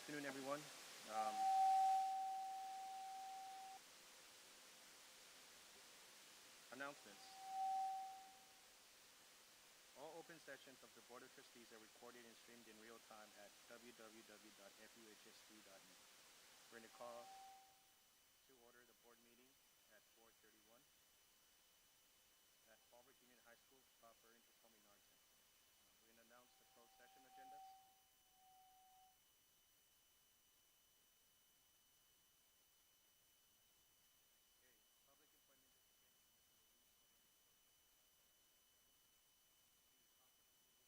afternoon, everyone. Um, Announcements. All open sessions of the Board of Trustees are recorded and streamed in real time at www.fuhst.net. We're going to call to order the board meeting at 4:31 at Fallbrook Union High School, proper in Performing Arts Center. We're going to announce the closed session agendas. Okay, public employment discipline commission release governing the closed session process and agenda. The conflict of legal counsel pending litigation governing the closed session process and agenda.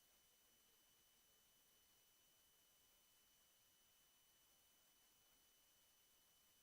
2091.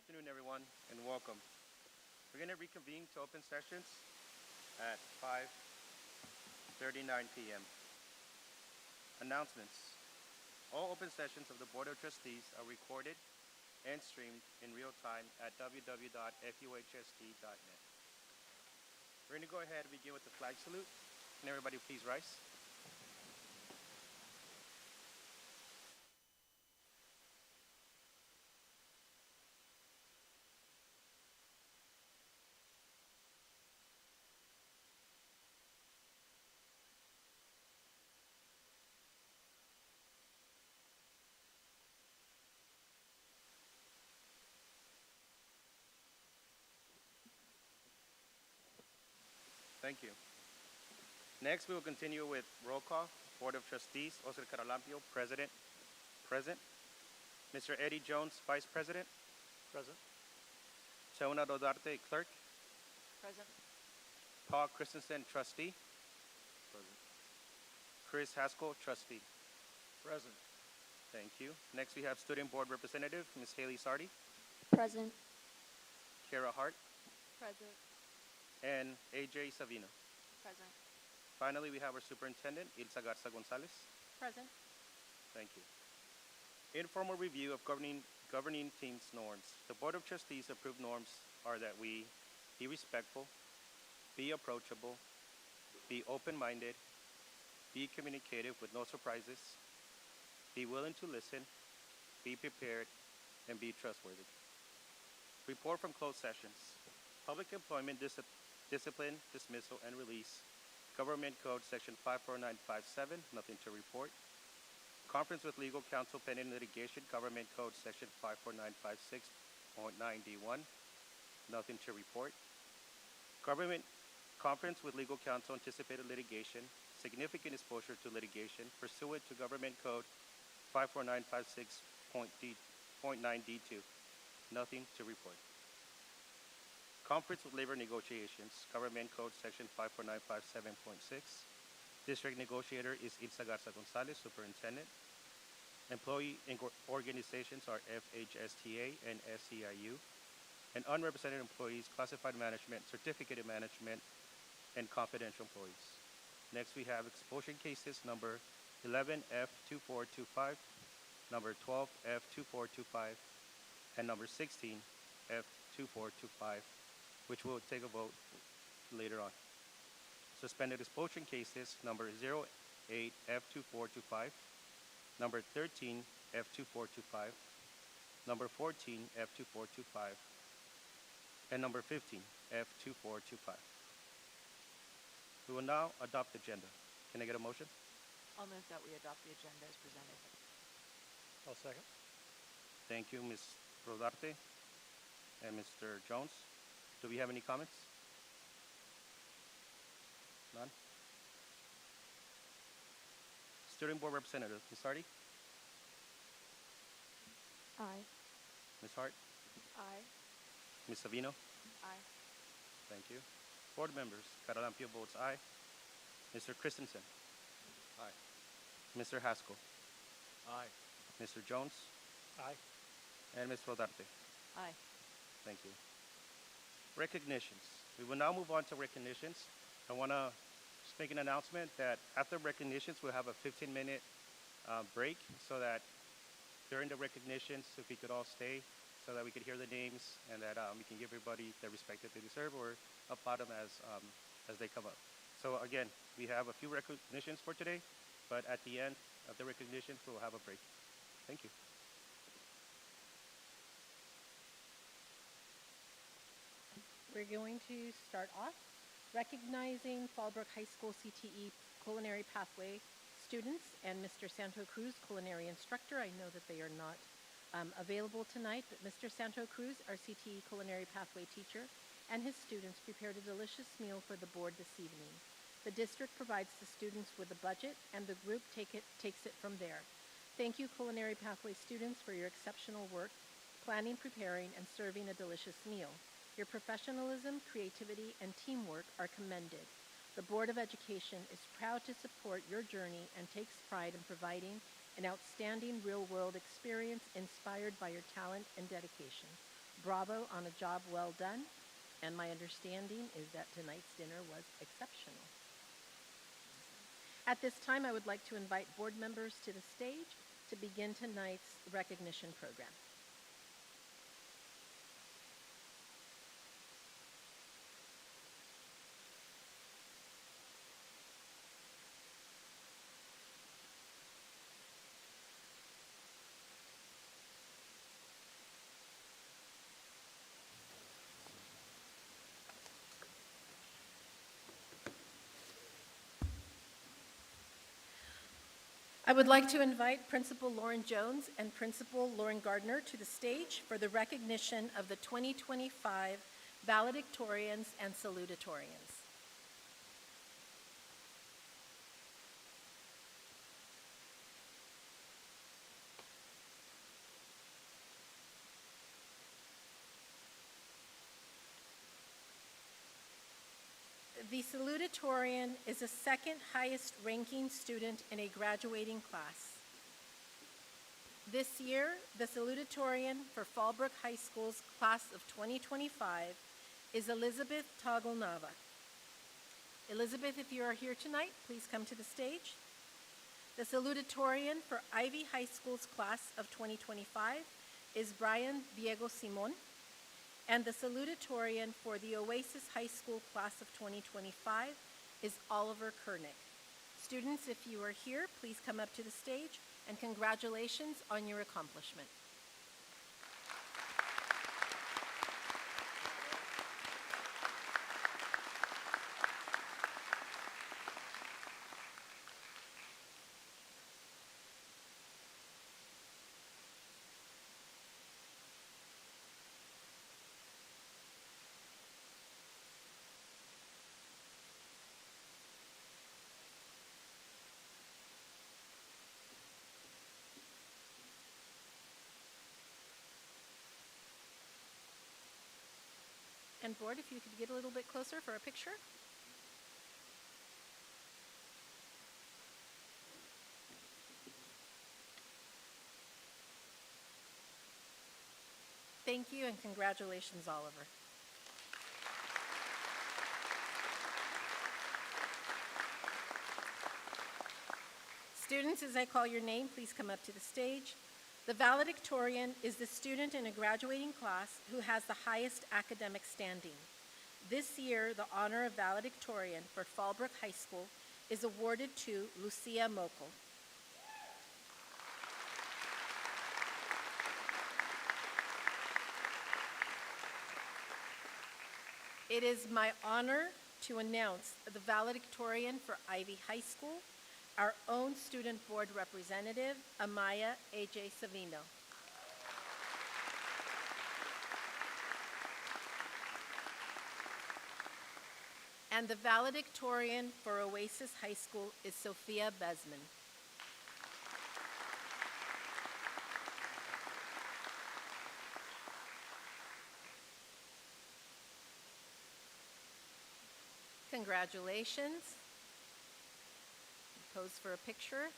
afternoon, everyone, and welcome. We're going to reconvene to open sessions at 5:39 p.m. Announcements. All open sessions of the Board of Trustees are recorded and streamed in real time at www.fuhsd.net. We're going to go ahead and begin with the flag salute. Can everybody please rise? Thank you. Next, we will continue with roll call. Board of Trustees, Oscar Caralampio, President, present. Mr. Eddie Jones, Vice President. Present. Teona Rodarte, Clerk. Present. Paul Christensen, Trustee. Present. Chris Haskell, Trustee. Present. Thank you. Next, we have Student Board Representative, Ms. Haley Sardi, Present. Kara Hart, Present. and AJ Savino. Present. Finally, we have our Superintendent, Ilsa Garza Gonzalez. Present. Thank you. Informal review of governing teams norms. The Board of Trustees approved norms are that we be respectful, be approachable, be open-minded, be communicative with no surprises, be willing to listen, be prepared, and be trustworthy. Report from closed sessions. Public employment, discipline, dismissal, and release. Government Code Section 54957, nothing to report. Conference with legal counsel pending litigation, Government Code Section 54956.9D1, nothing to report. Government conference with legal counsel, anticipated litigation, significant exposure to litigation pursuant to Government Code 54956.9D2, nothing to report. Conference with labor negotiations, Government Code Section 54957.6. District negotiator is Ilsa Garza Gonzalez, Superintendent. Employee organizations are FHSTA and SEIU. And unrepresented employees, classified management, certificated management, and confidential employees. Next, we have expulsion cases number 11F2425, number 12F2425, and number 16F2425, which we'll take a vote later on. Suspended expulsion cases number 08F2425, number 13F2425, number 14F2425, and number 15F2425. We will now adopt the agenda. Can I get a motion? I'll move that we adopt the agenda as presented. I'll second. Thank you, Ms. Rodarte and Mr. Jones. Do we have any comments? None? Student Board Representative, Ms. Sardi? Aye. Ms. Hart? Aye. Ms. Savino? Aye. Thank you. Board members, Caralampio votes aye. Mr. Christensen? Aye. Mr. Haskell? Aye. Mr. Jones? Aye. And Ms. Rodarte? Aye. Thank you. Recognitions. We will now move on to recognitions. I want to just make an announcement that after recognitions, we'll have a 15-minute break so that during the recognitions, if we could all stay so that we could hear the names and that we can give everybody the respect that they deserve or applaud them as they come up. So again, we have a few recognitions for today, but at the end of the recognitions, we'll have a break. Thank you. We're going to start off recognizing Fallbrook High School CTE Culinary Pathway students and Mr. Santo Cruz, culinary instructor. I know that they are not available tonight, but Mr. Santo Cruz, our CTE Culinary Pathway teacher, and his students prepared a delicious meal for the board this evening. The district provides the students with a budget, and the group takes it from there. Thank you, Culinary Pathway students, for your exceptional work, planning, preparing, and serving a delicious meal. Your professionalism, creativity, and teamwork are commended. The Board of Education is proud to support your journey and takes pride in providing an outstanding real-world experience inspired by your talent and dedication. Bravo on a job well done. And my understanding is that tonight's dinner was exceptional. At this time, I would like to invite board members to the stage to begin tonight's recognition program. I would like to invite Principal Lauren Jones and Principal Lauren Gardner to the stage for the recognition of the 2025 valedictorians and salutatorians. The salutatorian is the second highest ranking student in a graduating class. This year, the salutatorian for Fallbrook High School's class of 2025 is Elizabeth Toggle-Nava. Elizabeth, if you are here tonight, please come to the stage. The salutatorian for Ivy High School's class of 2025 is Brian Diego Simon. And the salutatorian for the Oasis High School class of 2025 is Oliver Kernick. Students, if you are here, please come up to the stage, and congratulations on your accomplishment. And board, if you could get a little bit closer for a picture. Thank you and congratulations, Oliver. Students, as I call your name, please come up to the stage. The valedictorian is the student in a graduating class who has the highest academic standing. This year, the honor of valedictorian for Fallbrook High School is awarded to Lucia Mokel. It is my honor to announce the valedictorian for Ivy High School, our own student board representative, Amaya A.J. Savino. And the valedictorian for Oasis High School is Sophia Besman. Congratulations. Pose for a picture.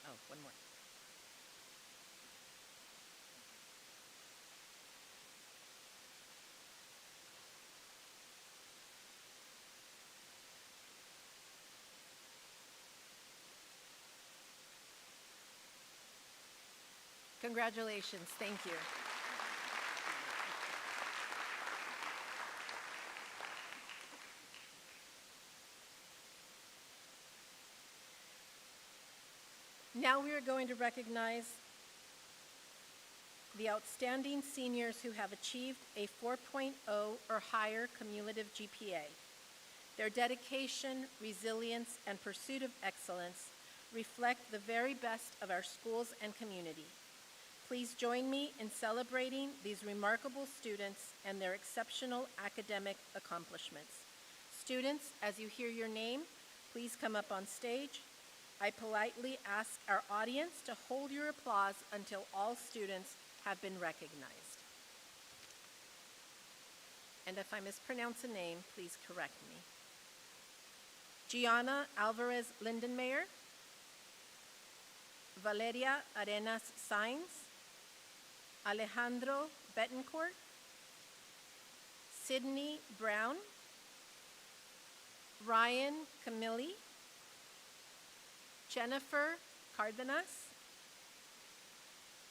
Oh, one more. Congratulations. Thank you. Now we are going to recognize the outstanding seniors who have achieved a 4.0 or higher cumulative GPA. Their dedication, resilience, and pursuit of excellence reflect the very best of our schools and community. Please join me in celebrating these remarkable students and their exceptional academic accomplishments. Students, as you hear your name, please come up on stage. I politely ask our audience to hold your applause until all students have been recognized. And if I mispronounce a name, please correct me. Gianna Alvarez Lindenmayer, Valeria Arenas Sainz, Alejandro Betancourt, Sydney Brown, Ryan Camilli, Jennifer Cardenas,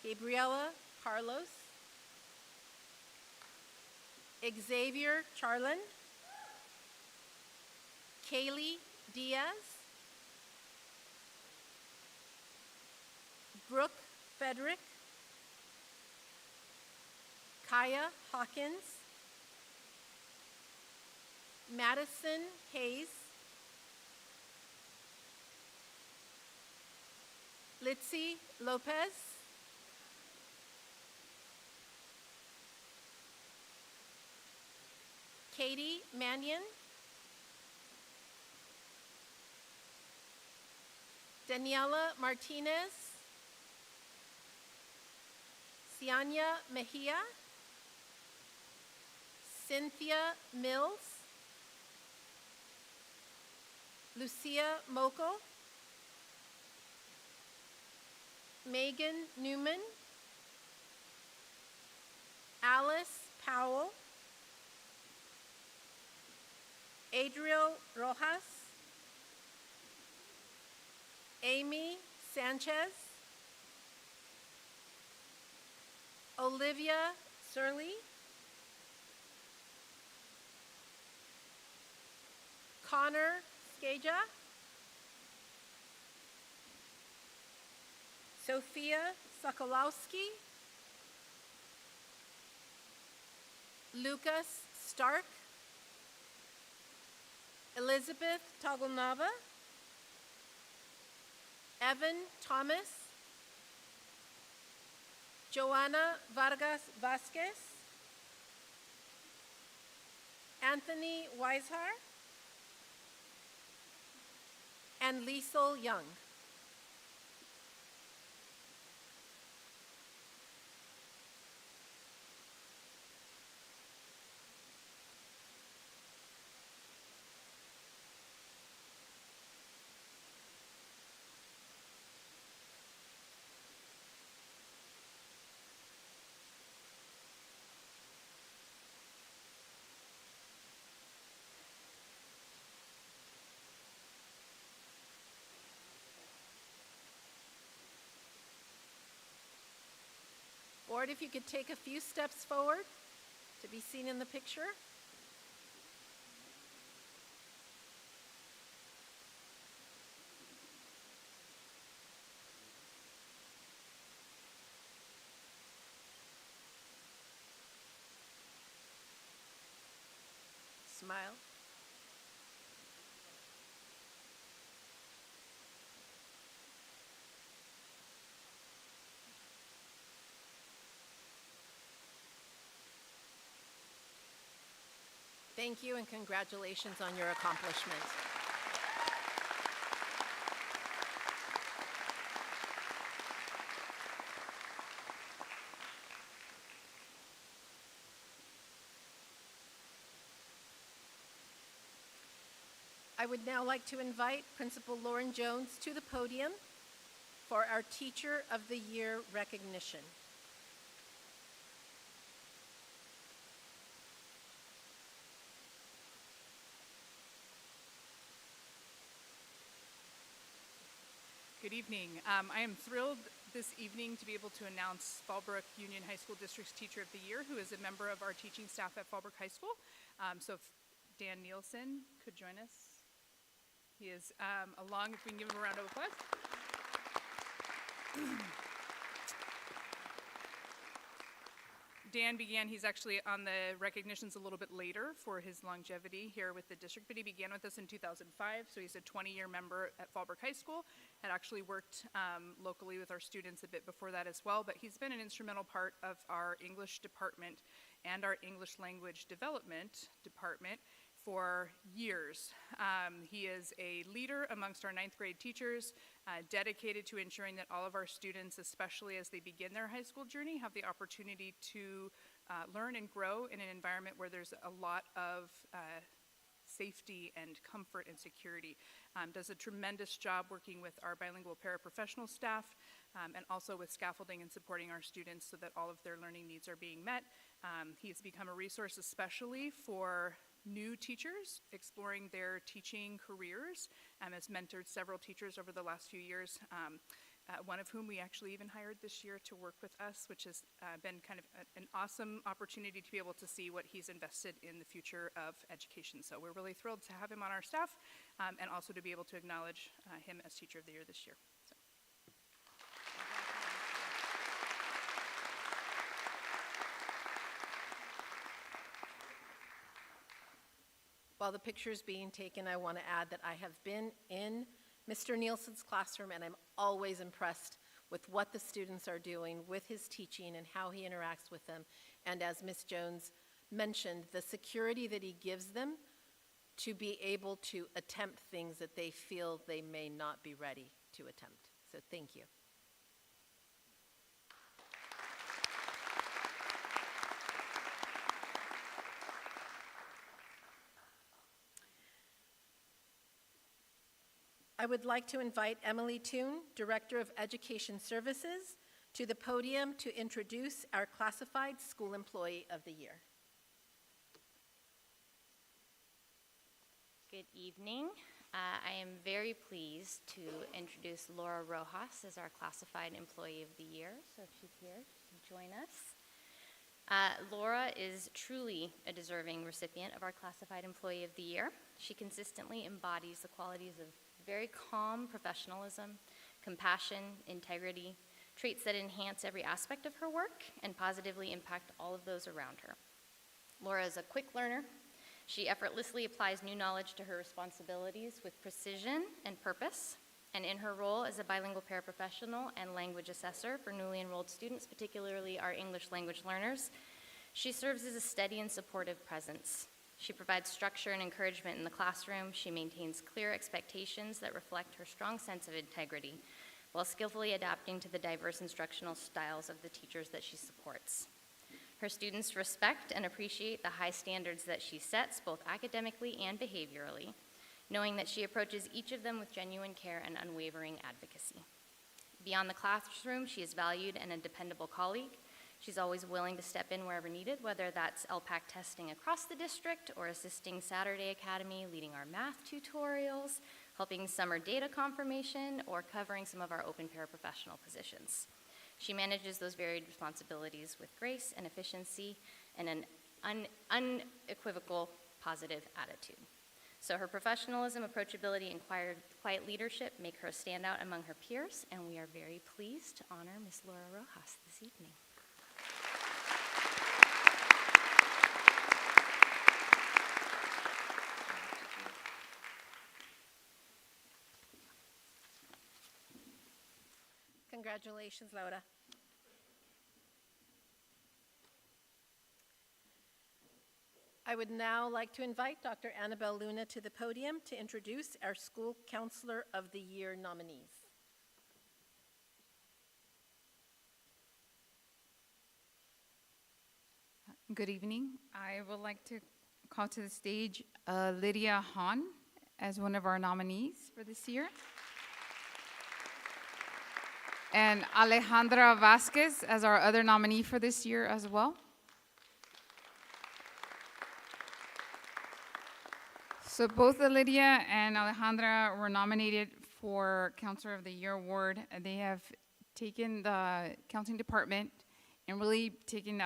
Gabriela Carlos, Xavier Charlin, Kaylee Diaz, Brooke Frederick, Kaya Hawkins, Madison Hayes, Litzy Lopez, Katie Mannion, Daniela Martinez, Cianya Mejia, Cynthia Mills, Lucia Mokel, Megan Newman, Alice Powell, Adriel Rojas, Amy Sanchez, Olivia Surley, Connor Skeja, Sophia Sokolowski, Lucas Stark, Elizabeth Tagelnava, Evan Thomas, Joanna Vargas Vasquez, Anthony Weishar, and Liesel Young. Board, if you could take a few steps forward to be seen in the picture. Smile. Thank you and congratulations on your accomplishment. I would now like to invite Principal Lauren Jones to the podium for our Teacher of the Year recognition. Good evening. I am thrilled this evening to be able to announce Fallbrook Union High School District's Teacher of the Year, who is a member of our teaching staff at Fallbrook High School. So if Dan Nielsen could join us. He is along, if we can give him a round of applause. Dan began, he's actually on the recognitions a little bit later for his longevity here with the district, but he began with us in 2005, so he's a 20-year member at Fallbrook High School, had actually worked locally with our students a bit before that as well, but he's been an instrumental part of our English department and our English language development department for years. He is a leader amongst our 9th grade teachers, dedicated to ensuring that all of our students, especially as they begin their high school journey, have the opportunity to learn and grow in an environment where there's a lot of safety and comfort and security. Does a tremendous job working with our bilingual paraprofessional staff, and also with scaffolding and supporting our students so that all of their learning needs are being met. He's become a resource especially for new teachers exploring their teaching careers, has mentored several teachers over the last few years, one of whom we actually even hired this year to work with us, which has been kind of an awesome opportunity to be able to see what he's invested in the future of education. So we're really thrilled to have him on our staff, and also to be able to acknowledge him as Teacher of the Year this year. So. While the picture is being taken, I want to add that I have been in Mr. Nielsen's classroom, and I'm always impressed with what the students are doing with his teaching and how he interacts with them. And as Ms. Jones mentioned, the security that he gives them to be able to attempt things that they feel they may not be ready to attempt. So thank you. I would like to invite Emily Toon, Director of Education Services, to the podium to introduce our Classified School Employee of the Year. Good evening. I am very pleased to introduce Laura Rojas as our Classified Employee of the Year. So if she's here, she can join us. Laura is truly a deserving recipient of our Classified Employee of the Year. She consistently embodies the qualities of very calm professionalism, compassion, integrity, traits that enhance every aspect of her work and positively impact all of those around her. Laura is a quick learner. She effortlessly applies new knowledge to her responsibilities with precision and purpose. And in her role as a bilingual paraprofessional and language assessor for newly enrolled students, particularly our English language learners, she serves as a steady and supportive presence. She provides structure and encouragement in the classroom. She maintains clear expectations that reflect her strong sense of integrity, while skillfully adapting to the diverse instructional styles of the teachers that she supports. Her students respect and appreciate the high standards that she sets, both academically and behaviorally, knowing that she approaches each of them with genuine care and unwavering advocacy. Beyond the classroom, she is valued and a dependable colleague. She's always willing to step in wherever needed, whether that's LPAC testing across the district or assisting Saturday Academy, leading our math tutorials, helping summer data confirmation, or covering some of our open paraprofessional positions. She manages those varied responsibilities with grace and efficiency and an unequivocal positive attitude. So her professionalism, approachability, and quiet leadership make her a standout among her peers, and we are very pleased to honor Ms. Laura Rojas this evening. Congratulations, Laura. I would now like to invite Dr. Annabelle Luna to the podium to introduce our School Counselor of the Year nominees. Good evening. I would like to call to the stage Lydia Hahn as one of our nominees for this year. And Alejandra Vasquez as our other nominee for this year as well. So both Lydia and Alejandra were nominated for Counselor of the Year award. They have taken the counseling department and really taken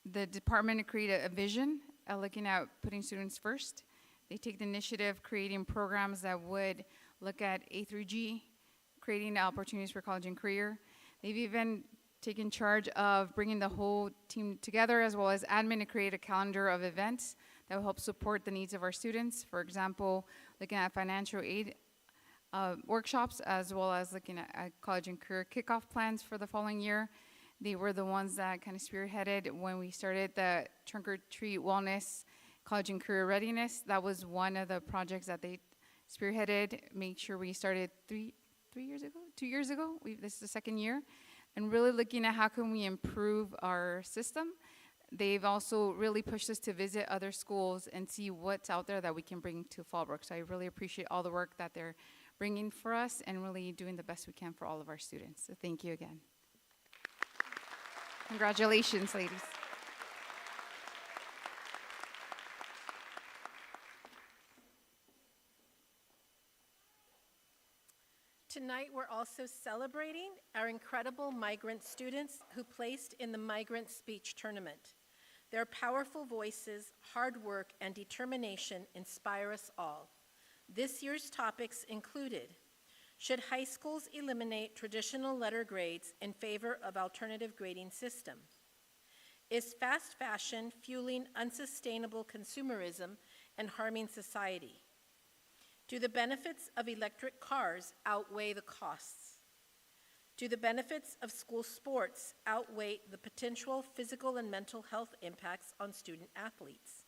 the department to create a vision looking at putting students first. They take the initiative creating programs that would look at A through G, creating opportunities for college and career. They've even taken charge of bringing the whole team together as well as admin to create a calendar of events that will help support the needs of our students. For example, looking at financial aid workshops as well as looking at college and career kickoff plans for the following year. They were the ones that kind of spearheaded when we started the Trunk or Treat Wellness College and Career Readiness. That was one of the projects that they spearheaded, make sure we started 2 years ago. This is the second year. And really looking at how can we improve our system. They've also really pushed us to visit other schools and see what's out there that we can bring to Fallbrook. So I really appreciate all the work that they're bringing for us and really doing the best we can for all of our students. So thank you again. Congratulations, ladies. Tonight, we're also celebrating our incredible migrant students who placed in the Migrant Speech Tournament. Their powerful voices, hard work, and determination inspire us all. This year's topics included: should high schools eliminate traditional letter grades in favor of alternative grading system? Is fast fashion fueling unsustainable consumerism and harming society? Do the benefits of electric cars outweigh the costs? Do the benefits of school sports outweigh the potential physical and mental health impacts on student athletes?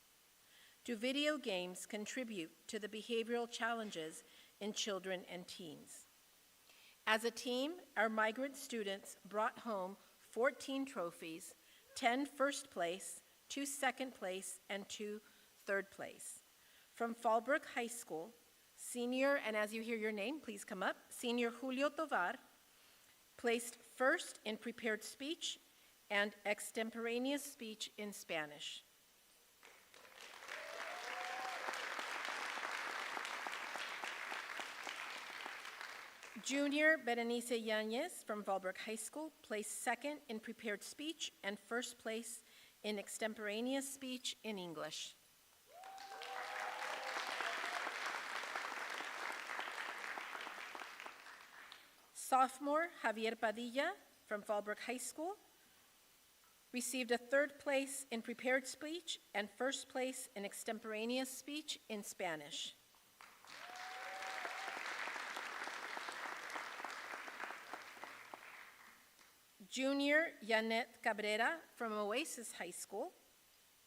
Do video games contribute to the behavioral challenges in children and teens? As a team, our migrant students brought home 14 trophies, 10 first place, 2 second place, and 2 third place. From Fallbrook High School, senior, and as you hear your name, please come up, senior Julio Tovar placed first in prepared speech and extemporaneous speech in Spanish. Junior Berenice Yanez from Fallbrook High School placed second in prepared speech and first place in extemporaneous speech in English. Sophomore Javier Padilla from Fallbrook High School received a third place in prepared speech and first place in extemporaneous speech in Spanish. Junior Yanet Cabrera from Oasis High School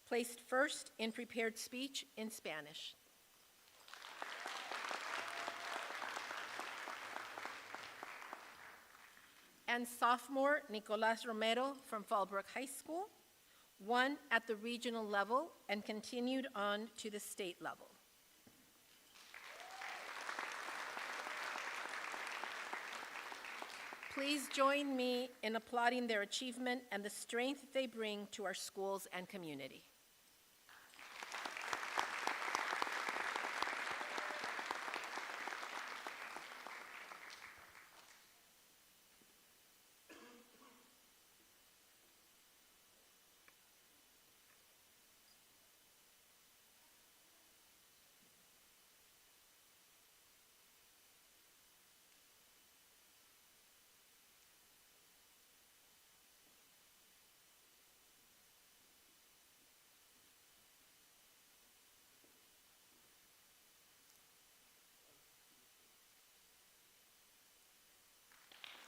placed first in prepared speech in Spanish. And sophomore Nicolas Romero from Fallbrook High School won at the regional level and continued on to the state level. Please join me in applauding their achievement and the strength they bring to our schools and community.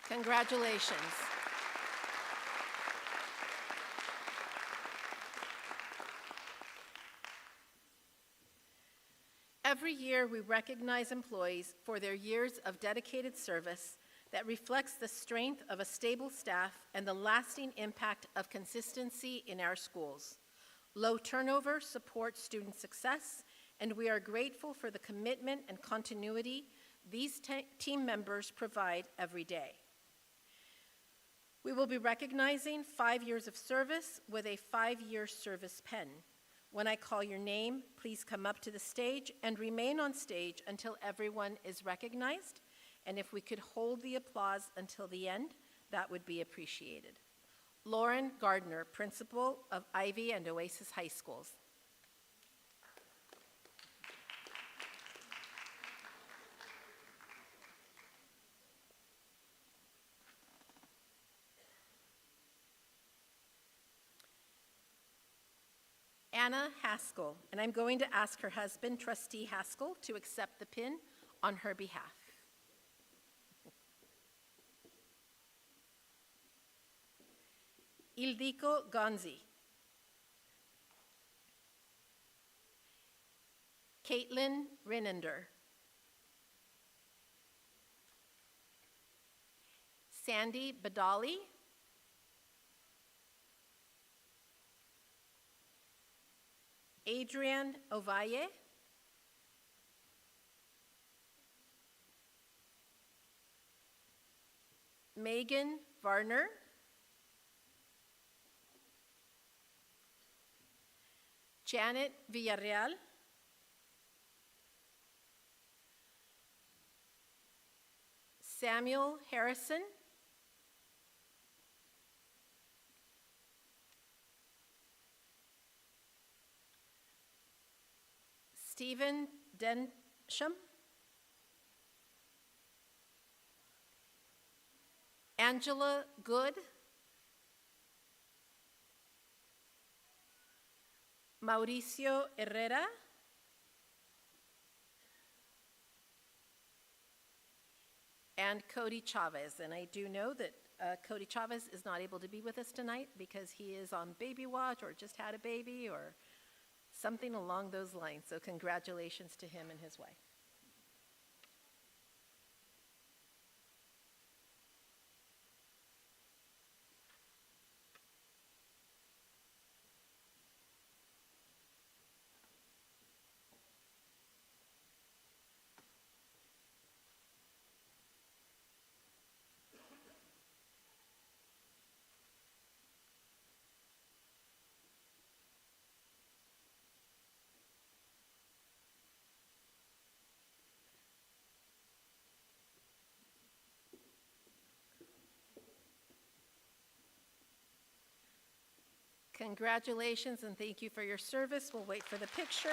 Congratulations. Every year, we recognize employees for their years of dedicated service that reflects the strength of a stable staff and the lasting impact of consistency in our schools. Low turnover supports student success, and we are grateful for the commitment and continuity these team members provide every day. We will be recognizing 5 years of service with a 5-year service pen. When I call your name, please come up to the stage and remain on stage until everyone is recognized. And if we could hold the applause until the end, that would be appreciated. Lauren Gardner, principal of Ivy and Oasis High Schools. Anna Haskell, and I'm going to ask her husband, Trustee Haskell, to accept the pin on her behalf. Ildiko Gonzi. Caitlin Renender. Sandy Badali. Adrian Ovalle. Megan Varner, Janet Villarreal, Samuel Harrison, Stephen Densham, Angela Good, Mauricio Herrera, and Cody Chavez. And I do know that Cody Chavez is not able to be with us tonight because he is on baby watch or just had a baby or something along those lines. So congratulations to him and his wife. Congratulations and thank you for your service. We'll wait for the picture.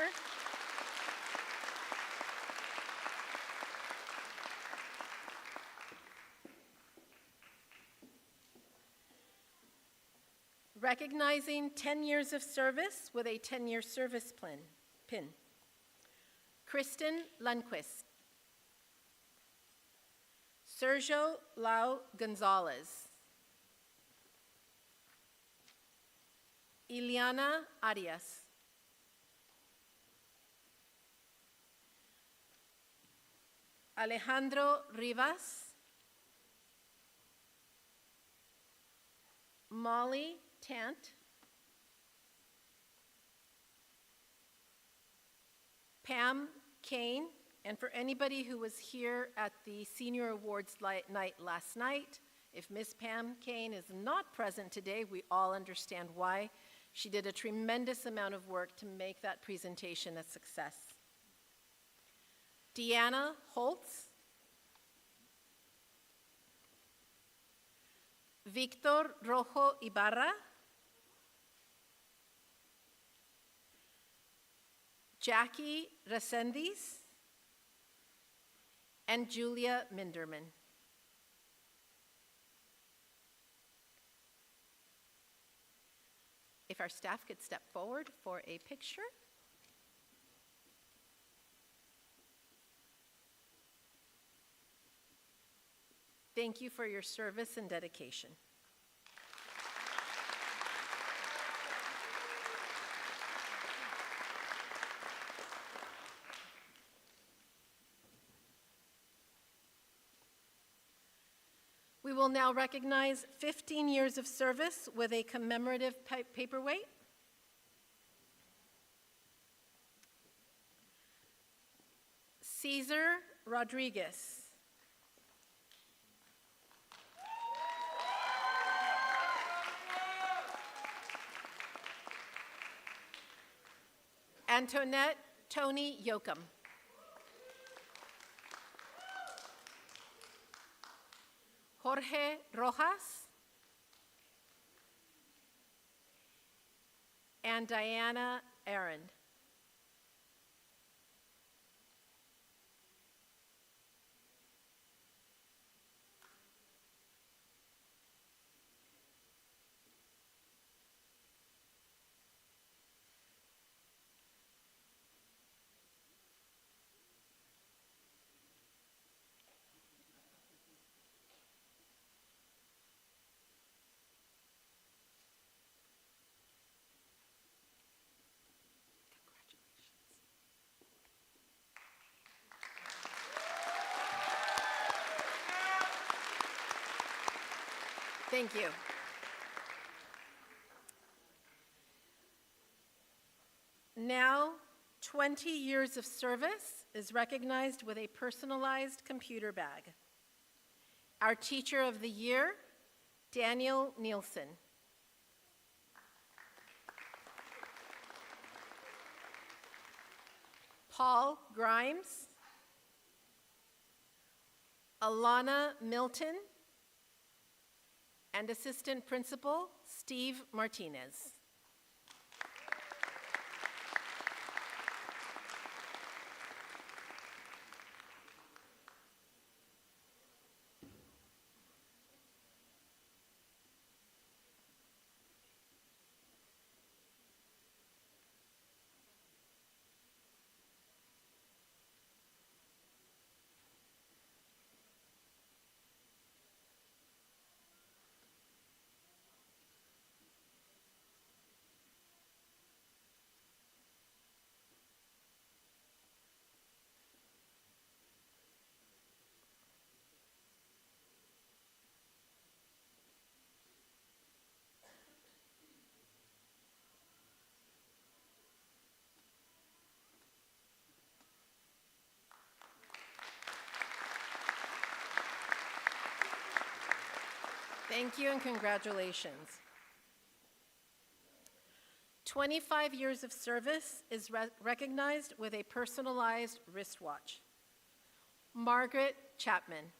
Recognizing 10 years of service with a 10-year service pin. Kristen Lundquist. Sergio Lau Gonzalez. Ileana Arias. Alejandro Rivas. Molly Tant. Pam Kane. And for anybody who was here at the Senior Awards night last night, if Miss Pam Kane is not present today, we all understand why. She did a tremendous amount of work to make that presentation a success. Deanna Holtz. Victor Rojo Ibarra. Jackie Resendiz. And Julia Minderman. If our staff could step forward for a picture. Thank you for your service and dedication. We will now recognize 15 years of service with a commemorative paperweight. Cesar Rodriguez. Antoinette Tony Yoakum. Jorge Rojas. And Diana Aaron. Thank you. Now, 20 years of service is recognized with a personalized computer bag. Our Teacher of the Year, Daniel Nielsen. Paul Grimes. Alana Milton. And Assistant Principal, Steve Martinez. Thank you and congratulations. 25 years of service is recognized with a personalized wristwatch. Margaret Chapman.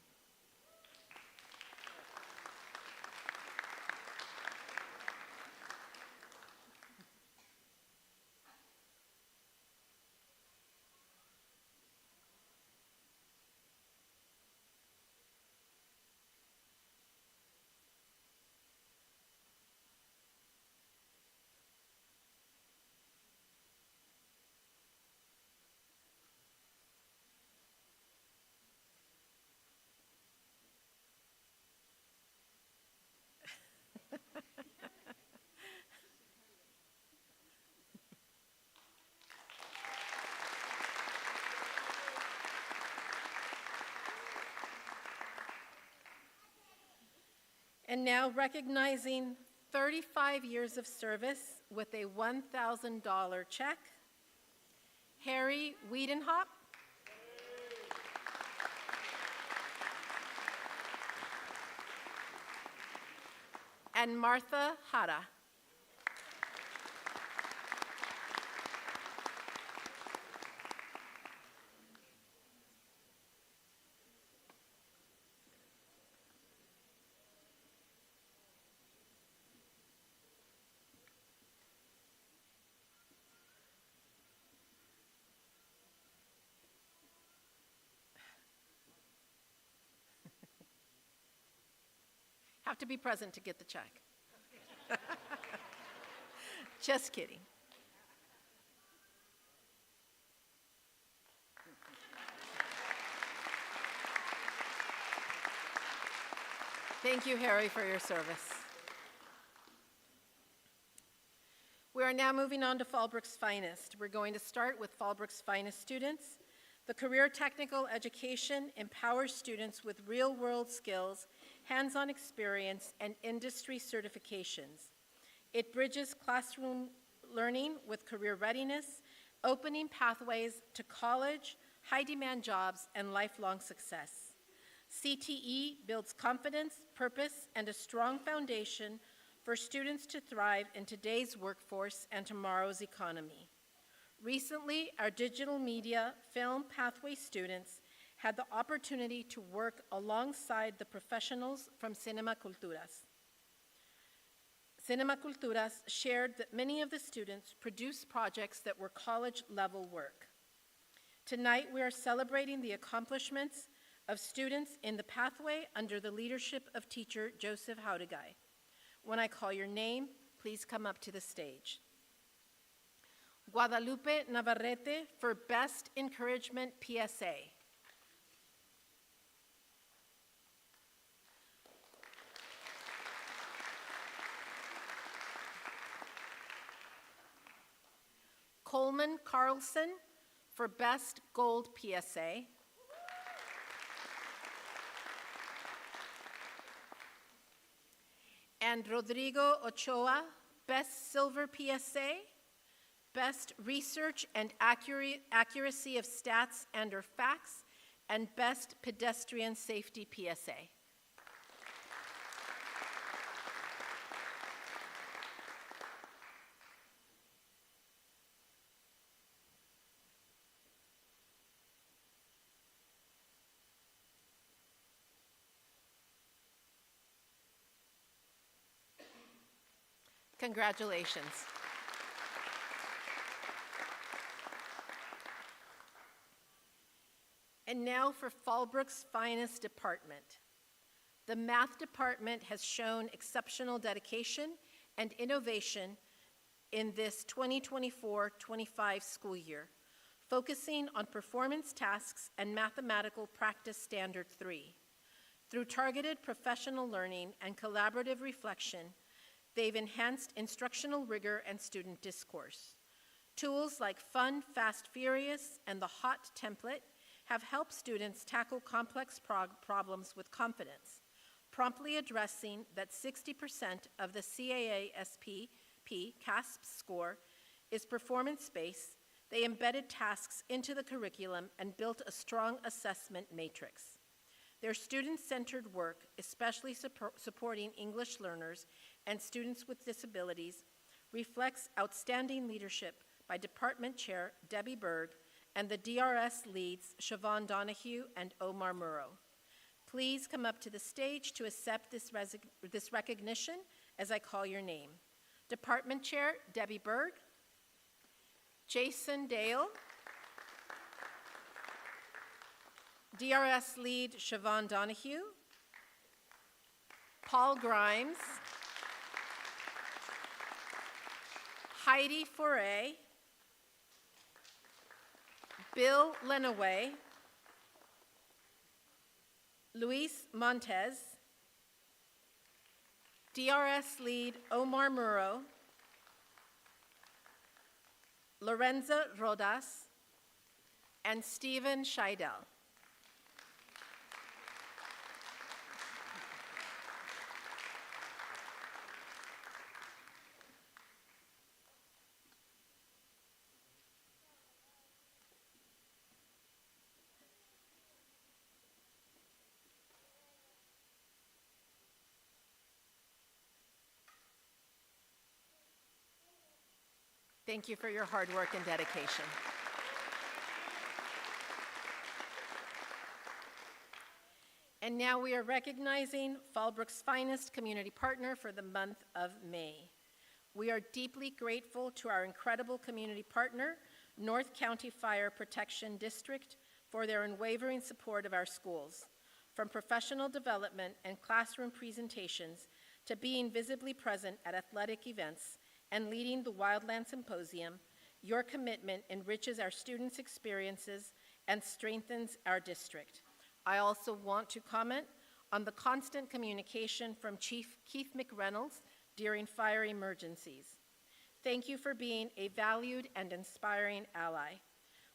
And now recognizing 35 years of service with a $1,000 check, Harry Wiedenhop. And Martha Hara. Have to be present to get the check. Just kidding. Thank you, Harry, for your service. We are now moving on to Fallbrook's finest. We're going to start with Fallbrook's finest students. The Career Technical Education empowers students with real-world skills, hands-on experience, and industry certifications. It bridges classroom learning with career readiness, opening pathways to college, high-demand jobs, and lifelong success. CTE builds confidence, purpose, and a strong foundation for students to thrive in today's workforce and tomorrow's economy. Recently, our digital media film pathway students had the opportunity to work alongside the professionals from Cinema Culturas. Cinema Culturas shared that many of the students produced projects that were college-level work. Tonight, we are celebrating the accomplishments of students in the pathway under the leadership of teacher Joseph Haudegai. When I call your name, please come up to the stage. Guadalupe Navarrete for Best Encouragement PSA. Coleman Carlson for Best Gold PSA. And Rodrigo Ochoa, Best Silver PSA, Best Research and Accuracy of Stats and/or Facts, and Best Pedestrian Safety PSA. Congratulations. And now for Fallbrook's finest department. The math department has shown exceptional dedication and innovation in this 2024-25 school year, focusing on performance tasks and mathematical practice standard 3. Through targeted professional learning and collaborative reflection, they've enhanced instructional rigor and student discourse. Tools like Fun, Fast, Furious and the HOT template have helped students tackle complex problems with confidence, promptly addressing that 60% of the CAASP CASP score is performance-based. They embedded tasks into the curriculum and built a strong assessment matrix. Their student-centered work, especially supporting English learners and students with disabilities, reflects outstanding leadership by Department Chair Debbie Berg and the DRS leads Siobhan Donahue and Omar Murrow. Please come up to the stage to accept this recognition as I call your name. Department Chair Debbie Berg, Jason Dale, DRS lead Siobhan Donahue, Paul Grimes, Heidi Foray, Bill Lenaway, Luis Montez, DRS lead Omar Murrow, Lorenza Rodas, and Stephen Scheidel. Thank you for your hard work and dedication. And now we are recognizing Fallbrook's finest community partner for the month of May. We are deeply grateful to our incredible community partner, North County Fire Protection District, for their unwavering support of our schools. From professional development and classroom presentations to being visibly present at athletic events and leading the Wildland Symposium, your commitment enriches our students' experiences and strengthens our district. I also want to comment on the constant communication from Chief Keith McReynolds during fire emergencies. Thank you for being a valued and inspiring ally.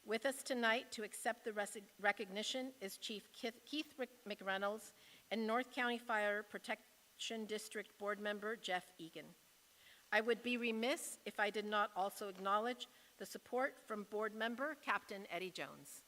With us tonight to accept the recognition is Chief Keith McReynolds and North County Fire Protection District Board Member Jeff Egan. I would be remiss if I did not also acknowledge the support from board member Captain Eddie Jones.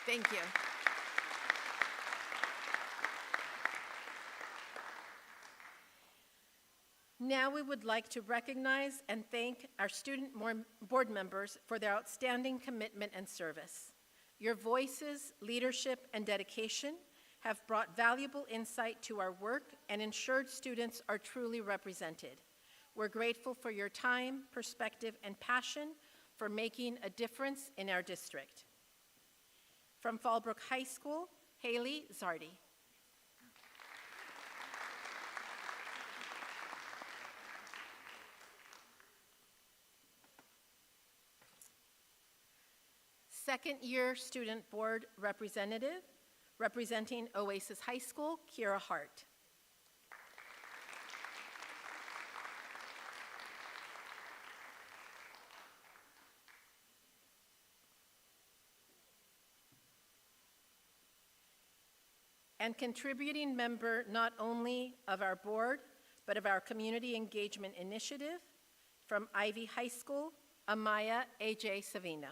Thank you. Now we would like to recognize and thank our student board members for their outstanding commitment and service. Your voices, leadership, and dedication have brought valuable insight to our work and ensured students are truly represented. We're grateful for your time, perspective, and passion for making a difference in our district. From Fallbrook High School, Haley Zardi. Second-year student board representative, representing Oasis High School, Kira Hart. and contributing member not only of our board, but of our Community Engagement Initiative, from Ivy High School, Amaya A.J. Savina.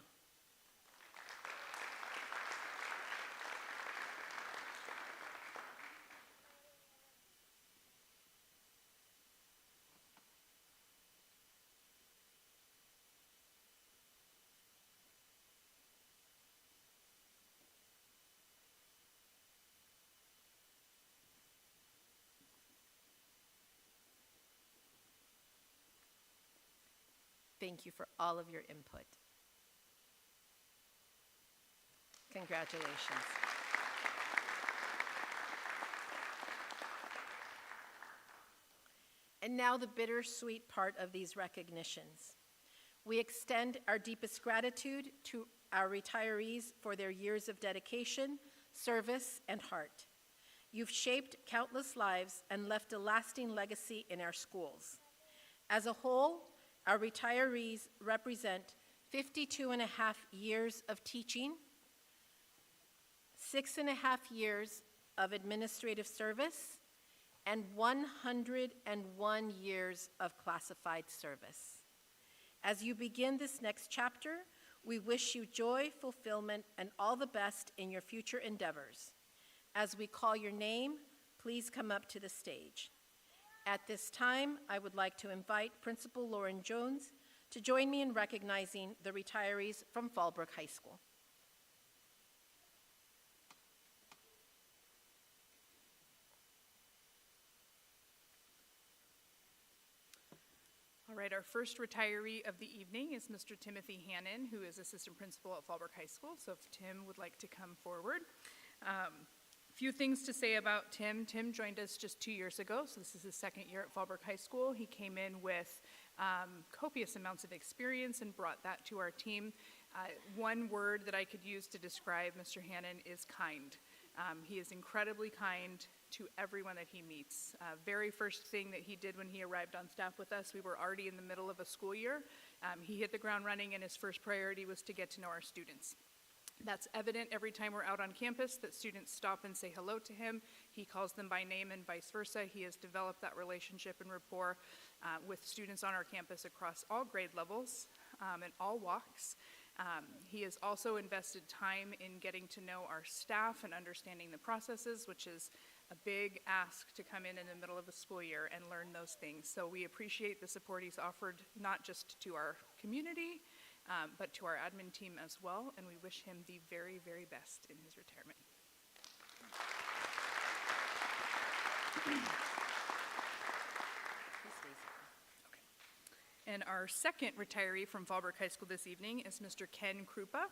Thank you for all of your input. Congratulations. And now the bittersweet part of these recognitions. We extend our deepest gratitude to our retirees for their years of dedication, service, and heart. You've shaped countless lives and left a lasting legacy in our schools. As a whole, our retirees represent 52 and a half years of teaching, 6.5 years of administrative service, and 101 years of classified service. As you begin this next chapter, we wish you joy, fulfillment, and all the best in your future endeavors. As we call your name, please come up to the stage. At this time, I would like to invite Principal Lauren Jones to join me in recognizing the retirees from Fallbrook High School. All right, our first retiree of the evening is Mr. Timothy Hannon, who is assistant principal at Fallbrook High School. So if Tim would like to come forward. Few things to say about Tim. Tim joined us just 2 years ago, so this is his second year at Fallbrook High School. He came in with copious amounts of experience and brought that to our team. One word that I could use to describe Mr. Hannon is kind. He is incredibly kind to everyone that he meets. Very first thing that he did when he arrived on staff with us, we were already in the middle of a school year. He hit the ground running, and his first priority was to get to know our students. That's evident every time we're out on campus that students stop and say hello to him. He calls them by name and vice versa. He has developed that relationship and rapport with students on our campus across all grade levels and all walks. He has also invested time in getting to know our staff and understanding the processes, which is a big ask to come in the middle of a school year and learn those things. So we appreciate the support he's offered, not just to our community, but to our admin team as well, and we wish him the very, very best in his retirement. Okay. And our second retiree from Fallbrook High School this evening is Mr. Ken Krupa.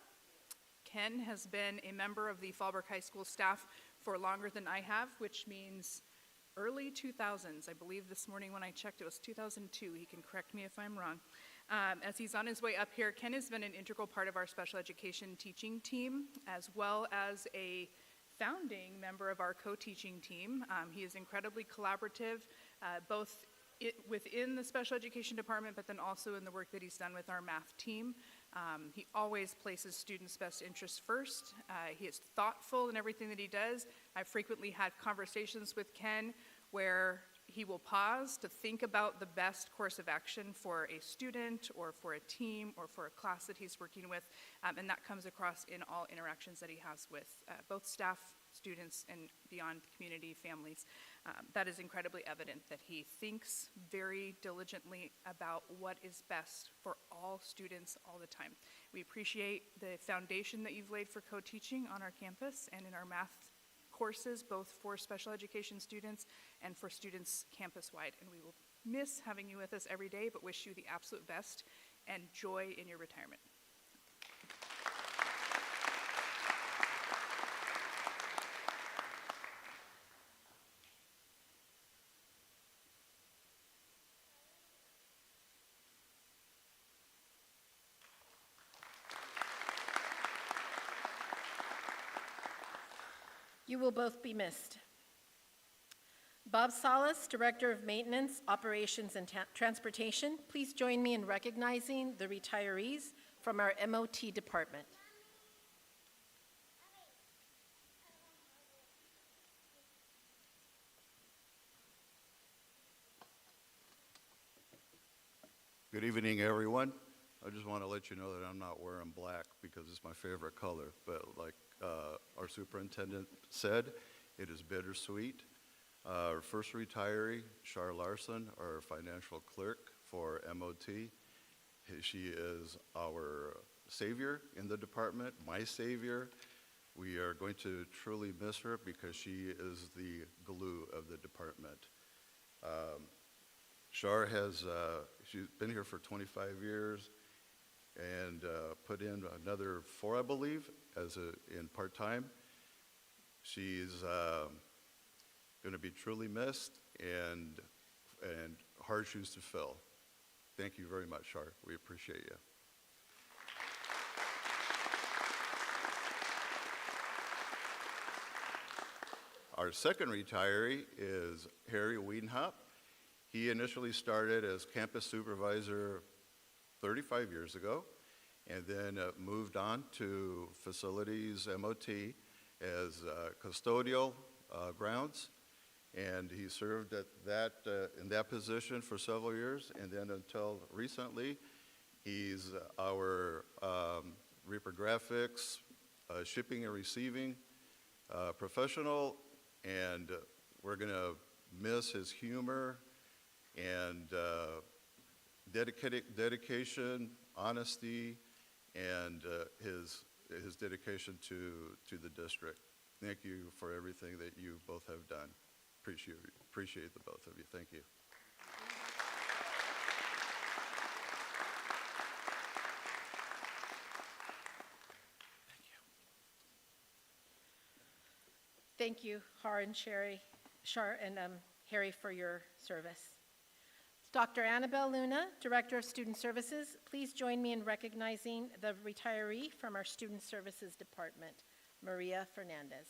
Ken has been a member of the Fallbrook High School staff for longer than I have, which means early 2000s. I believe this morning when I checked it was 2002. He can correct me if I'm wrong. As he's on his way up here, Ken has been an integral part of our special education teaching team, as well as a founding member of our co-teaching team. He is incredibly collaborative, both within the special education department, but then also in the work that he's done with our math team. He always places students' best interests first. He is thoughtful in everything that he does. I've frequently had conversations with Ken where he will pause to think about the best course of action for a student or for a team or for a class that he's working with, and that comes across in all interactions that he has with both staff, students, and beyond community, families. That is incredibly evident that he thinks very diligently about what is best for all students all the time. We appreciate the foundation that you've laid for co-teaching on our campus and in our math courses, both for special education students and for students campus-wide. And we will miss having you with us every day, but wish you the absolute best and joy in your retirement. You will both be missed. Bob Salas, Director of Maintenance, Operations, and Transportation, please join me in recognizing the retirees from our MOT department. Good evening, everyone. I just want to let you know that I'm not wearing black because it's my favorite color, but like our superintendent said, it is bittersweet. Our first retiree, Shar Larson, our financial clerk for MOT. She is our savior in the department, my savior. We are going to truly miss her because she is the glue of the department. Shar has, she's been here for 25 years and put in another 4, I believe, in part-time. She's going to be truly missed and hard shoes to fill. Thank you very much, Shar. We appreciate you. Our second retiree is Harry Wiedenhop. He initially started as campus supervisor 35 years ago, and then moved on to facilities MOT as custodial grounds, and he served at in that position for several years, and then until recently, he's our reprographics, shipping and receiving professional, and we're going to miss his humor and dedication, honesty, and his dedication to the district. Thank you for everything that you both have done. Appreciate the both of you. Thank you. Thank you, Shar and Harry, for your service. Dr. Annabelle Luna, Director of Student Services, please join me in recognizing the retiree from our Student Services Department, Maria Fernandez.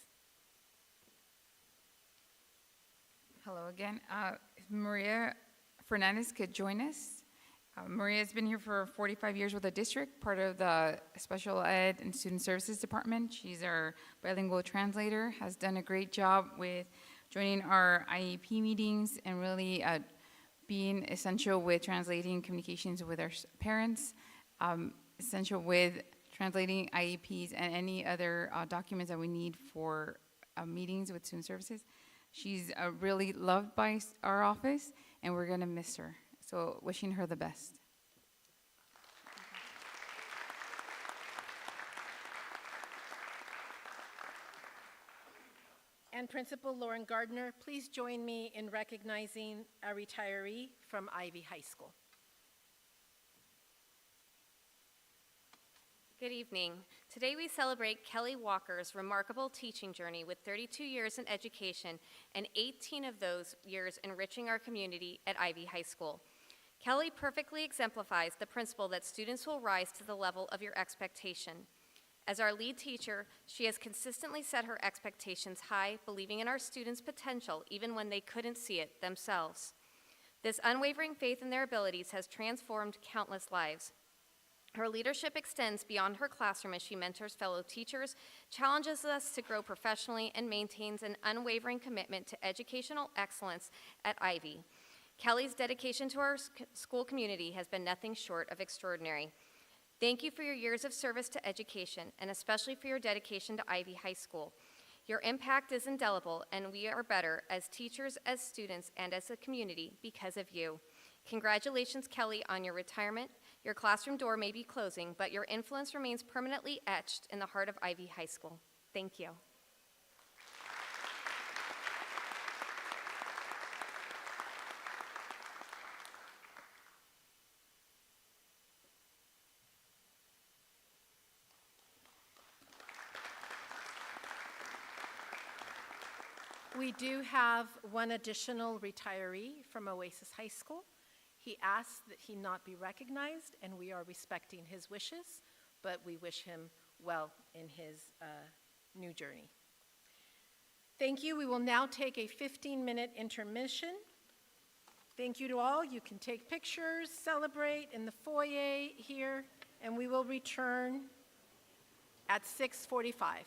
Hello again. If Maria Fernandez could join us. Maria has been here for 45 years with the district, part of the Special Ed and Student Services Department. She's our bilingual translator, has done a great job with joining our IEP meetings and really being essential with translating communications with our parents, essential with translating IEPs and any other documents that we need for meetings with student services. She's really loved by our office, and we're going to miss her. So wishing her the best. And Principal Lauren Gardner, please join me in recognizing a retiree from Ivy High School. Good evening. Today we celebrate Kelly Walker's remarkable teaching journey with 32 years in education and 18 of those years enriching our community at Ivy High School. Kelly perfectly exemplifies the principle that students will rise to the level of your expectation. As our lead teacher, she has consistently set her expectations high, believing in our students' potential even when they couldn't see it themselves. This unwavering faith in their abilities has transformed countless lives. Her leadership extends beyond her classroom as she mentors fellow teachers, challenges us to grow professionally, and maintains an unwavering commitment to educational excellence at Ivy. Kelly's dedication to our school community has been nothing short of extraordinary. Thank you for your years of service to education, and especially for your dedication to Ivy High School. Your impact is indelible, and we are better as teachers, as students, and as a community because of you. Congratulations, Kelly, on your retirement. Your classroom door may be closing, but your influence remains permanently etched in the heart of Ivy High School. Thank you. We do have one additional retiree from Oasis High School. He asked that he not be recognized, and we are respecting his wishes, but we wish him well in his new journey. Thank you. We will now take a 15-minute intermission. Thank you to all. You can take pictures, celebrate in the foyer here, and we will return at 6:45.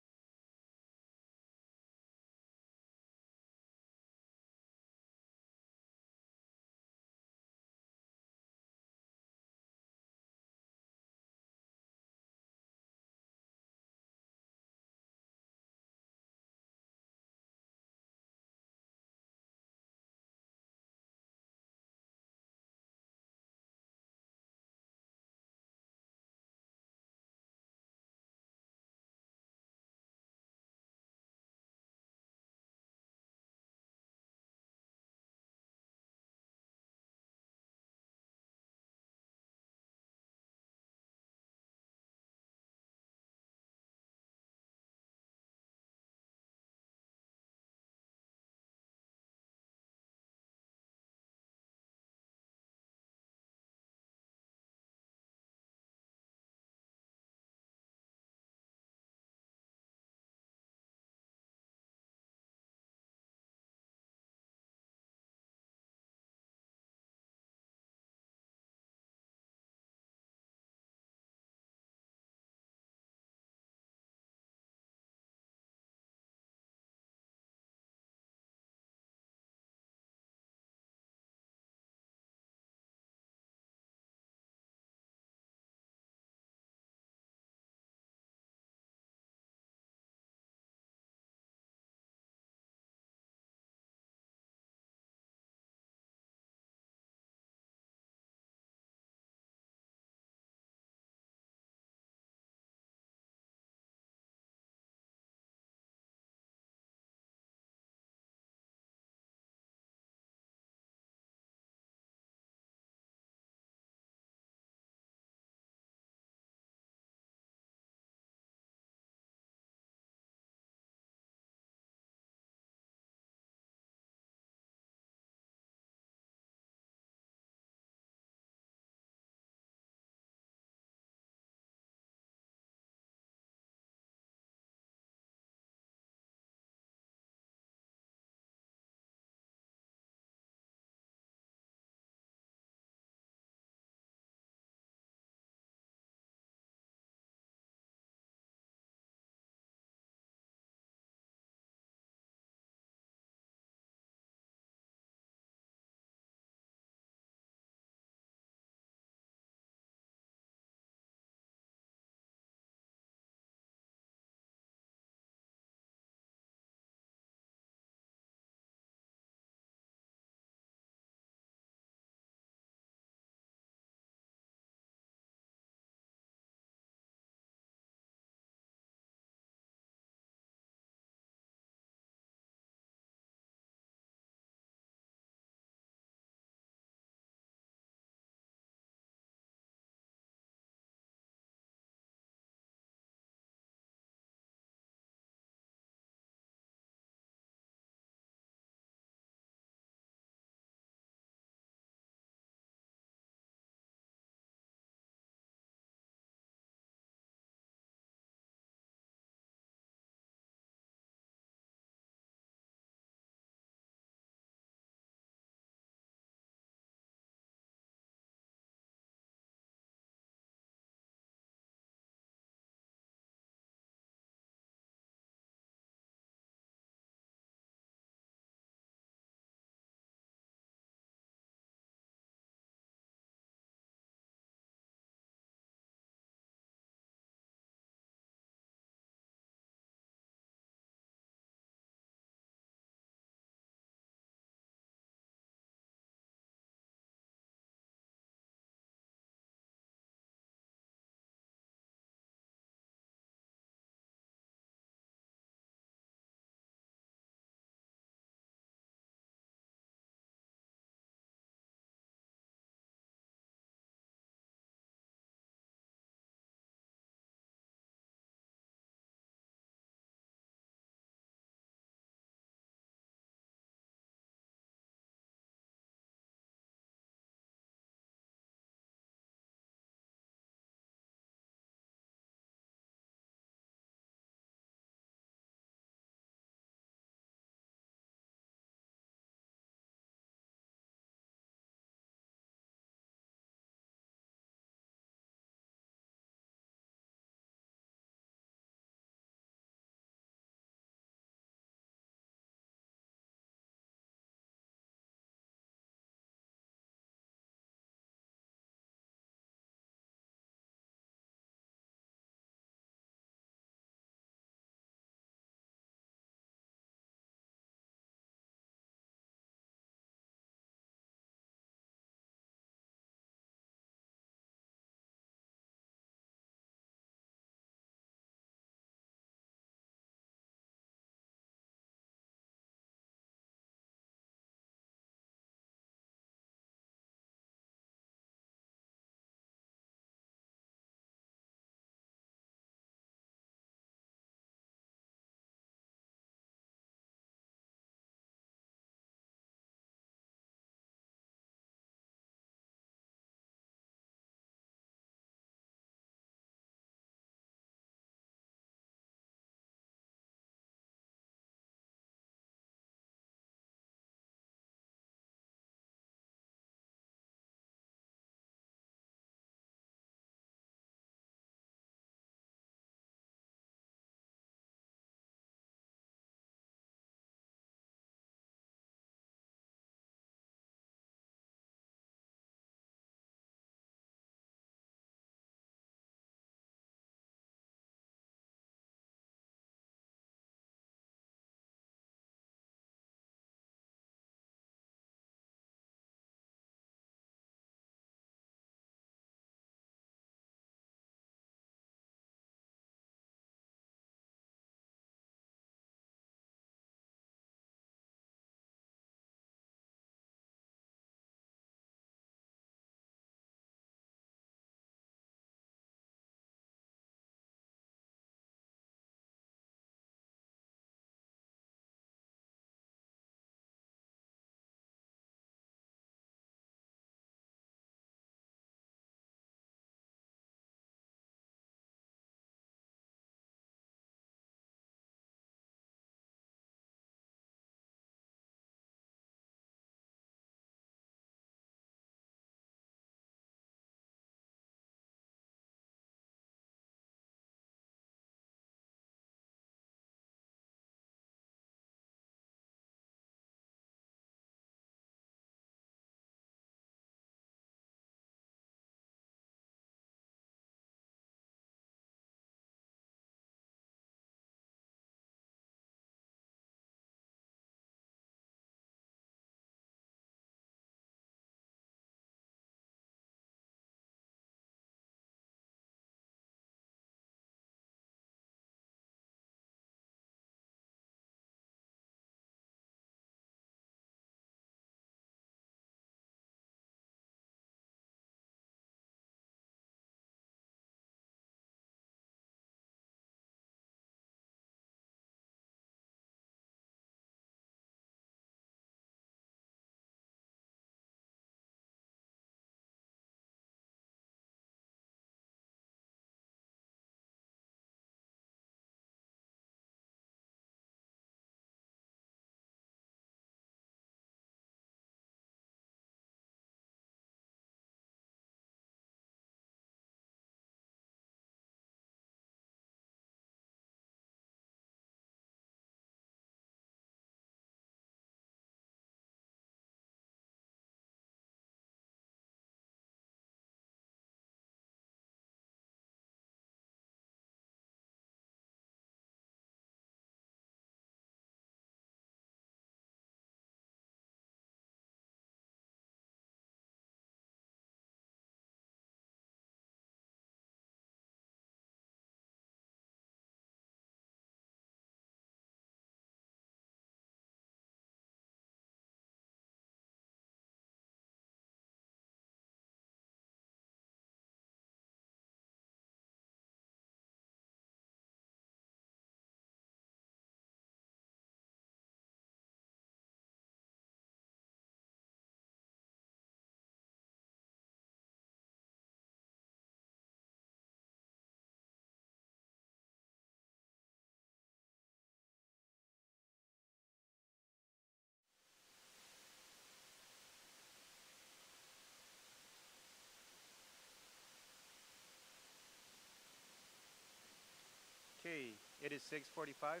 It is 6:45.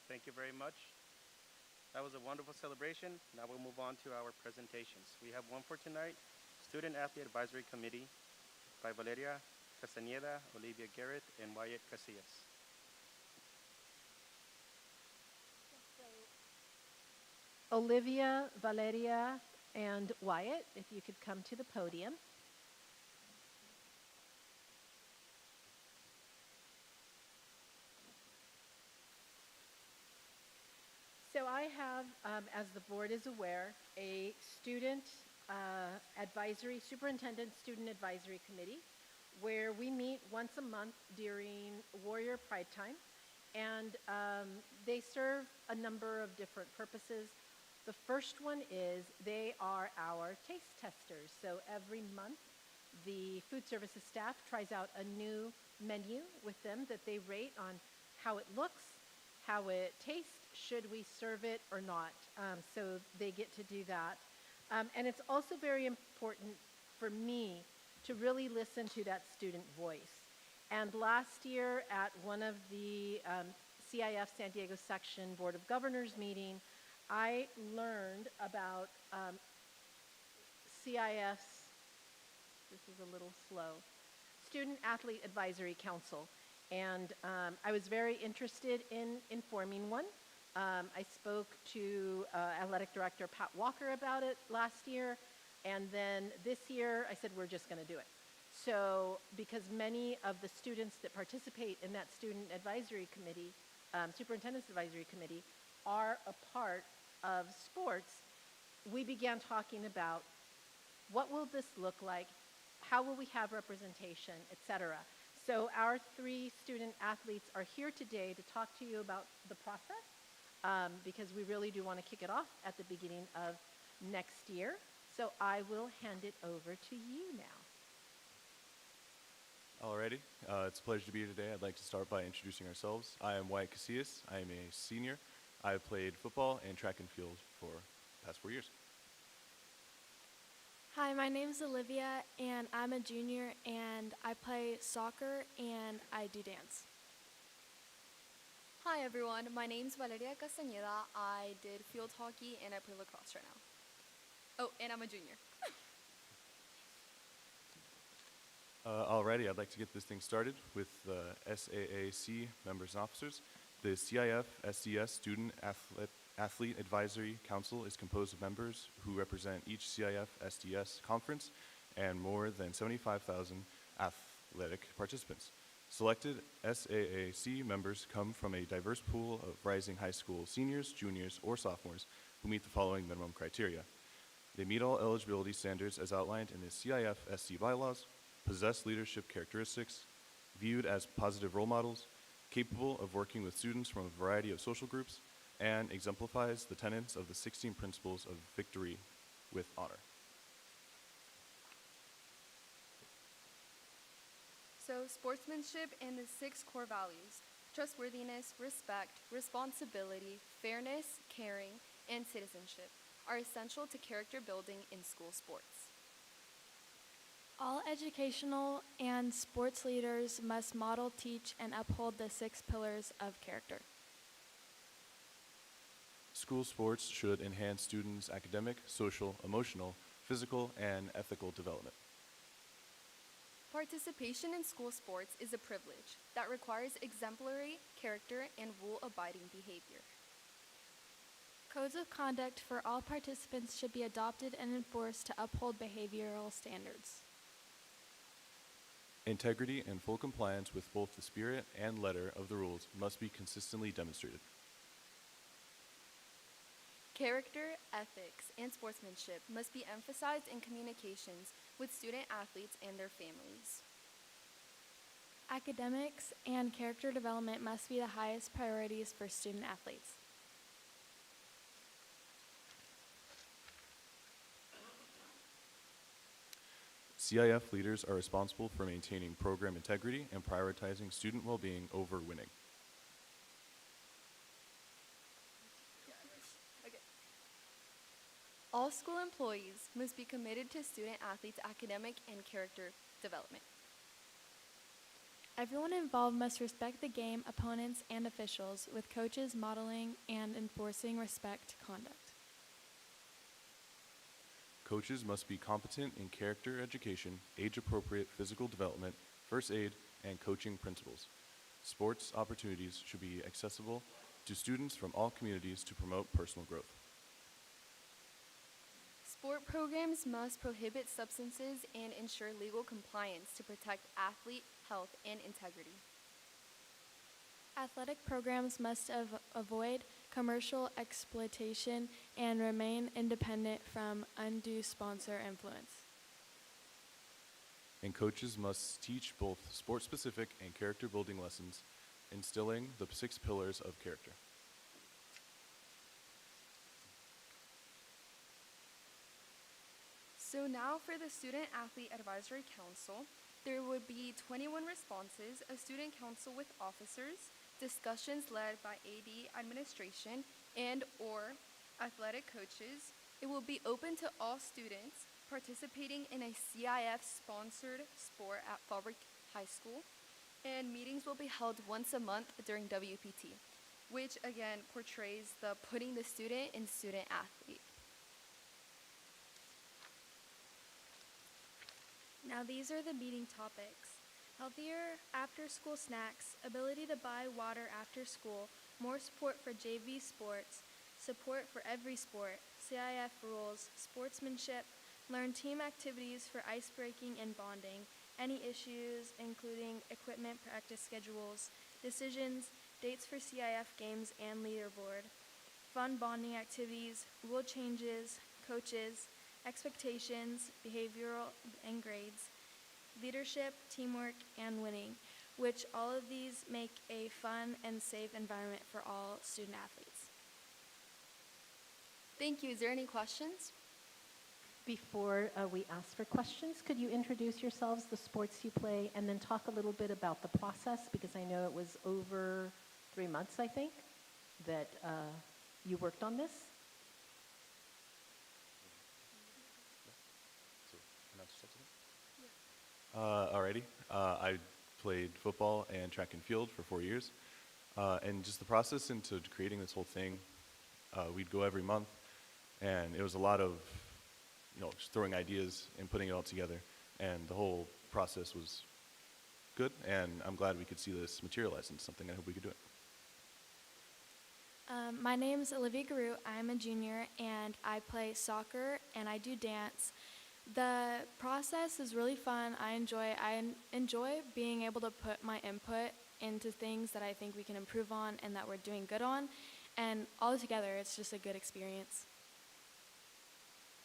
Thank you very much. That was a wonderful celebration. Now we'll move on to our presentations. We have one for tonight, Student Athlete Advisory Committee by Valeria Castañeda, Olivia Garrett, and Wyatt Casillas. Olivia, Valeria, and Wyatt, if you could come to the podium. So I have, as the board is aware, a superintendent student advisory committee where we meet once a month during Warrior Pride Time. And they serve a number of different purposes. The first one is they are our taste testers. So every month, the food services staff tries out a new menu with them that they rate on how it looks, how it tastes, should we serve it or not. So they get to do that. And it's also very important for me to really listen to that student voice. And last year at one of the CIF San Diego Section Board of Governors meeting, I learned about CIF's, this is a little slow, Student Athlete Advisory Council. And I was very interested in forming one. I spoke to Athletic Director Pat Walker about it last year. And then this year, I said, we're just going to do it. So, because many of the students that participate in that student advisory committee, superintendent's advisory committee, are a part of sports, we began talking about what will this look like, how will we have representation, etc. So our 3 student athletes are here today to talk to you about the process, because we really do want to kick it off at the beginning of next year. So I will hand it over to you now. Alrighty, it's a pleasure to be here today. I'd like to start by introducing ourselves. I am Wyatt Casillas. I am a senior. I have played football and track and field for the past 4 years. Hi, my name is Olivia, and I'm a junior, and I play soccer, and I do dance. Hi everyone, my name's Valeria Castañeda. I did field hockey and I play lacrosse right now. Oh, and I'm a junior. Alrighty, I'd like to get this thing started with the SAAC members and officers. The CIF SDS Student Athlete Advisory Council is composed of members who represent each CIF SDS conference and more than 75,000 athletic participants. Selected SAAC members come from a diverse pool of rising high school seniors, juniors, or sophomores who meet the following minimum criteria. They meet all eligibility standards as outlined in the CIF SD bylaws, possess leadership characteristics, viewed as positive role models, capable of working with students from a variety of social groups, and exemplifies the tenets of the 16 principles of victory with honor. So, sportsmanship and the 6 core values: trustworthiness, respect, responsibility, fairness, caring, and citizenship are essential to character building in school sports. All educational and sports leaders must model, teach, and uphold the 6 pillars of character. School sports should enhance students' academic, social, emotional, physical, and ethical development. Participation in school sports is a privilege that requires exemplary character and rule-abiding behavior. Codes of conduct for all participants should be adopted and enforced to uphold behavioral standards. Integrity and full compliance with both the spirit and letter of the rules must be consistently demonstrated. Character, ethics, and sportsmanship must be emphasized in communications with student athletes and their families. Academics and character development must be the highest priorities for student athletes. CIF leaders are responsible for maintaining program integrity and prioritizing student well-being over winning. All school employees must be committed to student athletes' academic and character development. Everyone involved must respect the game, opponents, and officials, with coaches modeling and enforcing respect conduct. Coaches must be competent in character education, age-appropriate physical development, first aid, and coaching principles. Sports opportunities should be accessible to students from all communities to promote personal growth. Sport programs must prohibit substances and ensure legal compliance to protect athlete health and integrity. Athletic programs must avoid commercial exploitation and remain independent from undue sponsor influence. And coaches must teach both sport-specific and character-building lessons, instilling the 6 pillars of character. So now for the Student Athlete Advisory Council, there would be 21 responses, a student council with officers, discussions led by AD administration and or athletic coaches. It will be open to all students participating in a CIF-sponsored sport at Fallbrook High School, and meetings will be held once a month during WPT, which again portrays the putting the student in student athlete. Now these are the meeting topics: healthier after-school snacks, ability to buy water after school, more support for JV sports, support for every sport, CIF rules, sportsmanship, learn team activities for ice-breaking and bonding, any issues including equipment practice schedules, decisions, dates for CIF games and leaderboard, fun bonding activities, rule changes, coaches, expectations, behavioral, and grades, leadership, teamwork, and winning, which all of these make a fun and safe environment for all student athletes. Thank you. Is there any questions? Before we ask for questions, could you introduce yourselves, the sports you play, and then talk a little bit about the process, because I know it was over 3 months, I think, that you worked on this. Alrighty. I played football and track and field for 4 years. And just the process into creating this whole thing, we'd go every month, and it was a lot of, just throwing ideas and putting it all together. And the whole process was good, and I'm glad we could see this materialize into something. I hope we could do it. My name's Olivia Garu. I'm a junior, and I play soccer, and I do dance. The process is really fun. I enjoy being able to put my input into things that I think we can improve on and that we're doing good on. And all together, it's just a good experience.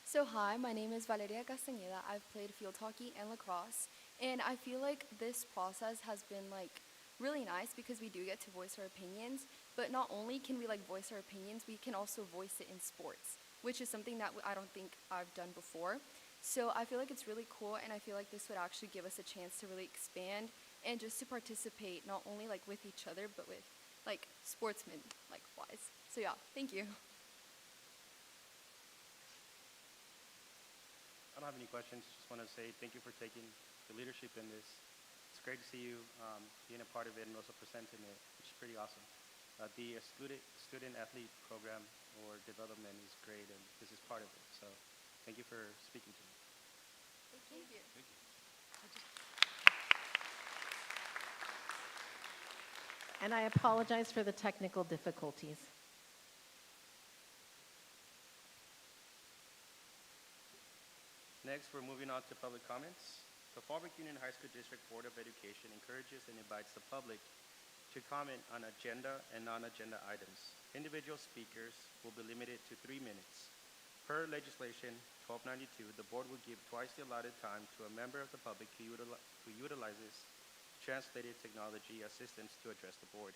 So hi, my name is Valeria Castañeda. I've played field hockey and lacrosse, and I feel like this process has been really nice because we do get to voice our opinions, but not only can we voice our opinions, we can also voice it in sports, which is something that I don't think I've done before. So I feel like it's really cool, and I feel like this would actually give us a chance to really expand and just to participate not only with each other, but with sportsmen wise. So yeah, thank you. I don't have any questions. Just want to say thank you for taking the leadership in this. It's great to see you being a part of it and also presenting it, which is pretty awesome. The student athlete program or development is great, and this is part of it. So thank you for speaking to me. Thank you. Thank you. And I apologize for the technical difficulties. Next, we're moving on to public comments. The Fallbrook Union High School District Board of Education encourages and invites the public to comment on agenda and non-agenda items. Individual speakers will be limited to 3 minutes. Per legislation 1292, the board will give twice the allotted time to a member of the public who utilizes translated technology assistance to address the board.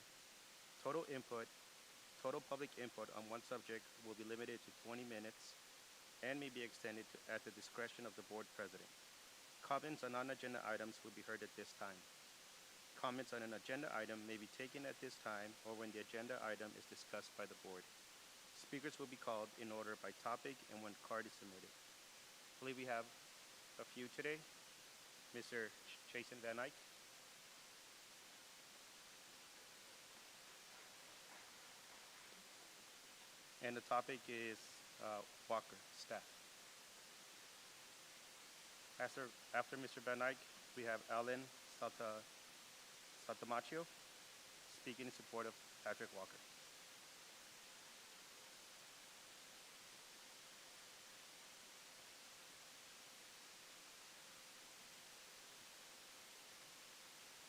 Total public input on one subject will be limited to 20 minutes and may be extended at the discretion of the board president. Comments on non-agenda items will be heard at this time. Comments on an agenda item may be taken at this time or when the agenda item is discussed by the board. Speakers will be called in order by topic and when card is submitted. I believe we have a few today. Mr. Jason Van Eyck. And the topic is Walker, staff. After Mr. Van Eyck, we have Alan Satamaccio speaking in support of Patrick Walker.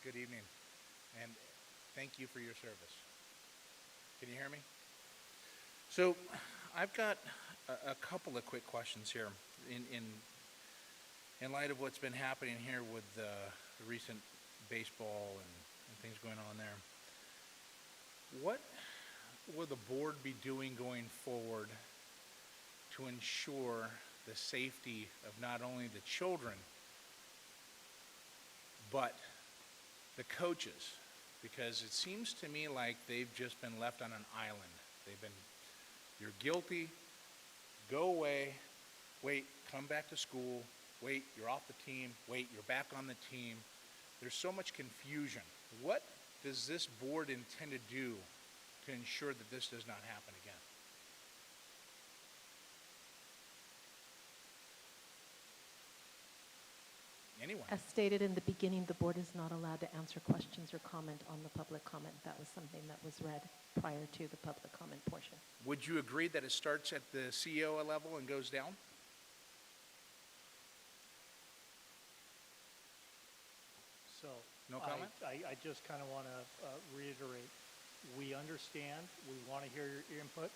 Good evening, and thank you for your service. Can you hear me? So, I've got a couple of quick questions here in light of what's been happening here with the recent baseball and things going on there. What will the board be doing going forward to ensure the safety of not only the children, but the coaches? Because it seems to me like they've just been left on an island. You're guilty, go away, wait, come back to school, wait, you're off the team, wait, you're back on the team. There's so much confusion. What does this board intend to do to ensure that this does not happen again? Anyone? As stated in the beginning, the board is not allowed to answer questions or comment on the public comment. That was something that was read prior to the public comment portion. Would you agree that it starts at the CEO level and goes down? So. No comment? I just kind of want to reiterate, we understand, we want to hear your input.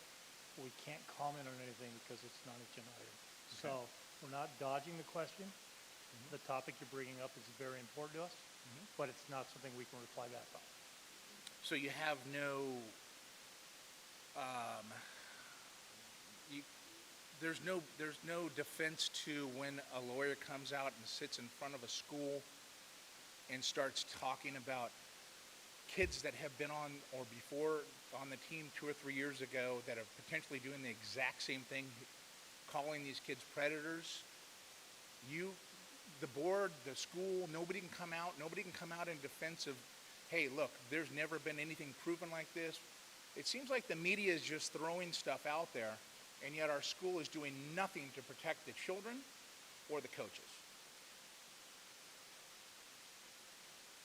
We can't comment on anything because it's not agenda item. Okay. So we're not dodging the question. The topic you're bringing up is very important to us, but it's not something we can reply back on. So you have no, there's no defense to when a lawyer comes out and sits in front of a school and starts talking about kids that have been on or before on the team 2 or 3 years ago that are potentially doing the exact same thing, calling these kids predators. The board, the school, nobody can come out in defense of, hey, look, there's never been anything proven like this. It seems like the media is just throwing stuff out there, and yet our school is doing nothing to protect the children or the coaches.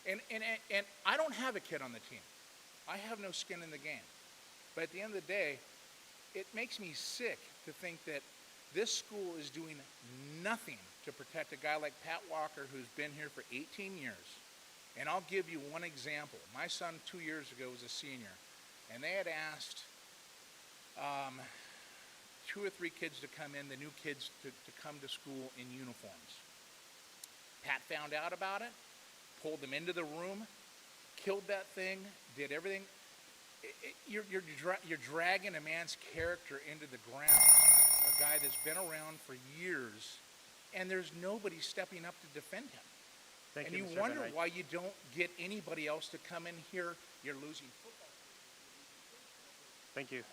And I don't have a kid on the team. I have no skin in the game. But at the end of the day, it makes me sick to think that this school is doing nothing to protect a guy like Pat Walker, who's been here for 18 years. And I'll give you one example. My son 2 years ago was a senior, and they had asked 2 or 3 kids to come in, the new kids to come to school in uniforms. Pat found out about it, pulled them into the room, killed that thing, did everything. You're dragging a man's character into the ground, a guy that's been around for years, and there's nobody stepping up to defend him. Thank and you, you Mr. wonder Van Eyck. why you don't get anybody else to come in here. You're losing football. Thank you.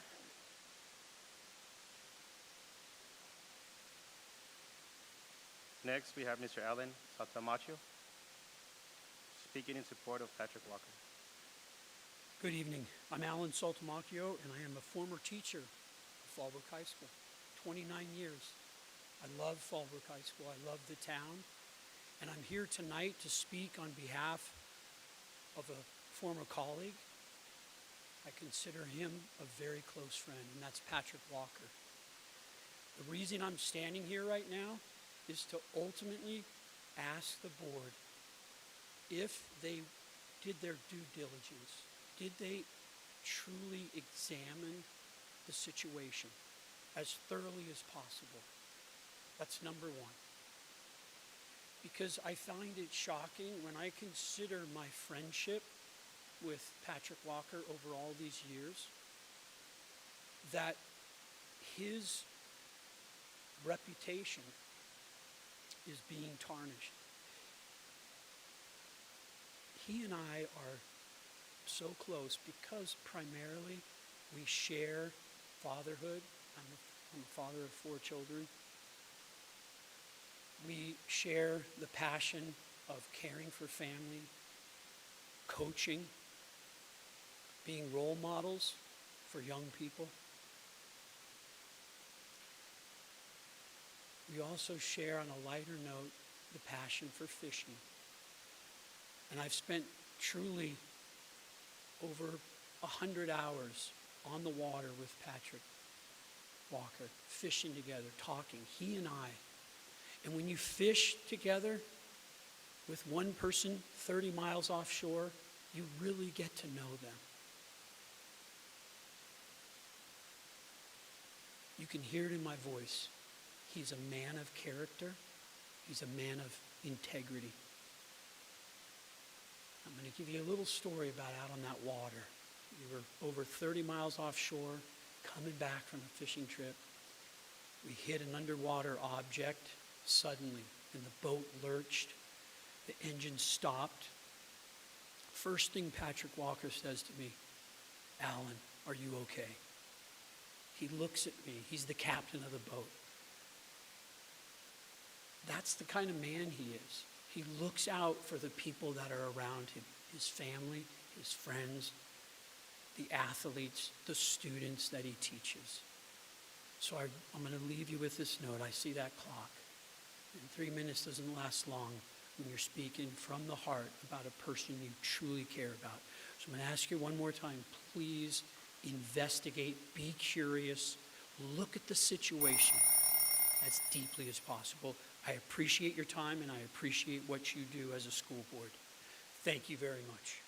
Next, we have Mr. Alan Satamaccio speaking in support of Patrick Walker. Good evening. I'm Alan Saltamacchio, and I am a former teacher of Fallbrook High School, 29 years. I love Fallbrook High School. I love the town. And I'm here tonight to speak on behalf of a former colleague. I consider him a very close friend, and that's Patrick Walker. The reason I'm standing here right now is to ultimately ask the board if they did their due diligence. Did they truly examine the situation as thoroughly as possible? That's number one. Because I find it shocking when I consider my friendship with Patrick Walker over all these years, that his reputation is being tarnished. He and I are so close because primarily we share fatherhood. I'm a father of 4 children. We share the passion of caring for family, coaching, being role models for young people. we also share on a lighter note the passion for fishing. And I've spent truly over 100 hours on the water with Patrick Walker, fishing together, talking, he and I. And when you fish together with one person 30 miles offshore, you really get to know them. You can hear it in my voice. He's a man of character. He's a man of integrity. I'm going to give you a little story about out on that water. We were over 30 miles offshore, coming back from a fishing trip. We hit an underwater object suddenly, and the boat lurched. The engine stopped. First thing Patrick Walker says to me, "Alan, are you okay?" He looks at me. He's the captain of the boat. That's the kind of man he is. He looks out for the people that are around him, his family, his friends, the athletes, the students that he teaches. So I'm going to leave you with this note. I see that clock. And 3 minutes doesn't last long when you're speaking from the heart about a person you truly care about. So I'm going to ask you one more time, please investigate, be curious, look at the situation as deeply as possible. I appreciate your time and I appreciate what you do as a school board. Thank you very much.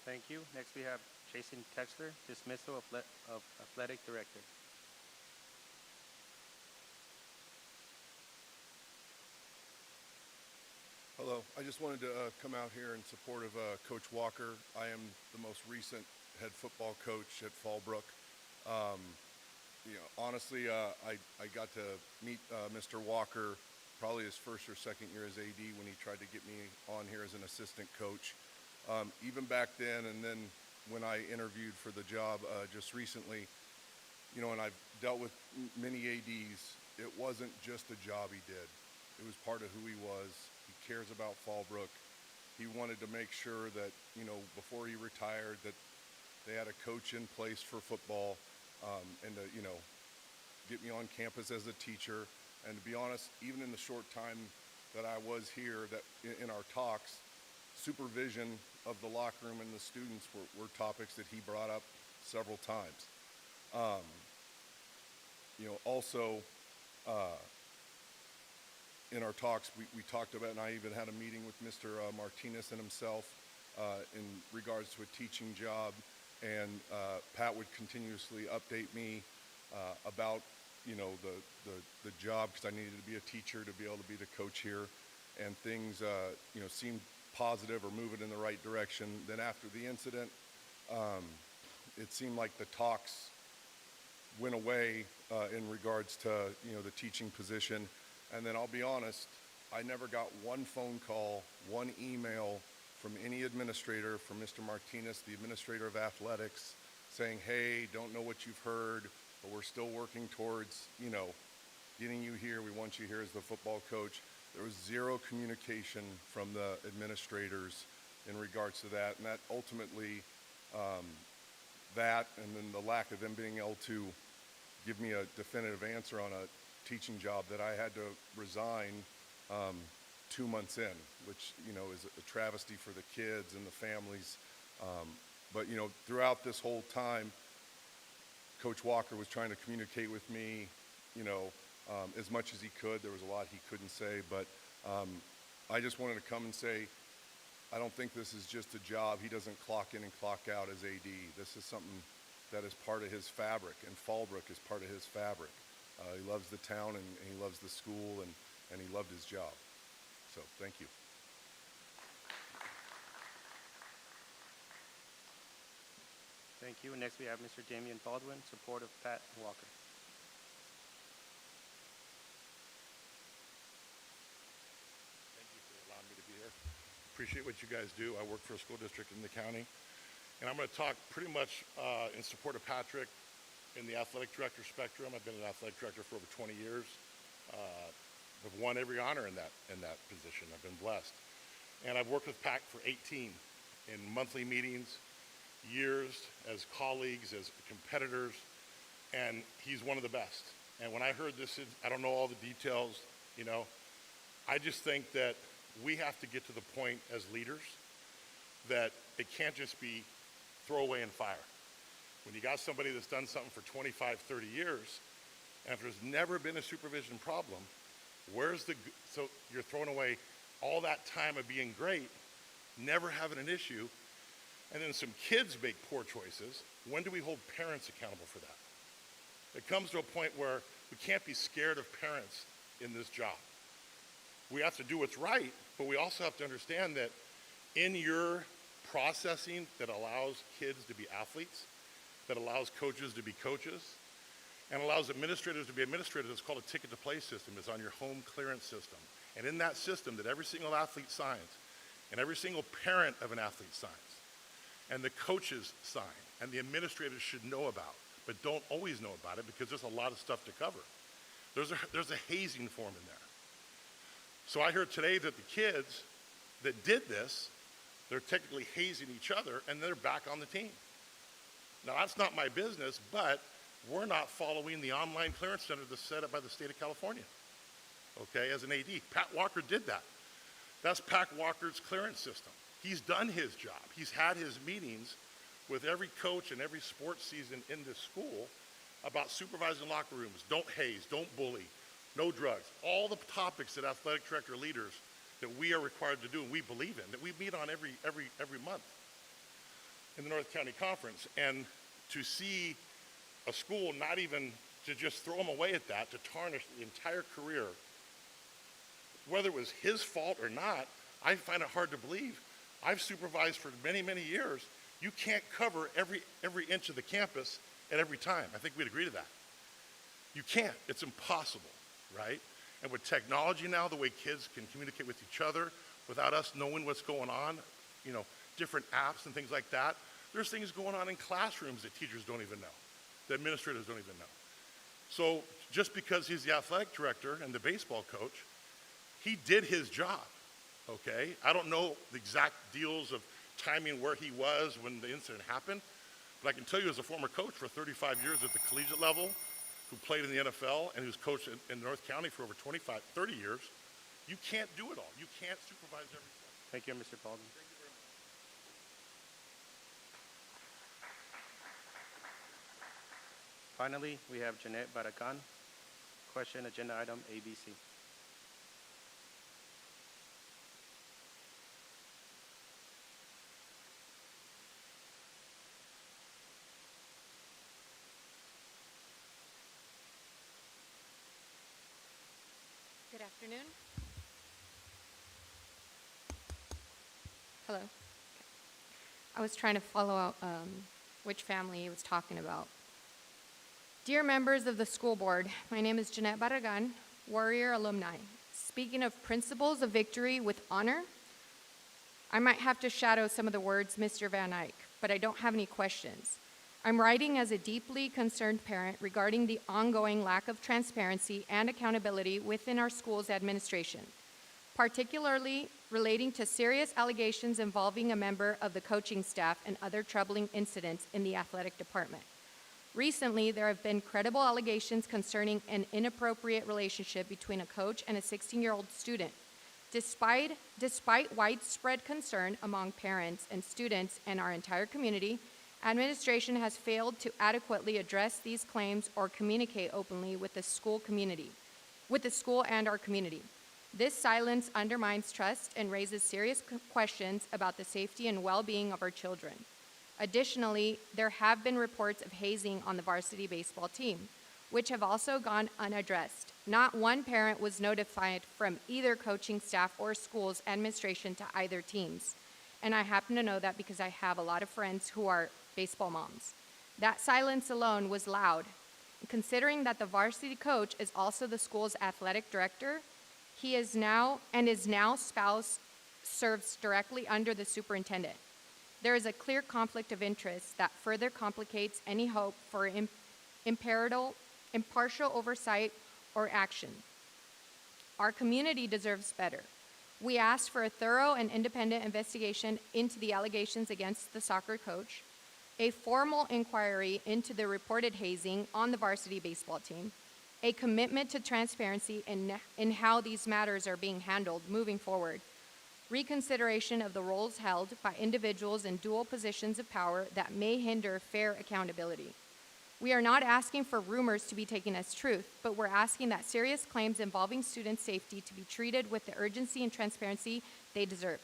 Thank you. Next we have Jason Texler, dismissal of athletic director. Hello. I just wanted to come out here in support of Coach Walker. I am the most recent head football coach at Fallbrook. Honestly, I got to meet Mr. Walker probably his first or second year as AD when he tried to get me on here as an assistant coach. Even back then, and then when I interviewed for the job just recently, and I've dealt with many ADs, it wasn't just a job he did. It was part of who he was. He cares about Fallbrook. He wanted to make sure that, before he retired, that they had a coach in place for football, and to, get me on campus as a teacher. And to be honest, even in the short time that I was here, that in our talks, supervision of the locker room and the students were topics that he brought up several times. Also, in our talks, we talked about, and I even had a meeting with Mr. Martinez and himself in regards to a teaching job, and Pat would continuously update me about, the job, because I needed to be a teacher to be able to be the coach here, and things, seemed positive or moving in the right direction. Then after the incident, it seemed like the talks went away in regards to, the teaching position. And then I'll be honest, I never got one phone call, one email from any administrator, from Mr. Martinez, the administrator of athletics, saying, "Hey, don't know what you've heard, but we're still working towards, getting you here. We want you here as the football coach." There was zero communication from the administrators in regards to that. And that ultimately, that and then the lack of them being able to give me a definitive answer on a teaching job that I had to resign 2 months in, which, is a travesty for the kids and the families. But, throughout this whole time, Coach Walker was trying to communicate with me, as much as he could. There was a lot he couldn't say, but I just wanted to come and say, I don't think this is just a job. He doesn't clock in and clock out as AD. This is something that is part of his fabric, and Fallbrook is part of his fabric. He loves the town, and he loves the school, and he loved his job. So, thank you. Thank you. Next we have Mr. Damian Baldwin, support of Pat Walker. Thank you for allowing me to be here. Appreciate what you guys do. I work for a school district in the county. And I'm going to talk pretty much in support of Patrick in the athletic director spectrum. I've been an athletic director for over 20 years. I've won every honor in that position. I've been blessed. And I've worked with Pat for 18 in monthly meetings, years as colleagues, as competitors. and he's one of the best. And when I heard this, I don't know all the details, you know, I just think that we have to get to the point as leaders that it can't just be throw away and fire. When you got somebody that's done something for 25, 30 years, and if there's never been a supervision problem, so you're throwing away all that time of being great, never having an issue, and then some kids make poor choices. When do we hold parents accountable for that? It comes to a point where we can't be scared of parents in this job. We have to do what's right, but we also have to understand that in your processing that allows kids to be athletes, that allows coaches to be coaches, and allows administrators to be administrators, it's called a ticket to play system. It's on your home clearance system. And in that system that every single athlete signs, and every single parent of an athlete signs, and the coaches sign, and the administrators should know about, but don't always know about it because there's a lot of stuff to cover. There's a hazing form in there. So I heard today that the kids that did this, they're technically hazing each other, and they're back on the team. Now, that's not my business, but we're not following the online clearance center that's set up by the state of California, okay, as an AD. Pat Walker did that. That's Pat Walker's clearance system. He's done his job. He's had his meetings with every coach and every sports season in this school about supervising locker rooms. Don't haze, don't bully, no drugs. All the topics that athletic director leaders that we are required to do and we believe in, that we meet on every month in the North County Conference. And to see a school not even to just throw him away at that, to tarnish the entire career, whether it was his fault or not, I find it hard to believe. I've supervised for many, many years. You can't cover every inch of the campus at every time. I think we'd agree to that. You can't. It's impossible, right? And with technology now, the way kids can communicate with each other without us knowing what's going on, you know, different apps and things like that, there's things going on in classrooms that teachers don't even know, the administrators don't even know. So just because he's the athletic director and the baseball coach, he did his job, okay? I don't know the exact deals of timing where he was when the incident happened, but I can tell you as a former coach for 35 years at the collegiate level, who played in the NFL and who's coached in North County for over 25, 30 years, you can't do it all. You can't supervise everything. Thank you, Mr. Baldwin. Thank you very much. Finally, we have Jeanette Baracan. Question, agenda item ABC. Good afternoon. Hello. I was trying to follow out which family he was talking about. Dear members of the school board, my name is Jeanette Barragan, Warrior alumni. Speaking of principles of victory with honor, I might have to shadow some of the words Mr. Van Eyck, but I don't have any questions. I'm writing as a deeply concerned parent regarding the ongoing lack of transparency and accountability within our school's administration, particularly relating to serious allegations involving a member of the coaching staff and other troubling incidents in the athletic department. Recently, there have been credible allegations concerning an inappropriate relationship between a coach and a 16-year-old student. Despite widespread concern among parents and students and our entire community, administration has failed to adequately address these claims or communicate openly with the school and our community. This silence undermines trust and raises serious questions about the safety and well-being of our children. Additionally, there have been reports of hazing on the varsity baseball team, which have also gone unaddressed. Not one parent was notified from either coaching staff or school's administration to either teams. And I happen to know that because I have a lot of friends who are baseball moms. That silence alone was loud. Considering that the varsity coach is also the school's athletic director, his now spouse serves directly under the superintendent. There is a clear conflict of interest that further complicates any hope for impartial oversight or action. Our community deserves better. We asked for a thorough and independent investigation into the allegations against the soccer coach. a formal inquiry into the reported hazing on the varsity baseball team, a commitment to transparency in how these matters are being handled moving forward, reconsideration of the roles held by individuals in dual positions of power that may hinder fair accountability. We are not asking for rumors to be taken as truth, but we're asking that serious claims involving student safety to be treated with the urgency and transparency they deserve.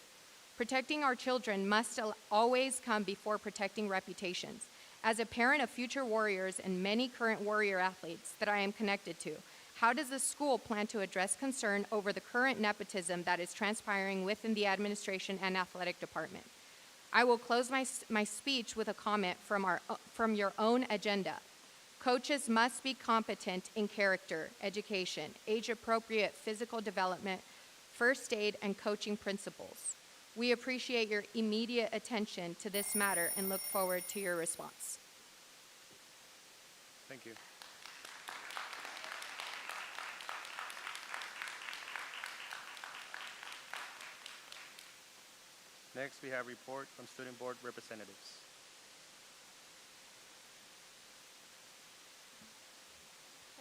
Protecting our children must always come before protecting reputations. As a parent of future Warriors and many current Warrior athletes that I am connected to, how does the school plan to address concern over the current nepotism that is transpiring within the administration and athletic department? I will close my speech with a comment from your own agenda. Coaches must be competent in character, education, age-appropriate physical development, first aid, and coaching principles. We appreciate your immediate attention to this matter and look forward to your response. Thank you. Next, we have report from student board representatives.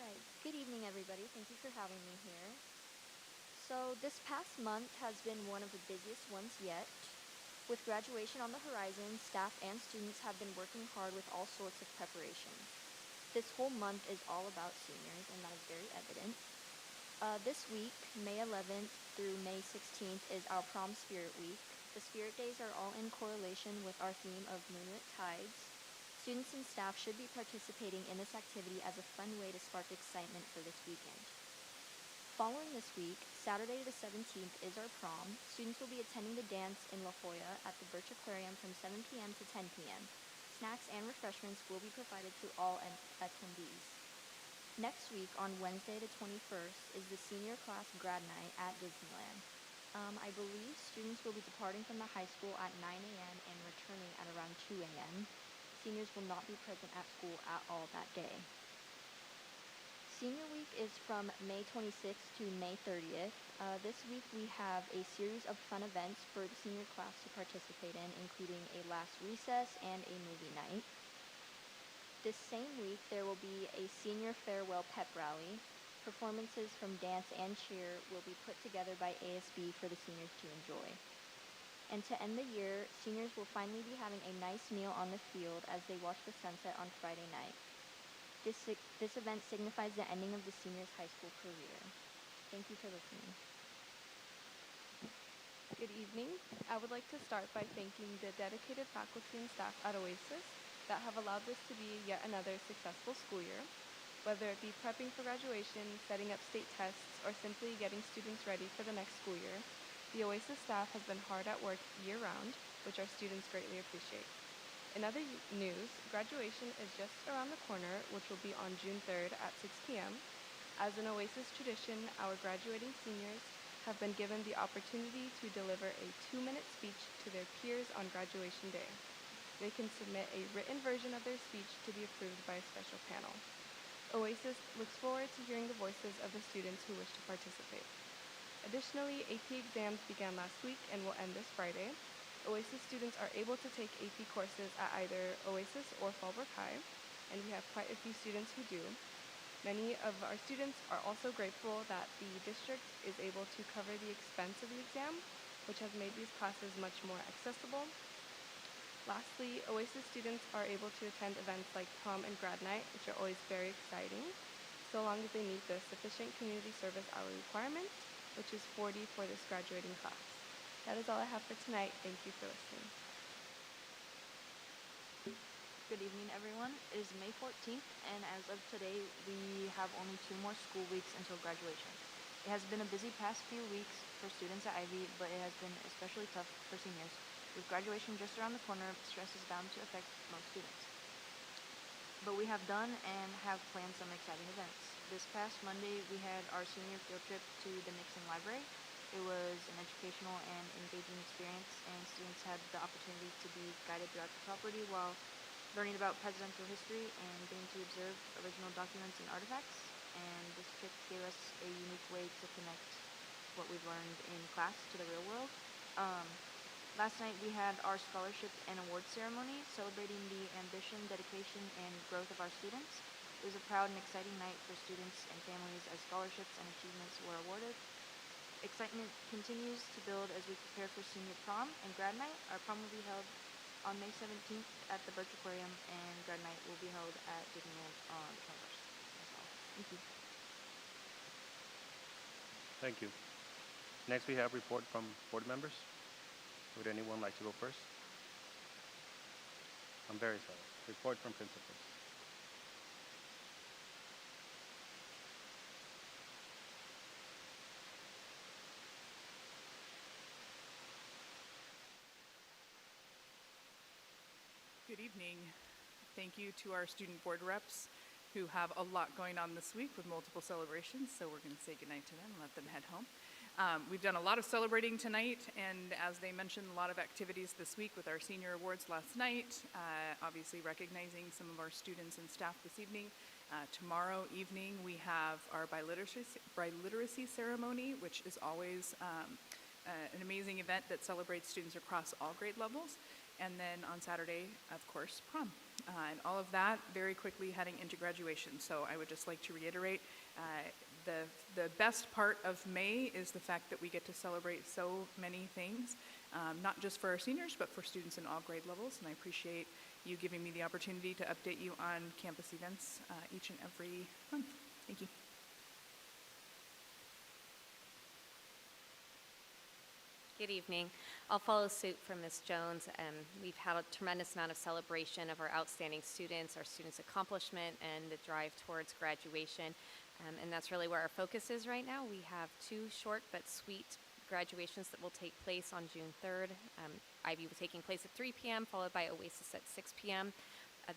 Right. Good evening, everybody. Thank you for having me here. So this past month has been one of the busiest ones yet. With graduation on the horizon, staff and students have been working hard with all sorts of preparation. This whole month is all about seniors, and that is very evident. This week, May 11th through May 16th, is our Prom Spirit Week. The Spirit Days are all in correlation with our theme of Moonlit Tides. Students and staff should be participating in this activity as a fun way to spark excitement for this weekend. Following this week, Saturday the 17th is our prom. Students will be attending the dance in La Jolla at the Birch Aquarium from 7 p.m. to 10 p.m. Snacks and refreshments will be provided to all attendees. Next week, on Wednesday the 21st, is the senior class grad night at Disneyland. I believe students will be departing from the high school at 9 a.m. and returning at around 2 a.m. Seniors will not be present at school at all that day. Senior Week is from May 26th to May 30th. This week we have a series of fun events for the senior class to participate in, including a last recess and a movie night. This same week there will be a senior farewell pep rally. Performances from dance and cheer will be put together by ASB for the seniors to enjoy. And to end the year, seniors will finally be having a nice meal on the field as they watch the sunset on Friday night. This event signifies the ending of the seniors' high school career. Thank you for listening. Good evening. I would like to start by thanking the dedicated faculty and staff at Oasis that have allowed this to be yet another successful school year. Whether it be prepping for graduation, setting up state tests, or simply getting students ready for the next school year, the Oasis staff has been hard at work year-round, which our students greatly appreciate. In other news, graduation is just around the corner, which will be on June 3rd at 6 p.m. As an Oasis tradition, our graduating seniors have been given the opportunity to deliver a 2-minute speech to their peers on graduation day. They can submit a written version of their speech to be approved by a special panel. Oasis looks forward to hearing the voices of the students who wish to participate. Additionally, AP exams began last week and will end this Friday. Oasis students are able to take AP courses at either Oasis or Fallbrook High, and we have quite a few students who do. Many of our students are also grateful that the district is able to cover the expense of the exam, which has made these classes much more accessible. Lastly, Oasis students are able to attend events like prom and grad night, which are always very exciting, so long as they meet the sufficient community service hour requirement, which is 40 for this graduating class. That is all I have for tonight. Thank you for listening. Good evening, everyone. It is May 14th, and as of today, we have only 2 more school weeks until graduation. It has been a busy past few weeks for students at Ivy, but it has been especially tough for seniors. With graduation just around the corner, stress is bound to affect most students. But we have done and have planned some exciting events. This past Monday, we had our senior field trip to the Nixon Library. It was an educational and engaging experience, and students had the opportunity to be guided throughout the property while learning about presidential history and getting to observe original documents and artifacts. And this trip gave us a unique way to connect what we've learned in class to the real world. Last night we had our scholarship and award ceremony celebrating the ambition, dedication, and growth of our students. It was a proud and exciting night for students and families as scholarships and achievements were awarded. Excitement continues to build as we prepare for senior prom and grad night. Our prom will be held on May 17th at the Birch Aquarium, and grad night will be held at Disneyland on the 21st. That's all. Thank you. Thank you. Next, we have report from board members. Would anyone like to go first? I'm very sorry. Report from principals. Good evening. Thank you to our student board reps who have a lot going on this week with multiple celebrations, so we're going to say goodnight to them and let them head home. We've done a lot of celebrating tonight, and as they mentioned, a lot of activities this week with our senior awards last night, obviously recognizing some of our students and staff this evening. Tomorrow evening, we have our biliteracy ceremony, which is always an amazing event that celebrates students across all grade levels. And then on Saturday, of course, prom. And all of that very quickly heading into graduation. So I would just like to reiterate, the best part of May is the fact that we get to celebrate so many things, not just for our seniors, but for students in all grade levels. And I appreciate you giving me the opportunity to update you on campus events each and every month. Thank you. Good evening. I'll follow suit from Ms. Jones. We've had a tremendous amount of celebration of our outstanding students, our students' accomplishment, and the drive towards graduation. And that's really where our focus is right now. We have 2 short but sweet graduations that will take place on June 3rd. Ivy will taking place at 3 p.m., followed by Oasis at 6 p.m.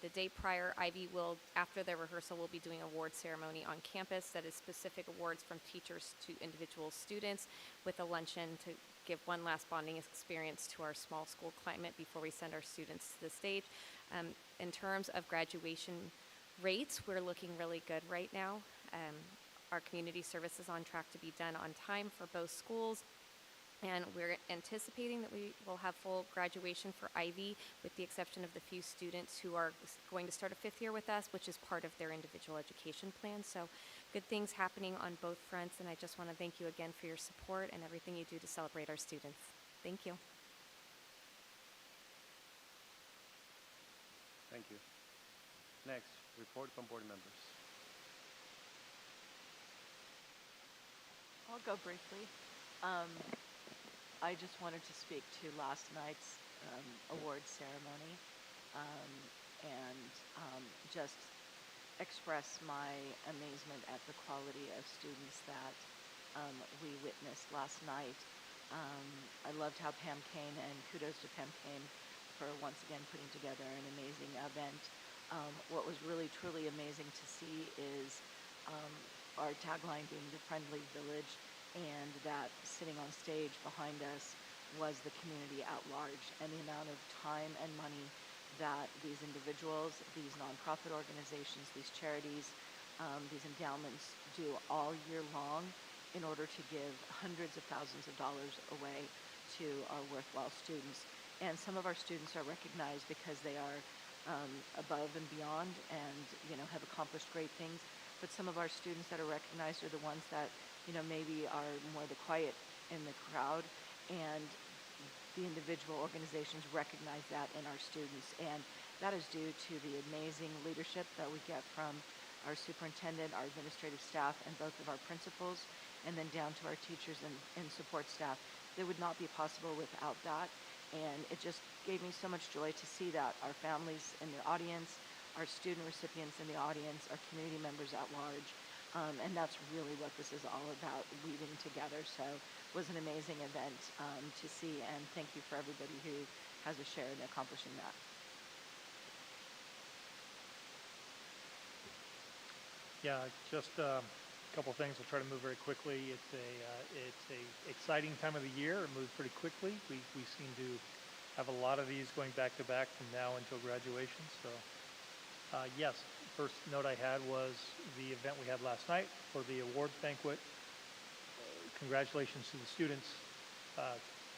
The day prior, Ivy will, after their rehearsal, will be doing an award ceremony on campus that is specific awards from teachers to individual students, with a luncheon to give one last bonding experience to our small school climate before we send our students to the stage. In terms of graduation rates, we're looking really good right now. Our community service is on track to be done on time for both schools. And we're anticipating that we will have full graduation for Ivy, with the exception of the few students who are going to start a 5th year with us, which is part of their individual education plan. So good things happening on both fronts, and I just want to thank you again for your support and everything you do to celebrate our students. Thank you. Thank you. Next, report from board members. I'll go briefly. I just wanted to speak to last night's award ceremony and just express my amazement at the quality of students that we witnessed last night. I loved how Pam came, and kudos to Pam came for once again putting together an amazing event. What was really truly amazing to see is our tagline being the friendly village, and that sitting on stage behind us was the community at large, and the amount of time and money that these individuals, these nonprofit organizations, these charities, these endowments do all year long in order to give hundreds of thousands of dollars away to our worthwhile students. And some of our students are recognized because they are above and beyond and, have accomplished great things. But some of our students that are recognized are the ones that, maybe are more the quiet in the crowd, and the individual organizations recognize that in our students. And that is due to the amazing leadership that we get from our superintendent, our administrative staff, and both of our principals, and then down to our teachers and support staff. It would not be possible without that. And it just gave me so much joy to see that our families in the audience, our student recipients in the audience, our community members at large. And that's really what this is all about, weaving together. So it was an amazing event to see, and thank you for everybody who has a share in accomplishing that. Yeah, just a couple things. I'll try to move very quickly. It's a exciting time of the year. It moves pretty quickly. We seem to have a lot of these going back to back from now until graduation. So yes, first note I had was the event we had last night for the awards banquet. Congratulations to the students.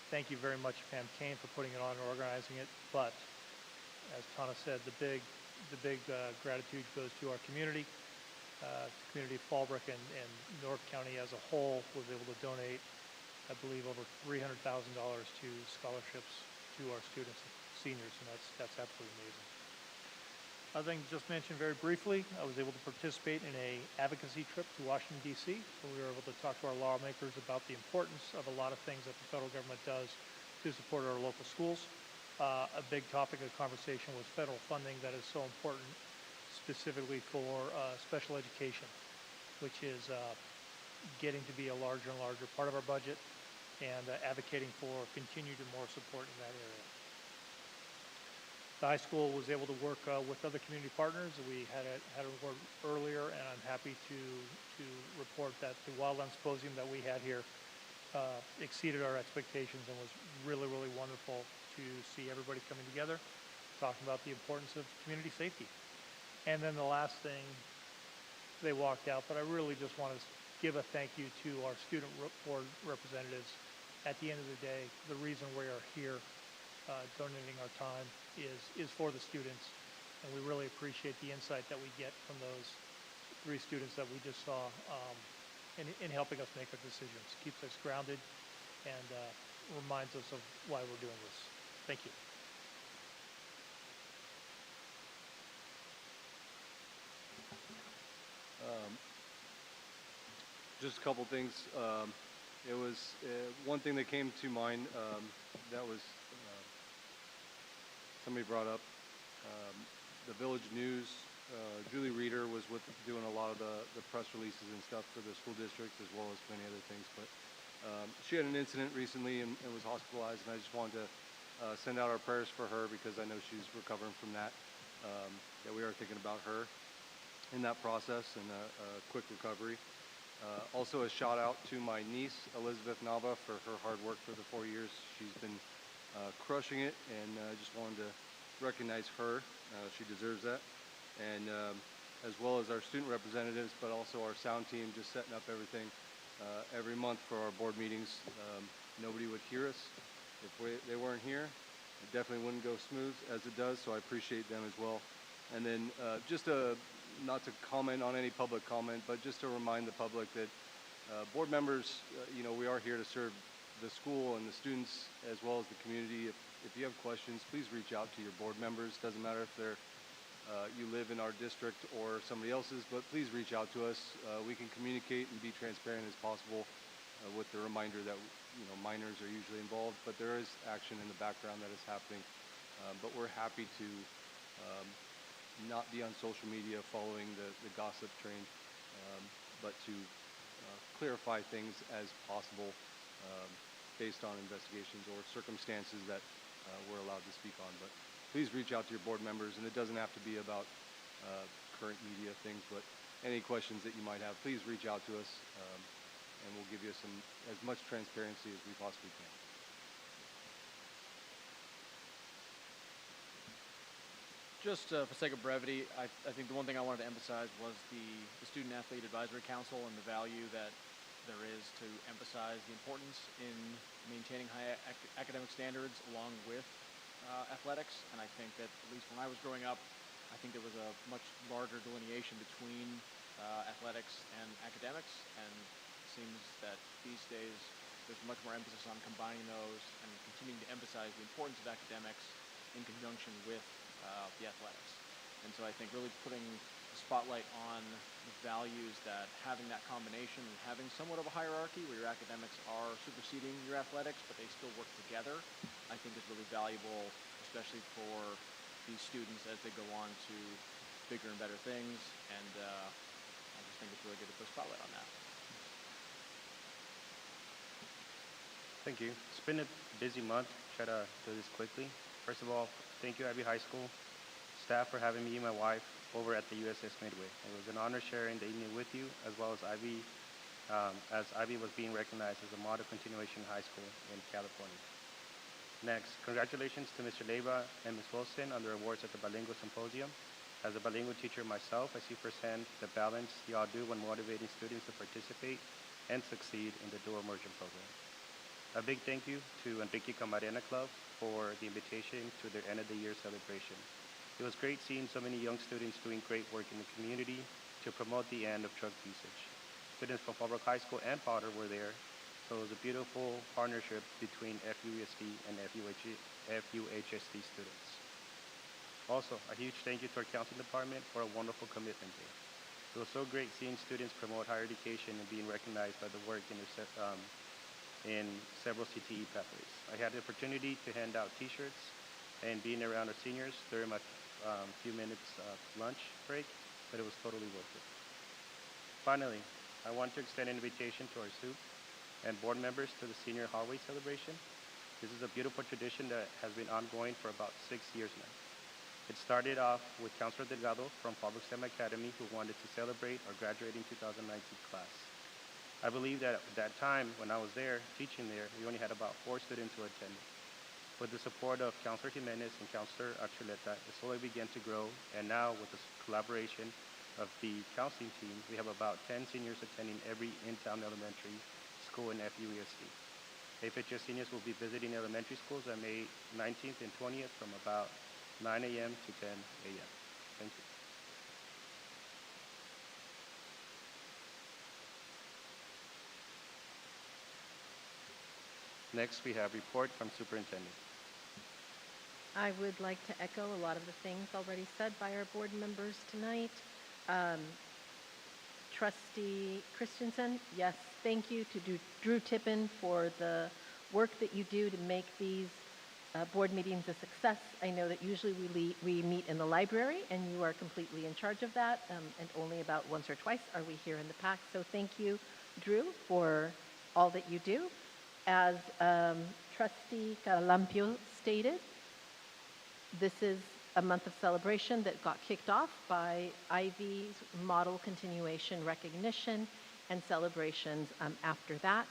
thank you very much, Pam Kane, for putting it on and organizing it. But as Tana said, the big gratitude goes to our community. The community of Fallbrook and North County as a whole was able to donate, I believe, over $300,000 to scholarships to our students and seniors, and that's absolutely amazing. Other thing just mentioned very briefly, I was able to participate in a advocacy trip to Washington, D.C., where we were able to talk to our lawmakers about the importance of a lot of things that the federal government does to support our local schools. A big topic of conversation was federal funding that is so important, specifically for special education, which is getting to be a larger and larger part of our budget, and advocating for continued and more support in that area. The high school was able to work with other community partners. We had a word earlier, and I'm happy to report that the Wildland Symposium that we had here exceeded our expectations and was really, really wonderful to see everybody coming together, talking about the importance of community safety. And then the last thing, they walked out, but I really just want to give a thank you to our student board representatives. At the end of the day, the reason we are here donating our time is for the students, and we really appreciate the insight that we get from those 3 students that we just saw in helping us make our decisions. Keeps us grounded and reminds us of why we're doing this. Thank you. Just a couple things. It was one thing that came to mind that was somebody brought up. The Village News, Julie Reeder was doing a lot of the press releases and stuff for the school district, as well as many other things. But she had an incident recently and was hospitalized, and I just wanted to send out our prayers for her, because I know she's recovering from that. That we are thinking about her in that process and a quick recovery. Also a shout out to my niece, Elizabeth Nava, for her hard work for the 4 years. She's been crushing it, and I just wanted to recognize her. She deserves that. And as well as our student representatives, but also our sound team, just setting up everything every month for our board meetings. Nobody would hear us if they weren't here. It definitely wouldn't go smooth as it does, so I appreciate them as well. And then not to comment on any public comment, but just to remind the public that board members, we are here to serve the school and the students as well as the community. If you have questions, please reach out to your board members. Doesn't matter if you live in our district or somebody else's, but please reach out to us. We can communicate and be transparent as possible with the reminder that minors are usually involved, but there is action in the background that is happening. But we're happy to not be on social media following the gossip train, but to clarify things as possible based on investigations or circumstances that we're allowed to speak on. But please reach out to your board members, and it doesn't have to be about current media things, but any questions that you might have, please reach out to us, and we'll give you as much transparency as we possibly can. Just for sake of brevity, I think the one thing I wanted to emphasize was the Student Athlete Advisory Council and the value that there is to emphasize the importance in maintaining high academic standards along with athletics. And I think that, at least when I was growing up, I think there was a much larger delineation between athletics and academics, and it seems that these days there's much more emphasis on combining those and continuing to emphasize the importance of academics in conjunction with the athletics. And so I think really putting a spotlight on the values that having that combination and having somewhat of a hierarchy where your academics are superseding your athletics, but they still work together, I think is really valuable, especially for these students as they go on to bigger and better things. And I just think it's really good to put a spotlight on that. Thank you. It's been a busy month. Try to do this quickly. First of all, thank you, Ivy High School staff, for having me and my wife over at the USS Midway. It was an honor sharing the evening with you, as well as Ivy, was being recognized as a model continuation high school in California. Next, congratulations to Mr. Leyva and Ms. Wilson on their awards at the Bilingual Symposium. As a bilingual teacher myself, I see firsthand the balance y'all do when motivating students to participate and succeed in the dual immersion program. A big thank you to Enrique Camarena Club for the invitation to their end of the year celebration. It was great seeing so many young students doing great work in the community to promote the end of drug usage. Students from Fallbrook High School and Potter were there, so it was a beautiful partnership between FUSD and FUHSD students. Also, a huge thank you to our counseling department for a wonderful commitment day. It was so great seeing students promote higher education and being recognized by the work in several CTE pathways. I had the opportunity to hand out t-shirts and being around our seniors during my few minutes lunch break, but it was totally worth it. Finally, I want to extend an invitation to our SOUP and board members to the senior hallway celebration. This is a beautiful tradition that has been ongoing for about 6 years now. It started off with Councilor Delgado from Fallbrook STEM Academy, who wanted to celebrate our graduating 2019 class. I believe that at that time, when I was there, teaching there, we only had about 4 students who attended. With the support of Councilor Jimenez and Councilor Archuleta, it slowly began to grow, and now with the collaboration of the counseling team, we have about 10 seniors attending every in-town elementary school in FUESD. FHS seniors will be visiting elementary schools on May 19th and 20th from about 9 a.m. to 10 a.m. Thank you. Next, we have report from Superintendent. I would like to echo a lot of the things already said by our board members tonight. Trustee Christensen, yes, thank you to Drew Tippin for the work that you do to make these board meetings a success. I know that usually we meet in the library, and you are completely in charge of that, and only about once or twice are we here in the PAC. So thank you, Drew, for all that you do. As Trustee Caralampio stated, this is a month of celebration that got kicked off by Ivy's model continuation recognition and celebrations after that.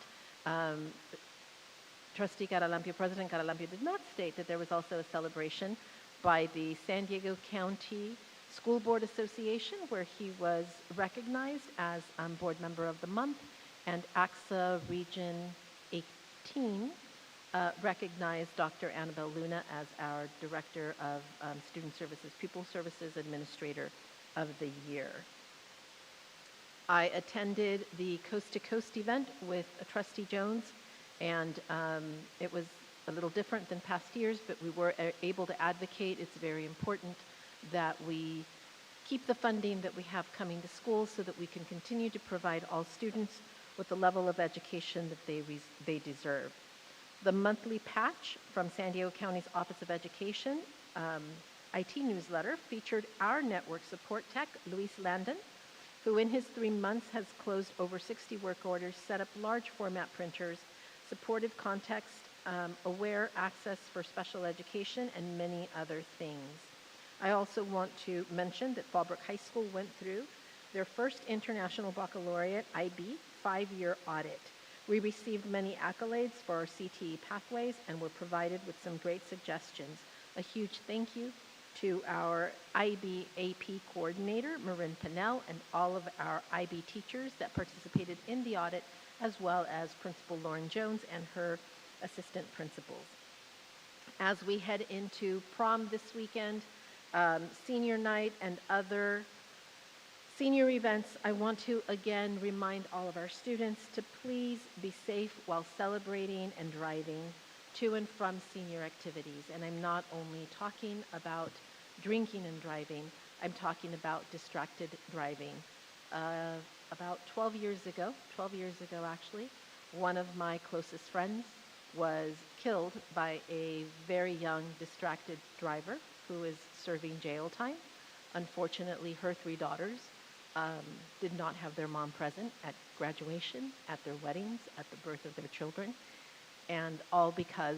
Trustee Caralampio, President Caralampio did not state that there was also a celebration by the San Diego County School Board Association, where he was recognized as Board Member of the Month, and AXA Region 18 recognized Dr. Annabelle Luna as our Director of Student Services, Pupil Services Administrator of the Year. I attended the Coast to Coast event with Trustee Jones, and it was a little different than past years, but we were able to advocate. It's very important that we keep the funding that we have coming to schools so that we can continue to provide all students with the level of education that they deserve. The monthly patch from San Diego County's Office of Education IT newsletter featured our network support tech, Luis Landon, who in his 3 months has closed over 60 work orders, set up large format printers, supportive context-aware access for special education, and many other things. I also want to mention that Fallbrook High School went through their first International Baccalaureate IB 5-year audit. We received many accolades for our CTE pathways and were provided with some great suggestions. A huge thank you to our IB AP coordinator, Marin Pinnell, and all of our IB teachers that participated in the audit, as well as Principal Lauren Jones and her assistant principals. As we head into prom this weekend, senior night, and other senior events, I want to again remind all of our students to please be safe while celebrating and driving to and from senior activities. And I'm not only talking about drinking and driving, I'm talking about distracted driving. About 12 years ago actually, one of my closest friends was killed by a very young distracted driver who is serving jail time. Unfortunately, her 3 daughters did not have their mom present at graduation, at their weddings, at the birth of their children, and all because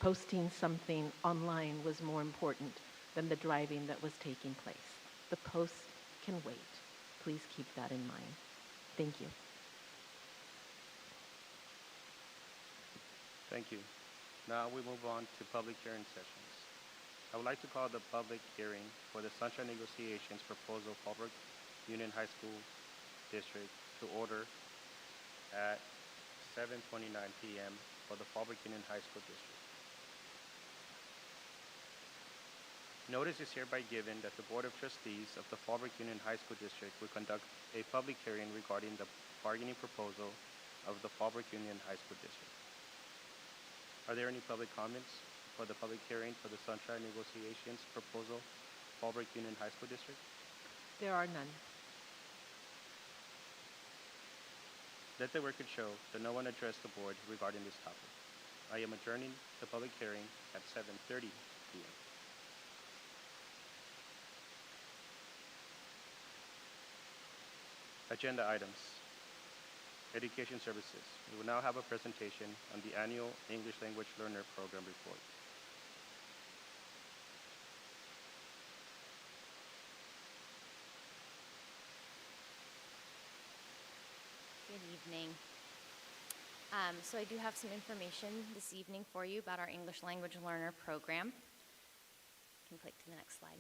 posting something online was more important than the driving that was taking place. The post can wait. Please keep that in mind. Thank you. Thank you. Now we move on to public hearing sessions. I would like to call the public hearing for the Sunshine Negotiations proposal Fallbrook Union High School District to order at 7:29 p.m. for the Fallbrook Union High School District. Notice is hereby given that the Board of Trustees of the Fallbrook Union High School District will conduct a public hearing regarding the bargaining proposal of the Fallbrook Union High School District. Are there any public comments for the public hearing for the Sunshine Negotiations Proposal, Fallbrook Union High School District? There are none. Let the record show that no one addressed the board regarding this topic. I am adjourning the public hearing at 7:30 p.m. Agenda items. Education services. We will now have a presentation on the annual English Language Learner Program report. Good evening. So I do have some information this evening for you about our English Language Learner Program. You can click to the next slide.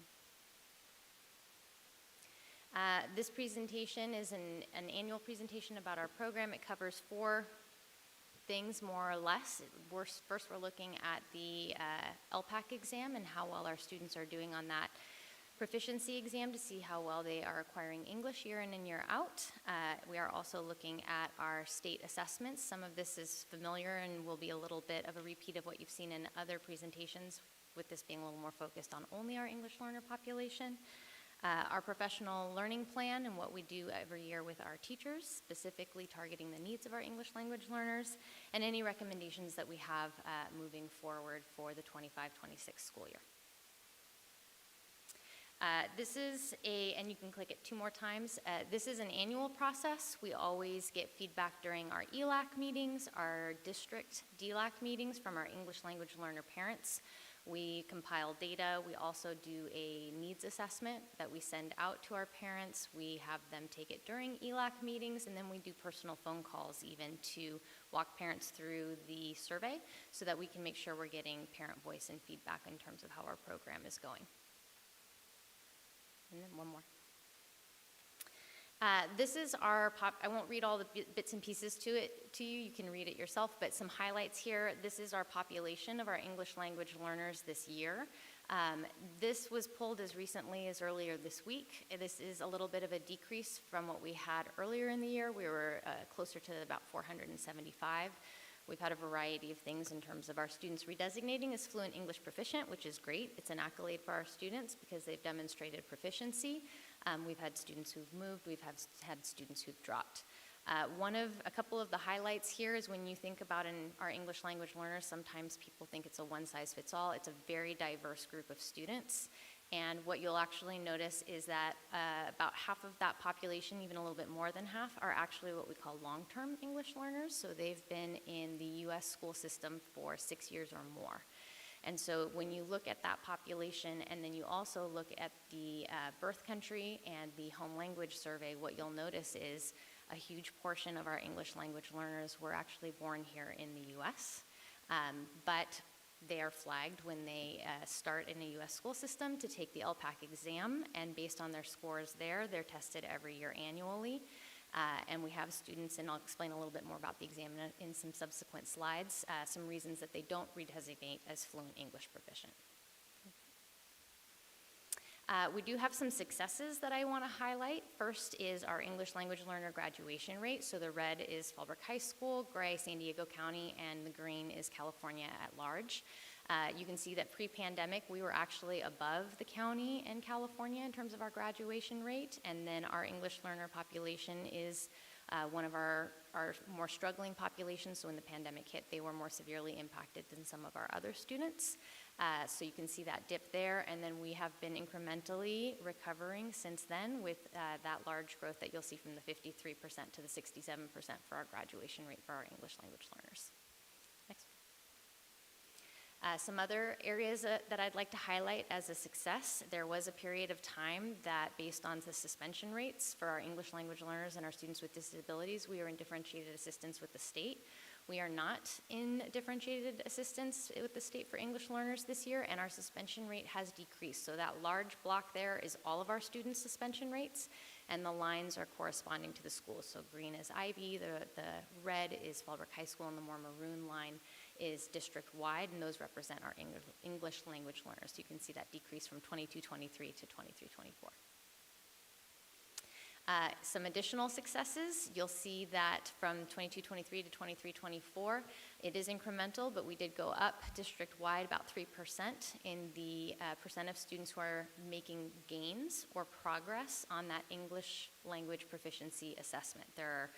This presentation is an annual presentation about our program. It covers 4 things, more or less. First, we're looking at the LPAC exam and how well our students are doing on that proficiency exam to see how well they are acquiring English year in and year out. We are also looking at our state assessments. Some of this is familiar and will be a little bit of a repeat of what you've seen in other presentations, with this being a little more focused on only our English learner population. Our professional learning plan and what we do every year with our teachers, specifically targeting the needs of our English language learners, and any recommendations that we have moving forward for the 25-26 school year. This is and you can click it 2 more times, this is an annual process. We always get feedback during our ELAC meetings, our district DLAC meetings from our English language learner parents. We compile data. We also do a needs assessment that we send out to our parents. We have them take it during ELAC meetings, and then we do personal phone calls even to walk parents through the survey so that we can make sure we're getting parent voice and feedback in terms of how our program is going. And then one more. This is our I won't read all the bits and pieces to you. You can read it yourself, but some highlights here. This is our population of our English language learners this year. This was pulled as recently as earlier this week. This is a little bit of a decrease from what we had earlier in the year. We were closer to about 475. We've had a variety of things in terms of our students redesignating as fluent English proficient, which is great. It's an accolade for our students because they've demonstrated proficiency. We've had students who've moved. We've had students who've dropped. A couple of the highlights here is when you think about our English language learners, sometimes people think it's a one-size-fits-all. It's a very diverse group of students. And what you'll actually notice is that about half of that population, even a little bit more than half, are actually what we call long-term English learners. So they've been in the U.S. school system for 6 years or more. And so when you look at that population and then you also look at the birth country and the home language survey, what you'll notice is a huge portion of our English language learners were actually born here in the U.S., but they are flagged when they start in a U.S. school system to take the LPAC exam, and based on their scores there, they're tested every year annually. And we have students, and I'll explain a little bit more about the exam in some subsequent slides, some reasons that they don't redesignate as fluent English proficient. We do have some successes that I want to highlight. First is our English language learner graduation rate. So the red is Fallbrook High School, gray San Diego County, and the green is California at large. You can see that pre-pandemic, we were actually above the county and California in terms of our graduation rate, and then our English learner population is one of our more struggling populations. So when the pandemic hit, they were more severely impacted than some of our other students. So you can see that dip there, and then we have been incrementally recovering since then with that large growth that you'll see from the 53% to the 67% for our graduation rate for our English language learners. Next. Some other areas that I'd like to highlight as a success. There was a period of time that, based on the suspension rates for our English language learners and our students with disabilities, we were in differentiated assistance with the state. We are not in differentiated assistance with the state for English learners this year, and our suspension rate has decreased. So that large block there is all of our students' suspension rates, and the lines are corresponding to the schools. So green is Ivy, the red is Fallbrook High School, and the more maroon line is district-wide, and those represent our English language learners. You can see that decrease from 22-23 to 23-24. Some additional successes, you'll see that from 22-23 to 23-24, it is incremental, but we did go up district-wide about 3% in the percent of students who are making gains or progress on that English language proficiency assessment. There are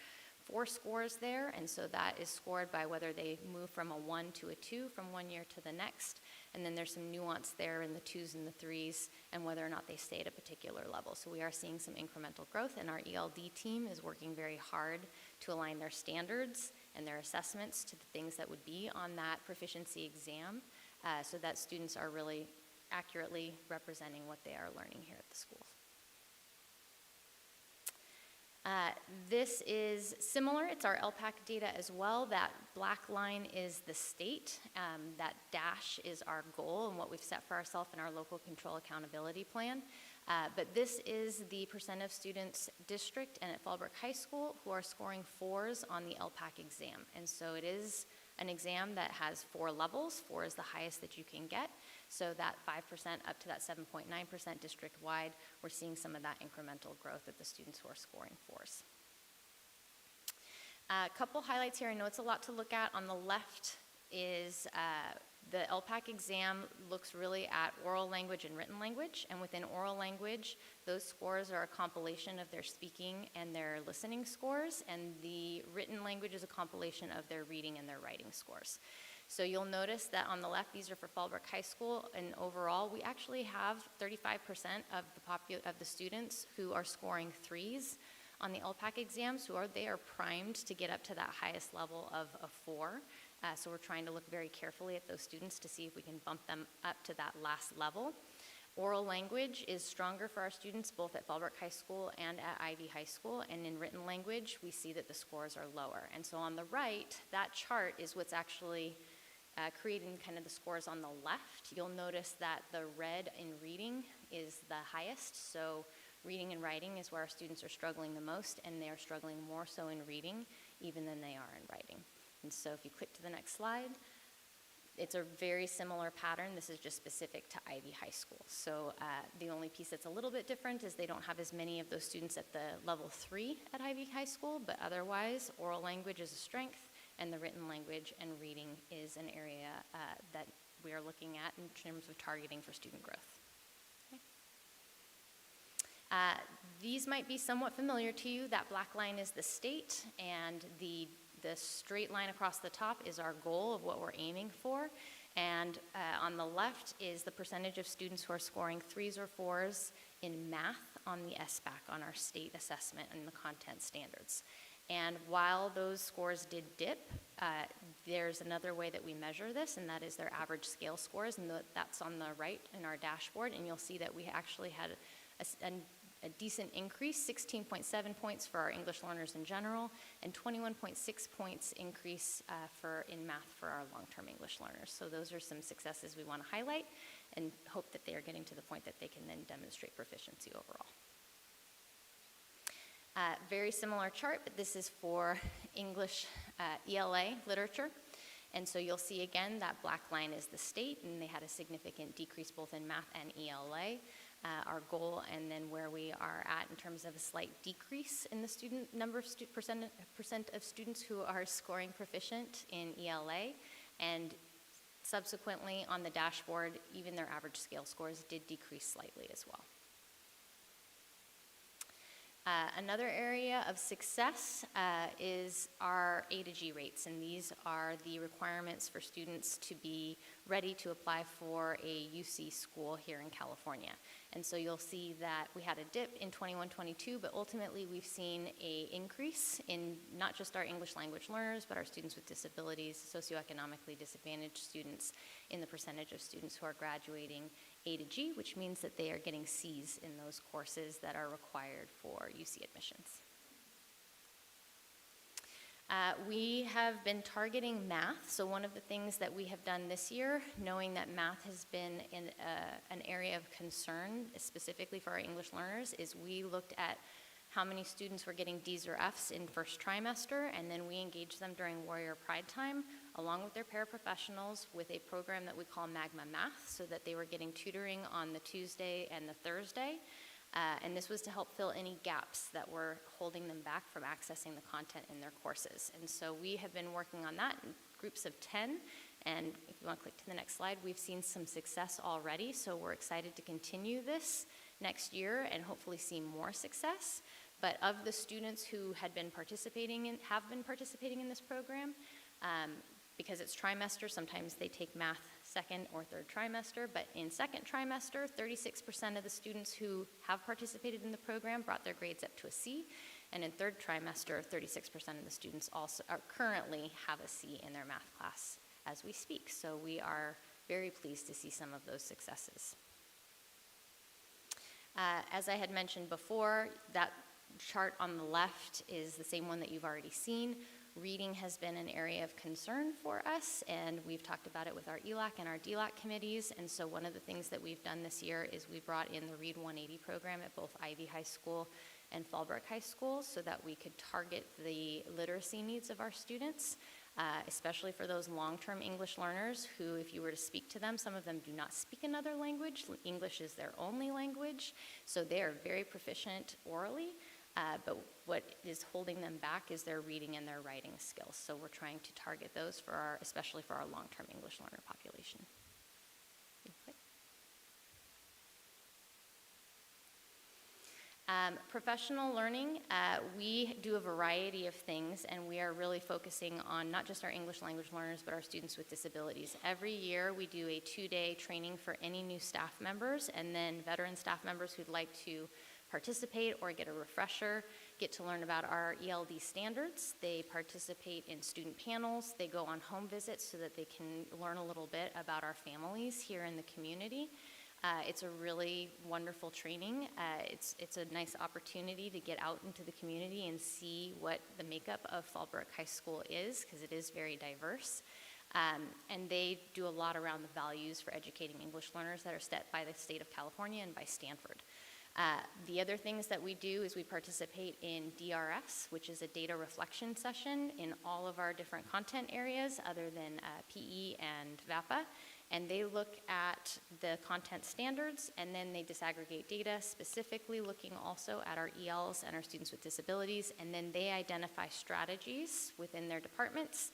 4 scores there, and so that is scored by whether they move from a 1 to a 2 from one year to the next, and then there's some nuance there in the 2s and the 3s and whether or not they stay at a particular level. So we are seeing some incremental growth, and our ELD team is working very hard to align their standards and their assessments to the things that would be on that proficiency exam, so that students are really accurately representing what they are learning here at the schools. This is similar. It's our LPAC data as well. That black line is the state. That dash is our goal and what we've set for ourselves in our local control accountability plan. But this is the percent of students district and at Fallbrook High School who are scoring 4s on the LPAC exam. And so it is an exam that has 4 levels. 4 is the highest that you can get. So that 5% up to that 7.9% district-wide, we're seeing some of that incremental growth at the students who are scoring 4s. A couple highlights here. I know it's a lot to look at. On the left is the LPAC exam looks really at oral language and written language. And within oral language, those scores are a compilation of their speaking and their listening scores. And the written language is a compilation of their reading and their writing scores. So you'll notice that on the left, these are for Fallbrook High School, and overall, we actually have 35% of the students who are scoring 3s on the LPAC exams, they are primed to get up to that highest level of a 4. So we're trying to look very carefully at those students to see if we can bump them up to that last level. Oral language is stronger for our students both at Fallbrook High School and at Ivy High School, and in written language, we see that the scores are lower. And so on the right, that chart is what's actually creating kind of the scores on the left. You'll notice that the red in reading is the highest, so reading and writing is where our students are struggling the most, and they are struggling more so in reading even than they are in writing. And so if you click to the next slide, it's a very similar pattern. This is just specific to Ivy High School. So the only piece that's a little bit different is they don't have as many of those students at the level 3 at Ivy High School, but otherwise, oral language is a strength, and the written language and reading is an area that we are looking at in terms of targeting for student growth. Okay. These might be somewhat familiar to you. That black line is the state, and the straight line across the top is our goal of what we're aiming for. And on the left is the percentage of students who are scoring 3s or 4s in math on the SBAC, on our state assessment and the content standards. And while those scores did dip, there's another way that we measure this, and that is their average scale scores, and that's on the right in our dashboard, and you'll see that we actually had a decent increase, 16.7 points for our English learners in general, and 21.6 points increase in math for our long-term English learners. So those are some successes we want to highlight and hope that they are getting to the point that they can then demonstrate proficiency overall. Very similar chart, but this is for English ELA literature. And so you'll see again that black line is the state, and they had a significant decrease both in math and ELA. Our goal, and then where we are at in terms of a slight decrease in the student number of percent of students who are scoring proficient in ELA, and subsequently on the dashboard, even their average scale scores did decrease slightly as well. Another area of success is our A to G rates, and these are the requirements for students to be ready to apply for a UC school here in California. And so you'll see that we had a dip in 21-22, but ultimately we've seen an increase in not just our English language learners, but our students with disabilities, socioeconomically disadvantaged students, in the percentage of students who are graduating A to G, which means that they are getting C's in those courses that are required for UC admissions. We have been targeting math, so one of the things that we have done this year, knowing that math has been in an area of concern, specifically for our English learners, is we looked at how many students were getting D's or F's in first trimester, and then we engage them during Warrior Pride Time, along with their paraprofessionals, with a program that we call Magma Math, so that they were getting tutoring on the Tuesday and the Thursday. And this was to help fill any gaps that were holding them back from accessing the content in their courses. And so we have been working on that in groups of 10. And if you want to click to the next slide, we've seen some success already. So we're excited to continue this next year and hopefully see more success. But of the students who have been participating in this program, because it's trimester, sometimes they take math second or third trimester, but in second trimester, 36% of the students who have participated in the program brought their grades up to a C, and in third trimester, 36% of the students also currently have a C in their math class as we speak. So we are very pleased to see some of those successes. As I had mentioned before, that chart on the left is the same one that you've already seen. Reading has been an area of concern for us, and we've talked about it with our ELAC and our DLAC committees. And so one of the things that we've done this year is we brought in the Read 180 program at both Ivy High School and Fallbrook High School so that we could target the literacy needs of our students, especially for those long-term English learners who, if you were to speak to them, some of them do not speak another language. English is their only language, so they are very proficient orally. But what is holding them back is their reading and their writing skills. So we're trying to target those for especially for our long-term English learner population. Professional learning, we do a variety of things, and we are really focusing on not just our English language learners, but our students with disabilities. Every year we do a 2-day training for any new staff members, and then veteran staff members who'd like to participate or get a refresher, get to learn about our ELD standards. They participate in student panels. They go on home visits so that they can learn a little bit about our families here in the community. It's a really wonderful training. It's a nice opportunity to get out into the community and see what the makeup of Fallbrook High School is, because it is very diverse. And they do a lot around the values for educating English learners that are set by the state of California and by Stanford. The other things that we do is we participate in DRS, which is a data reflection session in all of our different content areas other than PE and VAPA. And they look at the content standards, and then they disaggregate data, specifically looking also at our ELs and our students with disabilities, and then they identify strategies within their departments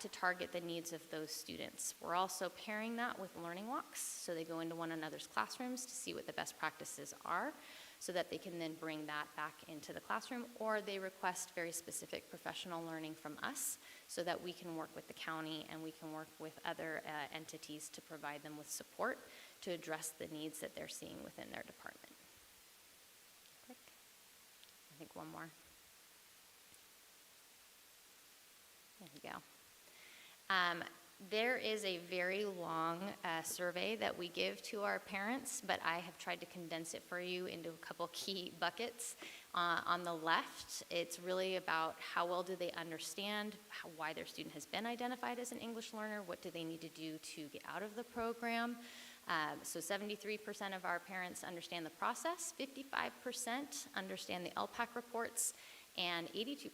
to target the needs of those students. We're also pairing that with learning walks, so they go into one another's classrooms to see what the best practices are, so that they can then bring that back into the classroom, or they request very specific professional learning from us so that we can work with the county and we can work with other entities to provide them with support to address the needs that they're seeing within their department. Click. I think one more. There we go. There is a very long survey that we give to our parents, but I have tried to condense it for you into a couple key buckets. On the left, it's really about how well do they understand why their student has been identified as an English learner, what do they need to do to get out of the program. So 73% of our parents understand the process, 55% understand the LPAC reports, and 82%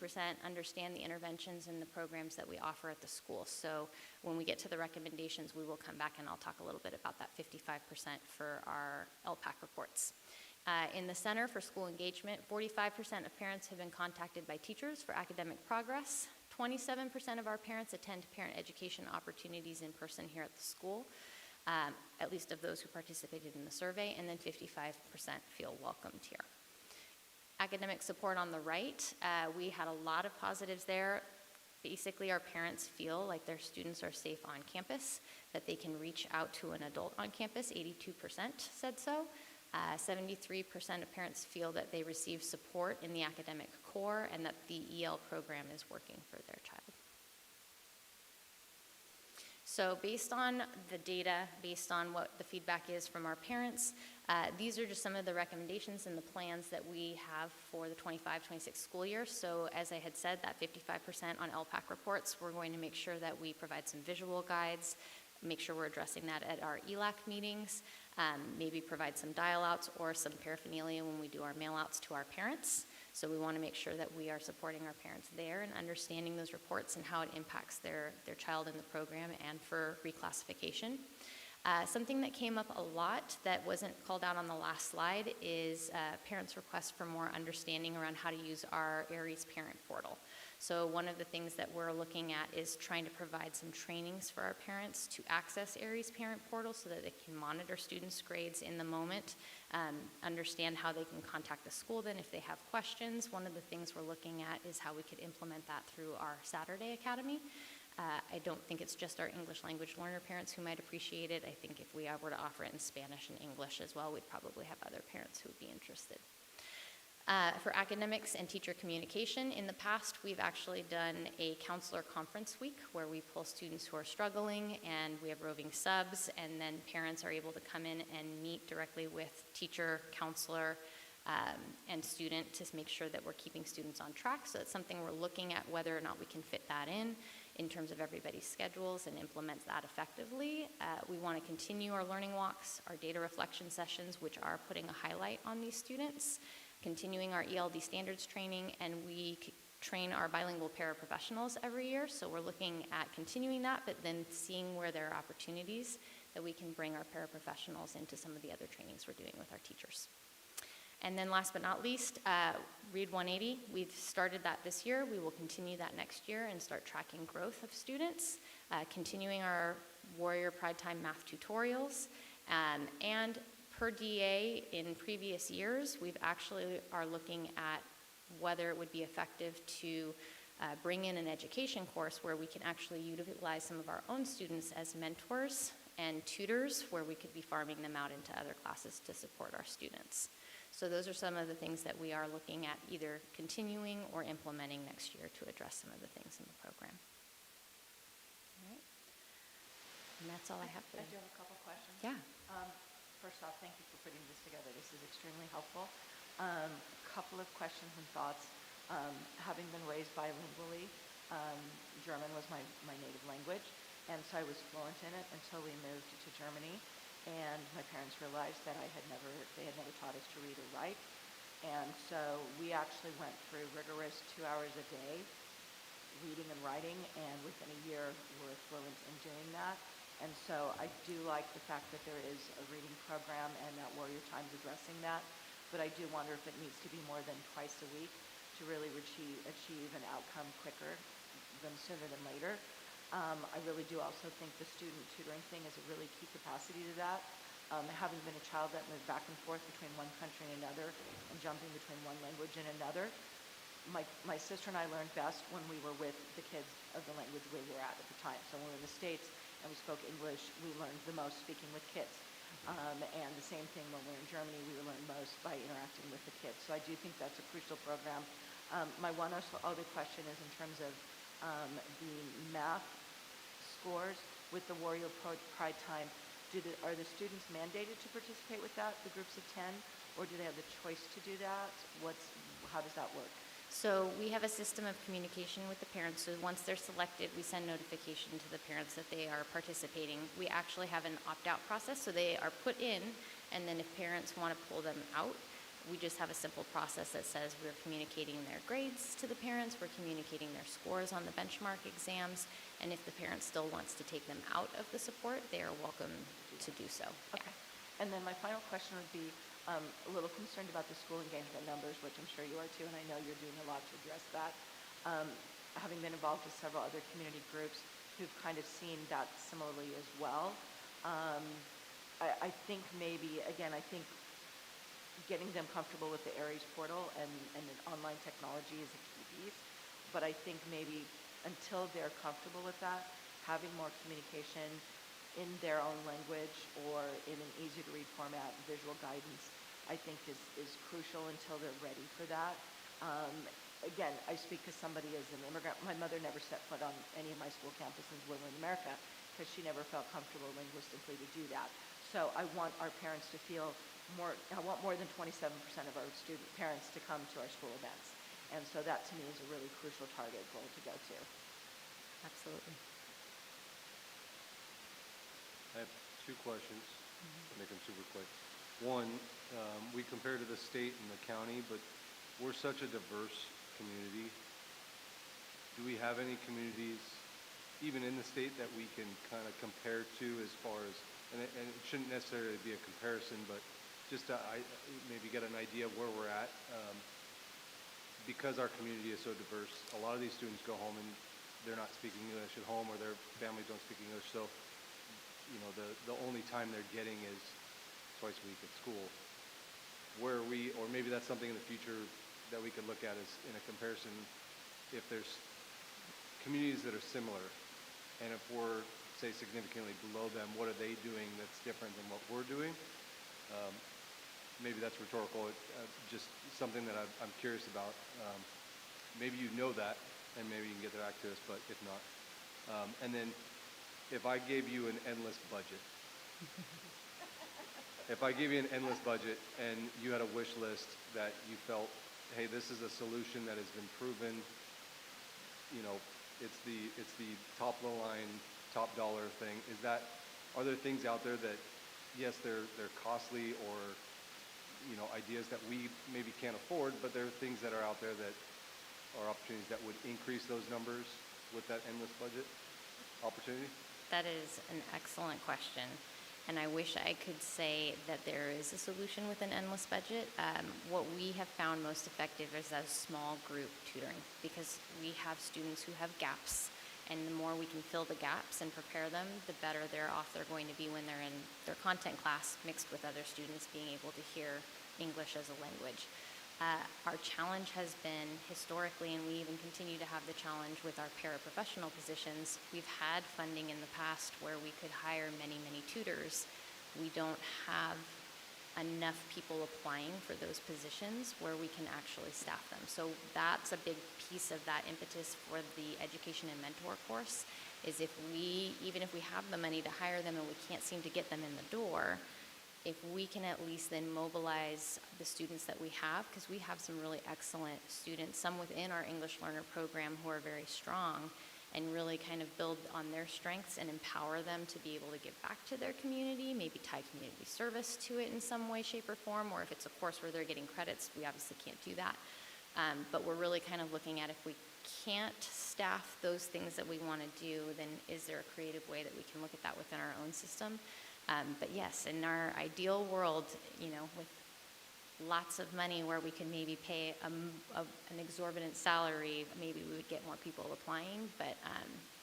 understand the interventions and the programs that we offer at the school. So when we get to the recommendations, we will come back and I'll talk a little bit about that 55% for our LPAC reports. In the Center for School Engagement, 45% of parents have been contacted by teachers for academic progress. 27% of our parents attend parent education opportunities in person here at the school, at least of those who participated in the survey, and then 55% feel welcomed here. Academic support on the right, we had a lot of positives there. Basically, our parents feel like their students are safe on campus, that they can reach out to an adult on campus. 82% said so. 73% of parents feel that they receive support in the academic core and that the EL program is working for their child. So based on the data, based on what the feedback is from our parents, these are just some of the recommendations and the plans that we have for the 25-26 school year. So as I had said, that 55% on LPAC reports, we're going to make sure that we provide some visual guides, make sure we're addressing that at our ELAC meetings, maybe provide some dial outs or some paraphernalia when we do our mail outs to our parents, So we want to make sure that we are supporting our parents there and understanding those reports and how it impacts their child in the program and for reclassification. Something that came up a lot that wasn't called out on the last slide is parents' requests for more understanding around how to use our Aries parent portal. So one of the things that we're looking at is trying to provide some trainings for our parents to access Aries parent portal so that they can monitor students' grades in the moment, understand how they can contact the school then if they have questions. One of the things we're looking at is how we could implement that through our Saturday Academy. I don't think it's just our English language learner parents who might appreciate it. I think if we were to offer it in Spanish and English as well, we'd probably have other parents who would be interested. For academics and teacher communication, in the past, we've actually done a counselor conference week where we pull students who are struggling and we have roving subs, and then parents are able to come in and meet directly with teacher, counselor, and student to make sure that we're keeping students on track. So it's something we're looking at whether or not we can fit that in terms of everybody's schedules and implement that effectively. We want to continue our learning walks, our data reflection sessions, which are putting a highlight on these students, continuing our ELD standards training, and we train our bilingual paraprofessionals every year. So we're looking at continuing that, but then seeing where there are opportunities that we can bring our paraprofessionals into some of the other trainings we're doing with our teachers. And then last but not least, Read 180. We've started that this year. We will continue that next year and start tracking growth of students, continuing our Warrior Pride Time math tutorials. And per DA in previous years, we've actually are looking at whether it would be effective to bring in an education course where we can actually utilize some of our own students as mentors and tutors, where we could be farming them out into other classes to support our students. So those are some of the things that we are looking at either continuing or implementing next year to address some of the things in the program. All right. And that's all I have for I them. do have a couple questions. Yeah. First off, thank you for putting this together. This is extremely helpful. Couple of questions and thoughts. Having been raised bilingually, German was my native language, and so I was fluent in it until we moved to Germany. And my parents realized that they had never taught us to read or write. And so we actually went through rigorous 2 hours a day reading and writing, and within a year we're fluent in doing that. And so I do like the fact that there is a reading program and that Warrior Time's addressing that. But I do wonder if it needs to be more than twice a week to really achieve an outcome quicker than sooner than later. I really do also think the student tutoring thing is a really key capacity to that. Having been a child that moved back and forth between one country and another and jumping between one language and another, my sister and I learned best when we were with the kids of the language we were at the time. So when we were in the States and we spoke English, we learned the most speaking with kids. And the same thing when we were in Germany, we learned most by interacting with the kids. So I do think that's a crucial program. My one other question is in terms of the math scores with the Warrior Pride Time. Are the students mandated to participate with that, the groups of 10, or do they have the choice to do that? How does that work? So we have a system of communication with the parents. So once they're selected, we send notification to the parents that they are participating. We actually have an opt-out process, so they are put in, and then if parents want to pull them out, we just have a simple process that says we're communicating their grades to the parents, we're communicating their scores on the benchmark exams, and if the parent still wants to take them out of the support, they are welcome to do so. Okay. And then my final question would be, a little concerned about the school engagement numbers, which I'm sure you are too, and I know you're doing a lot to address that. Having been involved with several other community groups who've kind of seen that similarly as well, I think maybe, again, I think getting them comfortable with the Aries portal and the online technology is a key piece, but I think maybe until they're comfortable with that, having more communication in their own language or in an easy-to-read format, visual guidance, I think is crucial until they're ready for that. Again, I speak as somebody as an immigrant. My mother never set foot on any of my school campuses while in America because she never felt comfortable linguistically to do that. So I want our parents to feel more, I want more than 27% of our student parents to come to our school events. And so that to me is a really crucial target goal to go to. Absolutely. I have two questions. I'll make them super quick. One, we compare to the state and the county, but we're such a diverse community. Do we have any communities, even in the state, that we can kind of compare to as far as, and it shouldn't necessarily be a comparison, but just to maybe get an idea of where we're at. Because our community is so diverse, a lot of these students go home and they're not speaking English at home, or their families don't speak English, so the only time they're getting is twice a week at school. Where are we, or maybe that's something in the future that we could look at as in a comparison, if there's communities that are similar, and if we're, say, significantly below them, what are they doing that's different than what we're doing? Maybe that's rhetorical, just something that I'm curious about. Maybe you know that, and maybe you can get back to us, but if not. And then, if I gave you an endless budget, if I gave you an endless budget and you had a wish list that you felt, hey, this is a solution that has been proven, it's the top of the line, top dollar thing. Are there things out there that, yes, they're costly, or ideas that we maybe can't afford, but there are things that are out there that are opportunities that would increase those numbers with that endless budget opportunity? That is an excellent question. And I wish I could say that there is a solution with an endless budget. What we have found most effective is a small group tutoring, because we have students who have gaps, and the more we can fill the gaps and prepare them, the better they're off they're going to be when they're in their content class mixed with other students being able to hear English as a language. Our challenge has been historically, and we even continue to have the challenge with our paraprofessional positions, we've had funding in the past where we could hire many, many tutors. We don't have enough people applying for those positions where we can actually staff them. So that's a big piece of that impetus for the education and mentor course, is even if we have the money to hire them and we can't seem to get them in the door, if we can at least then mobilize the students that we have, because we have some really excellent students, some within our English Learner program who are very strong, and really kind of build on their strengths and empower them to be able to give back to their community, maybe tie community service to it in some way, shape, or form, or if it's a course where they're getting credits, we obviously can't do that. But we're really kind of looking at, if we can't staff those things that we want to do, then is there a creative way that we can look at that within our own system? But yes, in our ideal world, with lots of money where we can maybe pay an exorbitant salary, maybe we would get more people applying. But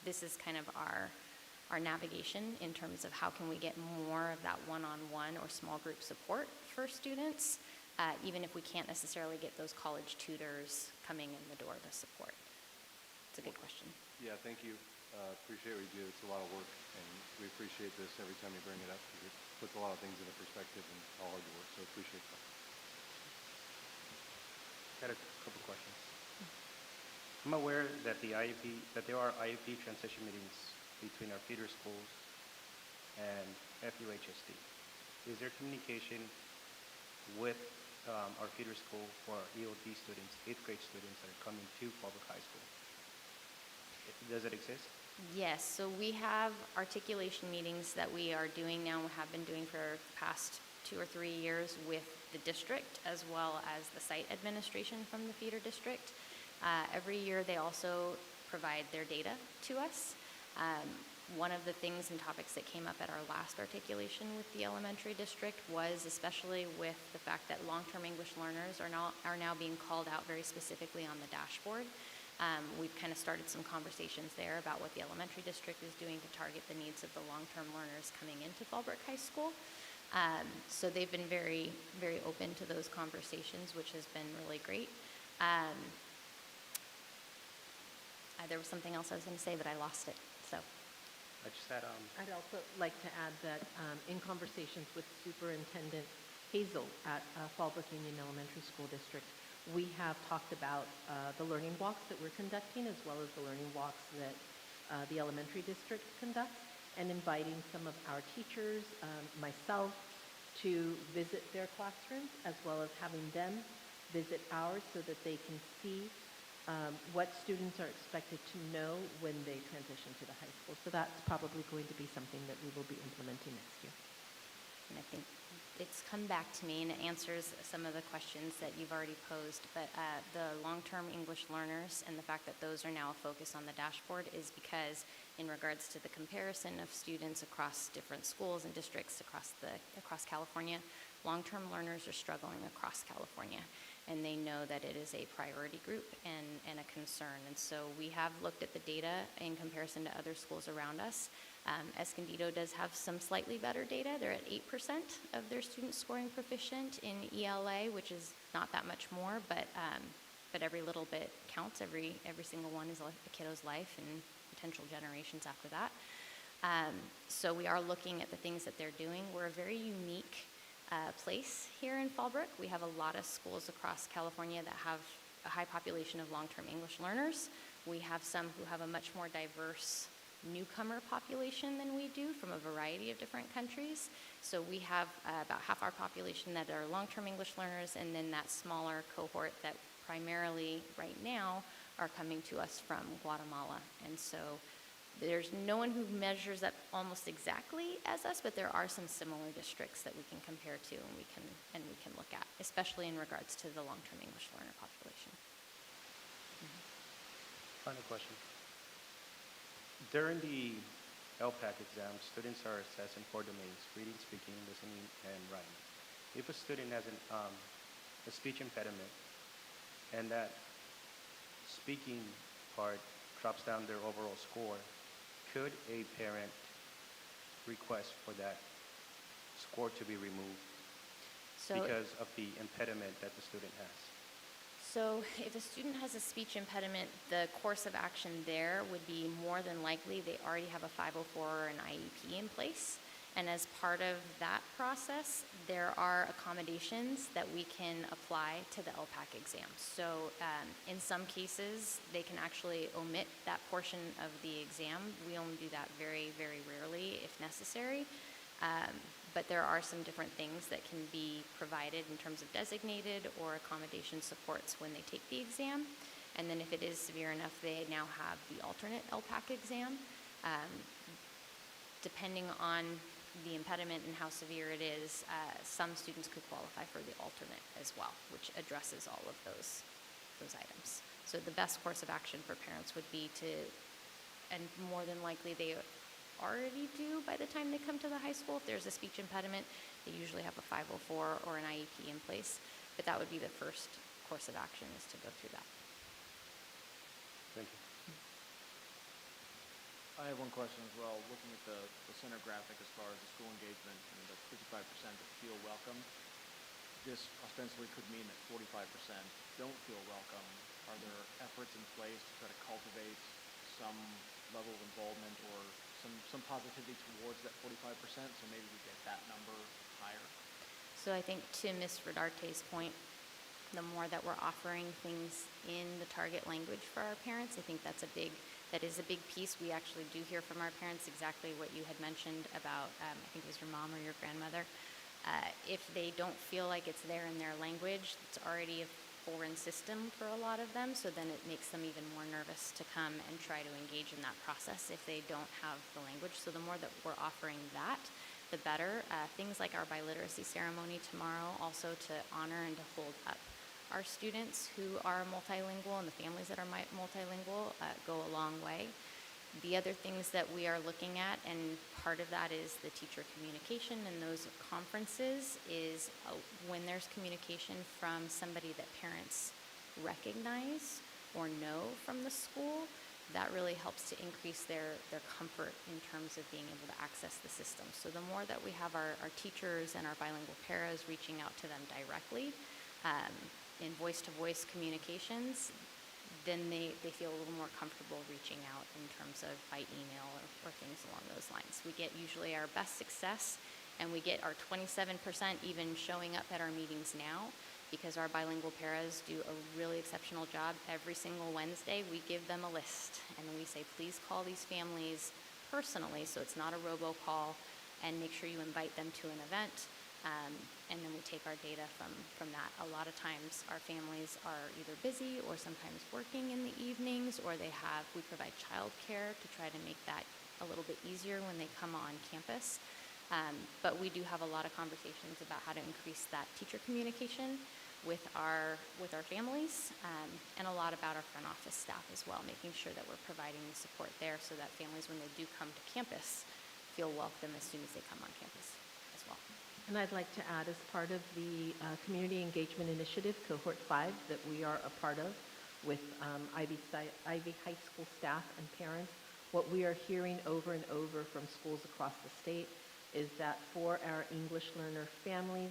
this is kind of our navigation in terms of how can we get more of that one-on-one or small group support for students, even if we can't necessarily get those college tutors coming in the door to support. It's a good question. Yeah, thank you. Appreciate what you do. It's a lot of work, and we appreciate this every time you bring it up, because it puts a lot of things into perspective and how hard you work, so appreciate that. Got a couple questions. I'm aware that there are IEP transition meetings between our feeder schools and FUHSD. Is there communication with our feeder school for our EOD students, 8th grade students that are coming to Fallbrook High School? Does it exist? Yes, so we have articulation meetings that we are doing now, and have been doing for the past 2 or 3 years with the district, as well as the site administration from the feeder district. Every year they also provide their data to us. One of the things and topics that came up at our last articulation with the elementary district was, especially with the fact that long-term English learners are now being called out very specifically on the dashboard. We've kind of started some conversations there about what the elementary district is doing to target the needs of the long-term learners coming into Fallbrook High School. So they've been very, very open to those conversations, which has been really great. There was something else I was going to say, but I lost it. So I just had I'd also like to add that in conversations with Superintendent Hazel at Fallbrook Union Elementary School District, we have talked about the learning walks that we're conducting, as well as the learning walks that the elementary district conducts, and inviting some of our teachers, myself, to visit their classrooms, as well as having them visit ours, so that they can see what students are expected to know when they transition to the high school. So that's probably going to be something that we will be implementing next year. And I think it's come back to me and it answers some of the questions that you've already posed. But the long-term English learners and the fact that those are now a focus on the dashboard is because in regards to the comparison of students across different schools and districts across California, long-term learners are struggling across California. And they know that it is a priority group and a concern. And so we have looked at the data in comparison to other schools around us. Escondido does have some slightly better data. They're at 8% of their students scoring proficient in ELA, which is not that much more, but every little bit counts. Every single one is a kiddo's life and potential generations after that. So we are looking at the things that they're doing. We're a very unique place here in Fallbrook. We have a lot of schools across California that have a high population of long-term English learners. We have some who have a much more diverse newcomer population than we do from a variety of different countries. So we have about half our population that are long-term English learners, and then that smaller cohort that primarily right now are coming to us from Guatemala. And so there's no one who measures up almost exactly as us, but there are some similar districts that we can compare to and we can look at, especially in regards to the long-term English learner population. Final question. During the LPAC exam, students are assessed in 4 domains: reading, speaking, listening, and writing. If a student has a speech impediment and that speaking part drops down their overall score, could a parent request for that score to be removed because of the impediment that the student has? So if a student has a speech impediment, the course of action there would be more than likely they already have a 504 or an IEP in place. And as part of that process, there are accommodations that we can apply to the LPAC exam. So in some cases, they can actually omit that portion of the exam. We only do that very, very rarely if necessary. But there are some different things that can be provided in terms of designated or accommodation supports when they take the exam. And then if it is severe enough, they now have the alternate LPAC exam. Depending on the impediment and how severe it is, some students could qualify for the alternate as well, which addresses all of those items. So the best course of action for parents would be to, and more than likely they already do by the time they come to the high school. If there's a speech impediment, they usually have a 504 or an IEP in place, but that would be the first course of action, is to go through that. Thank you. I have one question as well. Looking at the center graphic as far as the school engagement and the 55% that feel welcome, this ostensibly could mean that 45% don't feel welcome. Are there efforts in place to try to cultivate some level of involvement or some positivity towards that 45%, so maybe we get that number higher? So I think to Ms. Rodarte's point, the more that we're offering things in the target language for our parents, I think that is a big piece. We actually do hear from our parents exactly what you had mentioned about, I think it was your mom or your grandmother. If they don't feel like it's there in their language, it's already a foreign system for a lot of them, so then it makes them even more nervous to come and try to engage in that process if they don't have the language. So the more that we're offering that, the better. Things like our biliteracy ceremony tomorrow, also to honor and to hold up our students who are multilingual and the families that are multilingual, go a long way. The other things that we are looking at, and part of that is the teacher communication and those conferences, is when there's communication from somebody that parents recognize or know from the school, that really helps to increase their comfort in terms of being able to access the system. So the more that we have our teachers and our bilingual paras reaching out to them directly in voice-to-voice communications, then they feel a little more comfortable reaching out in terms of by email or things along those lines. We get usually our best success, and we get our 27% even showing up at our meetings now, because our bilingual paras do a really exceptional job. Every single Wednesday, we give them a list, and we say, please call these families personally, so it's not a robocall, and make sure you invite them to an event. And then we take our data from that. A lot of times our families are either busy or sometimes working in the evenings, or we provide childcare to try to make that a little bit easier when they come on campus. But we do have a lot of conversations about how to increase that teacher communication with our families, and a lot about our front office staff as well, making sure that we're providing the support there so that families, when they do come to campus, feel welcome as soon as they come on campus as well. And I'd like to add, as part of the Community Engagement Initiative, Cohort 5, that we are a part of with Ivy High School staff and parents, what we are hearing over and over from schools across the state is that for our English learner families,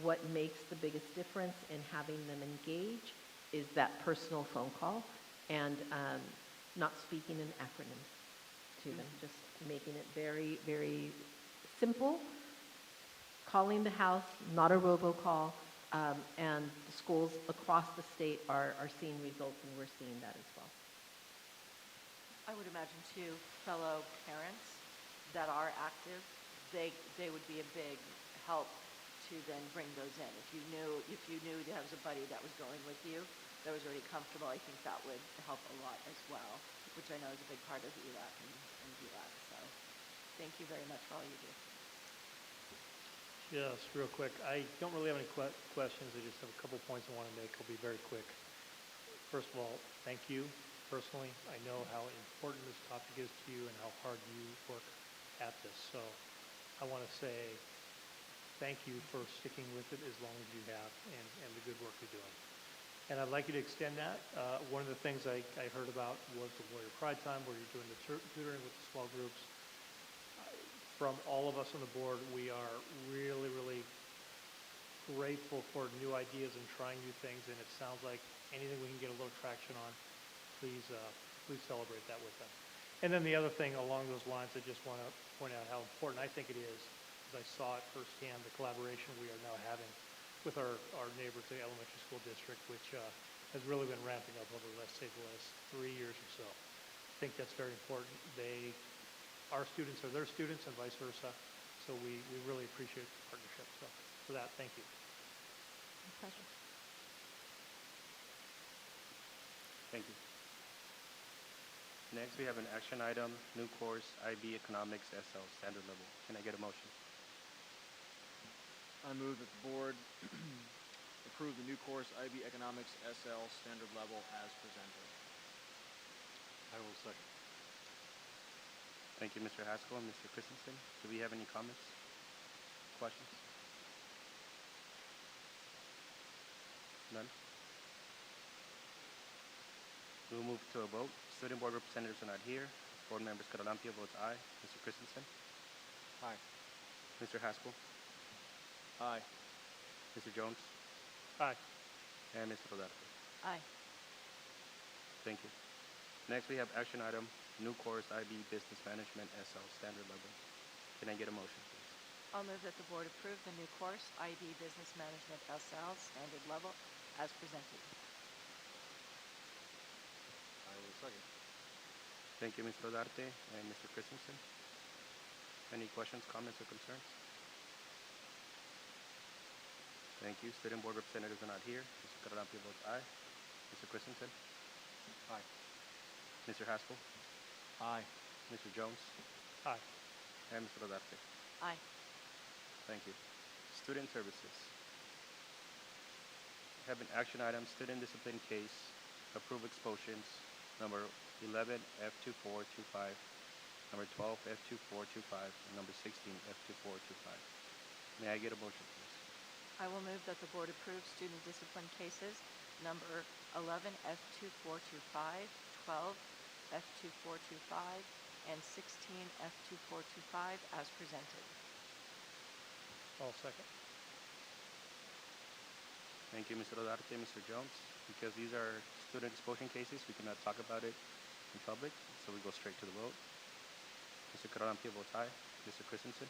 what makes the biggest difference in having them engage is that personal phone call and not speaking in acronyms to them, just making it very, very simple, calling the house, not a robocall, and the schools across the state are seeing results, and we're seeing that as well. I would imagine too, fellow parents that are active, they would be a big help to then bring those in. If you knew there was a buddy that was going with you, that was already comfortable, I think that would help a lot as well, which I know is a big part of ELAC and DLAC. So thank you very much for all you do. Just real quick, I don't really have any questions. I just have a couple points I want to make. I'll be very quick. First of all, thank you personally. I know how important this topic is to you and how hard you work at this. So I want to say thank you for sticking with it as long as you have, and the good work you're doing. And I'd like you to extend that. One of the things I heard about was the Warrior Pride Time, where you're doing the tutoring with the small groups. From all of us on the board, we are really, really grateful for new ideas and trying new things, and it sounds like anything we can get a little traction on, please celebrate that with them. And then the other thing along those lines, I just want to point out how important I think it is, as I saw it firsthand, the collaboration we are now having with our neighbor to the elementary school district, which has really been ramping up over, let's say, the last 3 years or so. I think that's very important. Our students are their students and vice versa, so we really appreciate the partnership. So for that, thank you. My pleasure. Thank you. Next, we have an action item, new course, IB Economics SL standard level. Can I get a motion? I move that the board approve the new course IB Economics SL standard level as presented. I will second. Thank you, Mr. Haskell and Mr. Christensen. Do we have any comments, questions? None? We'll move to a vote. Student board representatives are not here. Board members Carolampia votes aye. Mr. Christensen? Aye. Mr. Haskell? Aye. Mr. Jones? Aye. And Mr. Rodarte? Aye. Thank you. Next, we have action item, new course IB Business Management SL standard level. Can I get a motion, please? I'll move that the board approve the new course, IB Business Management SL standard level as presented. I will second. Thank you, Mr. Rodarte and Mr. Christensen. Any questions, comments, or concerns? Thank you. Student board representatives are not here. Mr. Carolampia votes aye. Mr. Christensen? Aye. Mr. Haskell? Aye. Mr. Jones? Aye. And Mr. Rodarte? Aye. Thank you. Student services. We have an action item, student discipline case, approve expulsions, number 11 F2425, number 12 F2425, and number 16 F2425. May I get a motion, please? I will move that the board approve student discipline cases number 11 F2425, 12 F2425, and 16 F2425 as presented. I'll second. Thank you, Mr. Rodarte, Mr. Jones. Because these are student expulsion cases, we cannot talk about it in public, so we go straight to the vote. Mr. Carolampia votes aye. Mr. Christensen?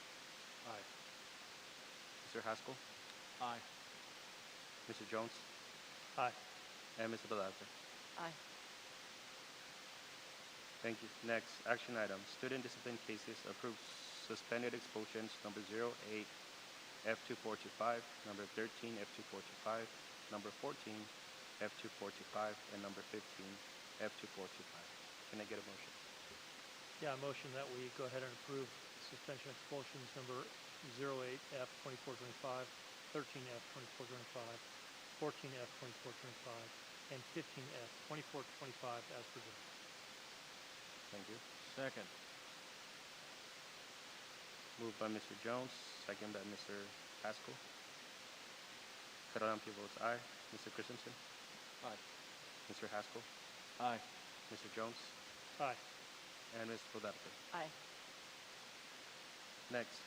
Aye. Mr. Haskell? Aye. Mr. Jones? Aye. And Mr. Rodarte? Aye. Thank you. Next, action item, student discipline cases, approve suspended expulsions, number 08 F2425, number 13 F2425, number 14 F2425, and number 15 F2425. Can I get a motion? Yeah, a motion that we go ahead and approve suspension expulsions number 08F 2425, 13F 2425, 14F 2425, and 15F 2425 as presented. Thank you. Second. Moved by Mr. Jones, second by Mr. Haskell. Carrampio votes aye. Mr. Christensen? Aye. Mr. Haskell? Aye. Mr. Jones? Aye. And Ms. Rodarte? Aye. Next,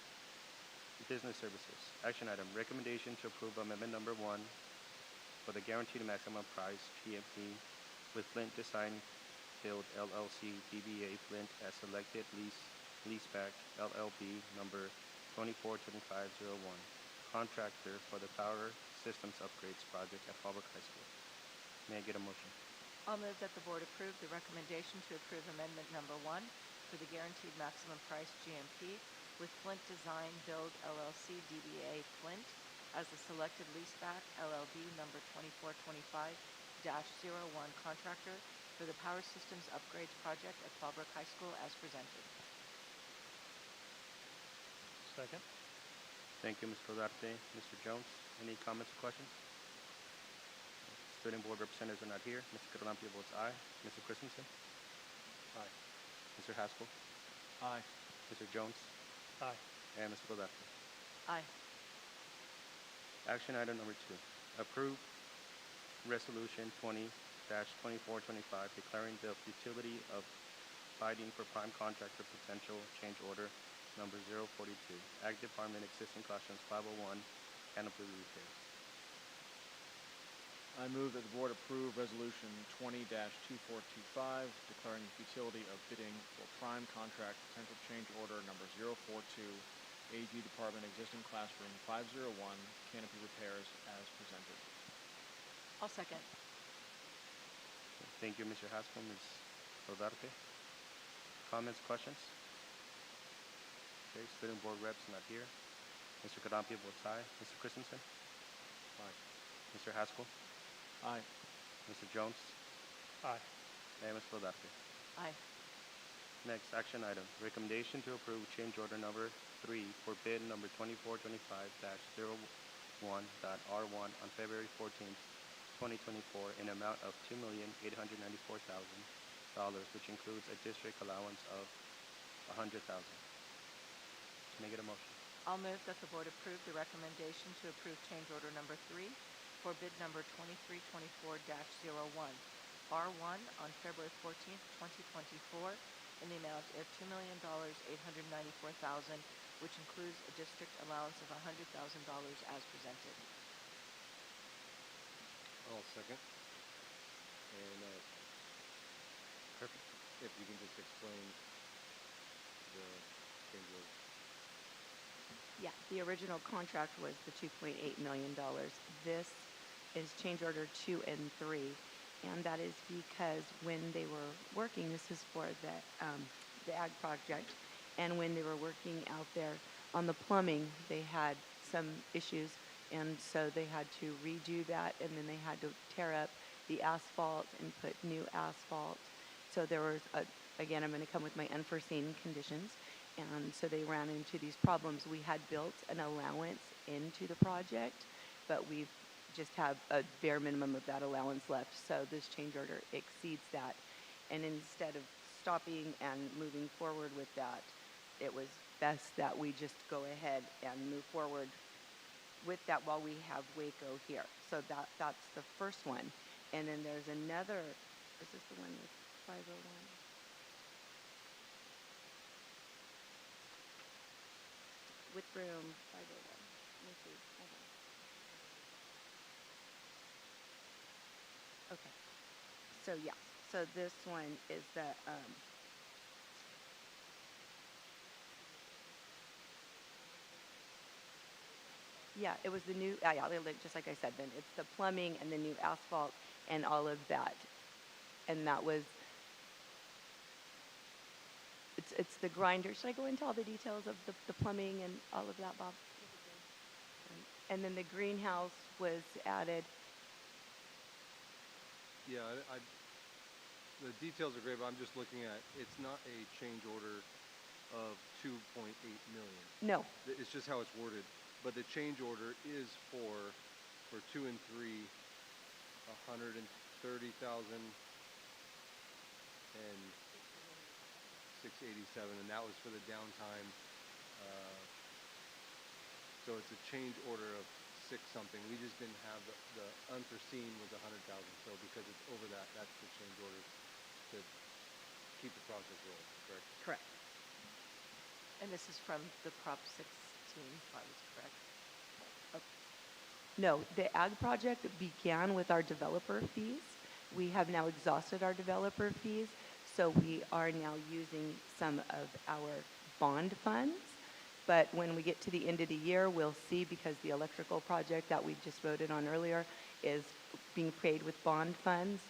business services. Action item, recommendation to approve amendment number 1 for the guaranteed maximum price GMP with Flint Design Build LLC DBA Flint as selected leaseback LLB number 242501, contractor for the power systems upgrades project at Fallbrook High School. May I get a motion? I'll move that the board approve the recommendation to approve amendment number 1 for the guaranteed maximum price GMP with Flint Design Build LLC DBA Flint as the selected leaseback LLB number 2425-01 contractor for the power systems upgrades project at Fallbrook High School as presented. Second. Thank you, Ms. Rodarte. Mr. Jones, any comments or questions? Student board representatives are not here. Mr. Carrampio votes aye. Mr. Christensen? Aye. Mr. Haskell? Aye. Mr. Jones? Aye. And Ms. Rodarte? Aye. Action item number 2, approve resolution 20-2425 declaring the futility of bidding for prime contractor potential change order number 042, Ag Department existing classrooms 501, canopy repairs. I move that the board approve resolution 20-2425 declaring the futility of bidding for prime contract potential change order number 042, AG Department existing classroom 501, canopy repairs as presented. I'll second. Thank you, Mr. Haskell. Ms. Rodarte? Comments, questions? Okay, student board reps not here. Mr. Carrampio votes aye. Mr. Christensen? Aye. Mr. Haskell? Aye. Mr. Jones? Aye. And Ms. Rodarte? Aye. Next, action item, recommendation to approve change order number 3 for bid number 2425-01.R1 on February 14th, 2024 in amount of $2,894,000, which includes a district allowance of $100,000. Can I get a motion? I'll move that the board approve the recommendation to approve change order number 3 for bid number 2324-01, R1 on February 14th, 2024 in the amount of $2,894,000, which includes a district allowance of $100,000 as presented. I'll second. And Perfect. if you can just explain the change order. Yeah, the original contract was the $2.8 million. This is change order 2 and 3, and that is because when they were working, this is for the ag project, and when they were working out there on the plumbing, they had some issues, and so they had to redo that, and then they had to tear up the asphalt and put new asphalt. So there was, again, I'm going to come with my unforeseen conditions. And so they ran into these problems. We had built an allowance into the project, but we just have a bare minimum of that allowance left. So this change order exceeds that. And instead of stopping and moving forward with that, it was best that we just go ahead and move forward with that while we have Waco here. So that's the first one. And then there's another, is this the one with 501? With room 501. Let me see. Hold on. Okay. So yeah. So this one is the yeah, it was the new yeah, just like I said, then it's the plumbing and the new asphalt and all of that. And that was it's the grinder. Should I go into all the details of the plumbing and all of that, Bob? And then the greenhouse was added. Yeah, I the details are great, but I'm just looking at, it's not a change order of 2.8 million. No. It's just how it's worded. But the change order is for 2 and 3, 130,000 and 687, and that was for the downtime. So it's a change order of 6 something. We just didn't have the unforeseen was 100,000. So because it's over that, that's the change order to keep the process rolling. Correct. Correct. And this is from the Prop 16 funds, correct? No, the ag project began with our developer fees. We have now exhausted our developer fees, so we are now using some of our bond funds. But when we get to the end of the year, we'll see, because the electrical project that we just voted on earlier is being paid with bond funds.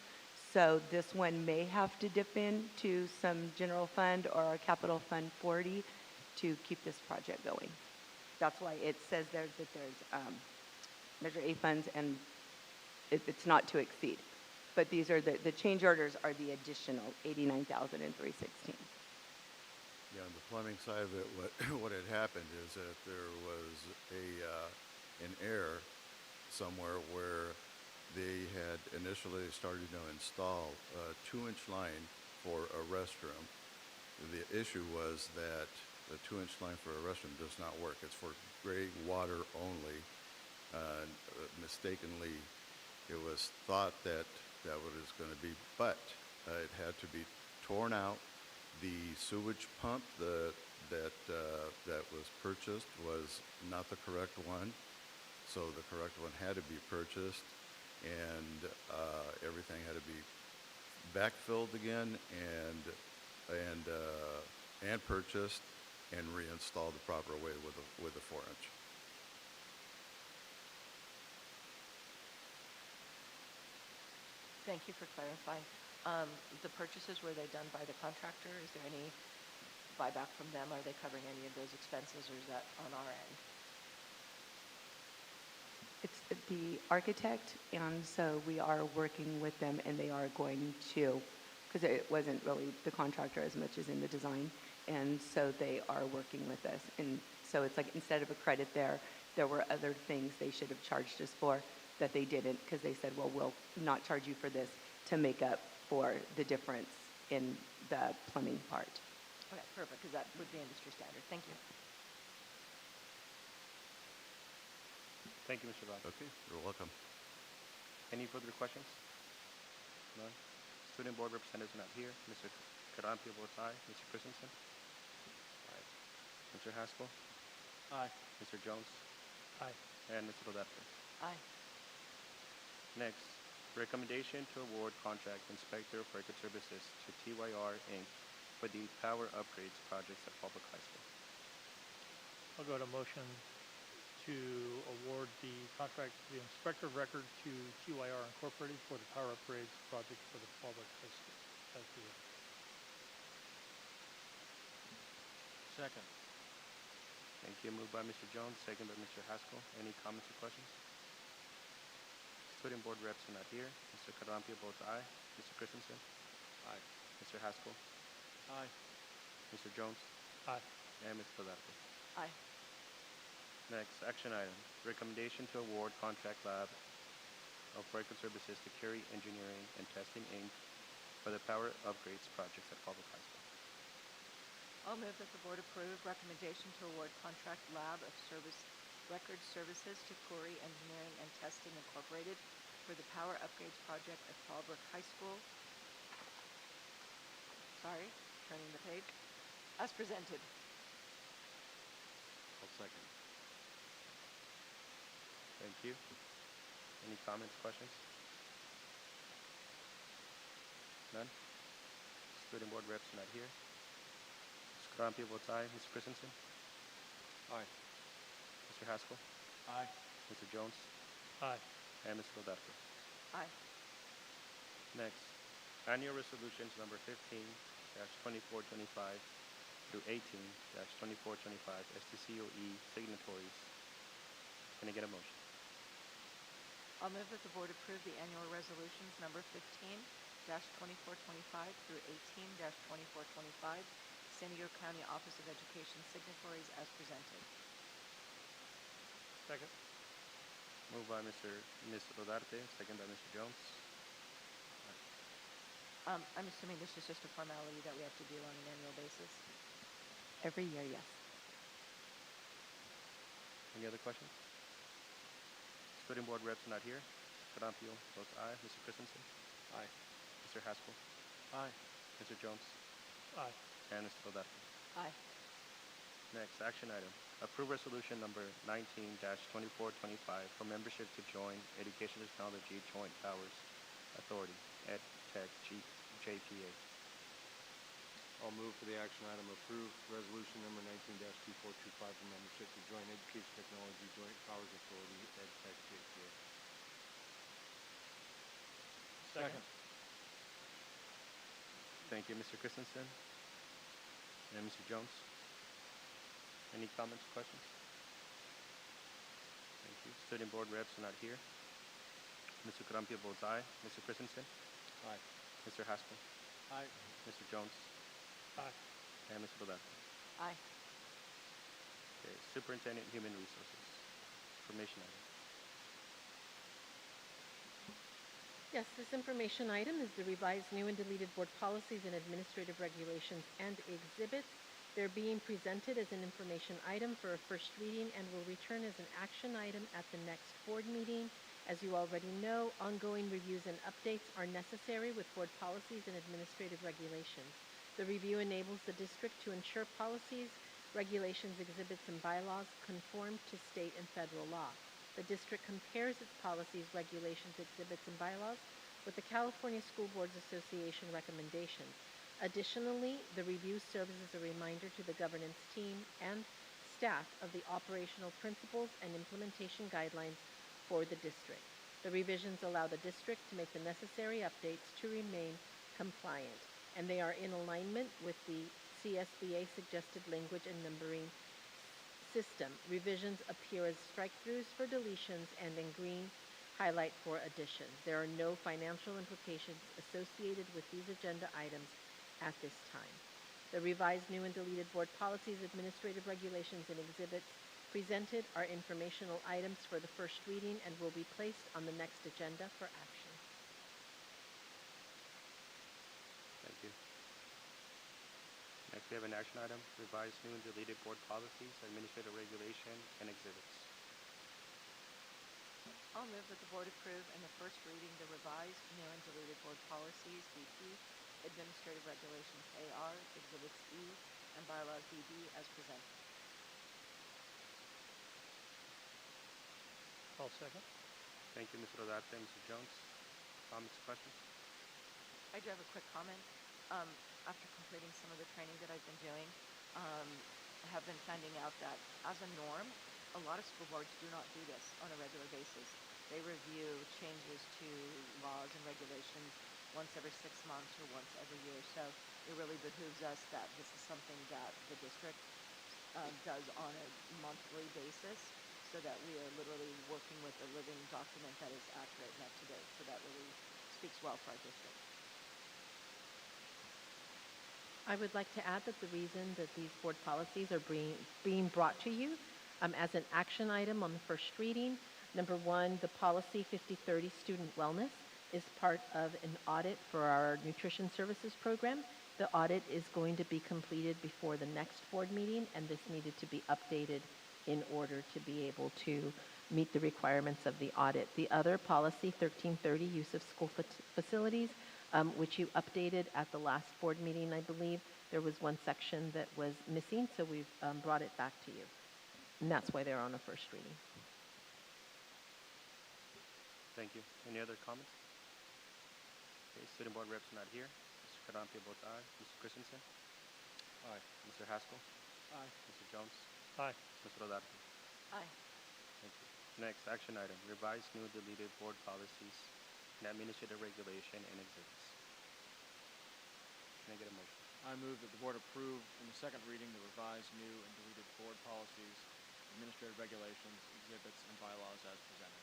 So this one may have to dip into some general fund or our capital fund 40 to keep this project going. That's why it says there that there's Measure A funds, and it's not to exceed. But these are the change orders are the additional 89,316. Yeah, on the plumbing side of it, what had happened is that there was an error somewhere where they had initially started to install a 2-inch line for a restroom. The issue was that the 2-inch line for a restroom does not work. It's for gray water only. Mistakenly, it was thought that what it was going to be, but it had to be torn out. The sewage pump that was purchased was not the correct one, so the correct one had to be purchased, and everything had to be backfilled again and purchased and reinstalled the proper way with a 4-inch. Thank you for clarifying. The purchases, were they done by the contractor? Is there any buyback from them? Are they covering any of those expenses, or is that on our end? It's the architect, and so we are working with them, and they are going to, because it wasn't really the contractor as much as in the design, and so they are working with us. And so it's like, instead of a credit there were other things they should have charged us for that they didn't, because they said, well, we'll not charge you for this to make up for the difference in the plumbing part. Okay, perfect, because that would be industry standard. Thank you. Thank you, Mr. Vaz. Okay, you're welcome. Any further questions? None? Student board representatives not here. Mr. Carrampio votes aye. Mr. Christensen? Aye. Mr. Haskell? Aye. Mr. Jones? Aye. And Mr. Rodarte? Aye. Next, recommendation to award contract Inspector of Record Services to TYR Inc. for the power upgrades projects at Fallbrook High School. I'll go to motion to award the contract to the Inspector of Record to TYR Incorporated for the power upgrades project for the Fallbrook High School. As presented. Second. Thank you. Moved by Mr. Jones, second by Mr. Haskell. Any comments or questions? Student board reps are not here. Mr. Carrampio votes aye. Mr. Christensen? Aye. Mr. Haskell? Aye. Mr. Jones? Aye. And Mr. Rodarte? Aye. Next, action item, recommendation to award contract lab of record services to Curie Engineering and Testing, Inc. for the power upgrades projects at Fallbrook High School. I'll move that the board approve recommendation to award contract lab of record services to Corey Engineering and Testing Incorporated for the power upgrades project at Fallbrook High School. Sorry, turning the page. As presented. I'll second. Thank you. Any comments, questions? None? Student board reps are not here. Mr. Carrampio votes aye. Mr. Christensen? Aye. Mr. Haskell? Aye. Mr. Jones? Aye. And Mr. Rodarte? Aye. Next, annual resolutions number 15-2425 through 18-2425 STCOE signatories. Can I get a motion? I'll move that the board approve the annual resolutions number 15-2425 through 18-2425 San Diego County Office of Education signatories as presented. Second. Moved by Ms. Rodarte, second by Mr. Jones. I'm assuming this is just a formality that we have to do on an annual basis? Every year, yes. Any other questions? Student board reps not here. Carampio votes aye. Mr. Christensen? Aye. Mr. Haskell? Aye. Mr. Jones? Aye. And Mr. Rodarte. Aye. Next, action item. Approve resolution number 19-2425 for membership to join Education Technology Joint Powers Authority, EdTech JPA. I'll move for the action item, approve resolution number 19-2425 for membership to join Education Technology Joint Powers Authority, EdTech JPA. Second. Thank you, Mr. Christensen. And Mr. Jones? Any comments or questions? Thank you. Student board reps are not here. Mr. Carampio votes aye. Mr. Christensen? Aye. Mr. Haskell? Aye. Mr. Jones? Aye. And Mr. Rodarte. Aye. Okay, Superintendent Human Resources. Information item. Yes, this information item is the revised new and deleted board policies and administrative regulations and exhibits. They're being presented as an information item for a first reading and will return as an action item at the next board meeting. As you already know, ongoing reviews and updates are necessary with board policies and administrative regulations. The review enables the district to ensure policies, regulations, exhibits, and bylaws conform to state and federal law. The district compares its policies, regulations, exhibits, and bylaws with the California School Boards Association recommendations. Additionally, the review serves as a reminder to the governance team and staff of the operational principles and implementation guidelines for the district. The revisions allow the district to make the necessary updates to remain compliant, and they are in alignment with the CSBA suggested language and numbering system. Revisions appear as strike-throughs for deletions and in green highlight for additions. There are no financial implications associated with these agenda items at this time. The revised new and deleted board policies, administrative regulations, and exhibits presented are informational items for the first reading and will be placed on the next agenda for action. Thank you. Next, we have an action item, revised new and deleted board policies, administrative regulation, and exhibits. I'll move that the board approve in the first reading the revised new and deleted board policies, BP, administrative regulations, AR, exhibits E, and bylaws, BB, as presented. I'll second. Thank you, Mr. Rodarte. Mr. Jones? Comments, questions? I do have a quick comment. After completing some of the training that I've been doing, I have been finding out that as a norm, a lot of school boards do not do this on a regular basis. They review changes to laws and regulations once every 6 months or once every year. So it really behooves us that this is something that the district does on a monthly basis, so that we are literally working with a living document that is accurate and up to date. So that really speaks well for our district. I would like to add that the reason that these board policies are being brought to you as an action item on the first reading, number one, the policy 5030 student wellness is part of an audit for our nutrition services program. The audit is going to be completed before the next board meeting, and this needed to be updated in order to be able to meet the requirements of the audit. The other policy, 1330, use of school facilities, which you updated at the last board meeting, I believe. There was one section that was missing, so we've brought it back to you. And that's why they're on a first reading. Thank you. Any other comments? Okay, student board reps are not here. Mr. Carampio votes aye. Mr. Christensen? Aye. Mr. Haskell? Aye. Mr. Jones? Aye. Mr. Rodarte? Aye. Thank you. Next, action item, revised new deleted board policies and administrative regulation and exhibits. Can I get a motion? I move that the board approve in the second reading the revised new and deleted board policies, administrative regulations, exhibits, and bylaws as presented.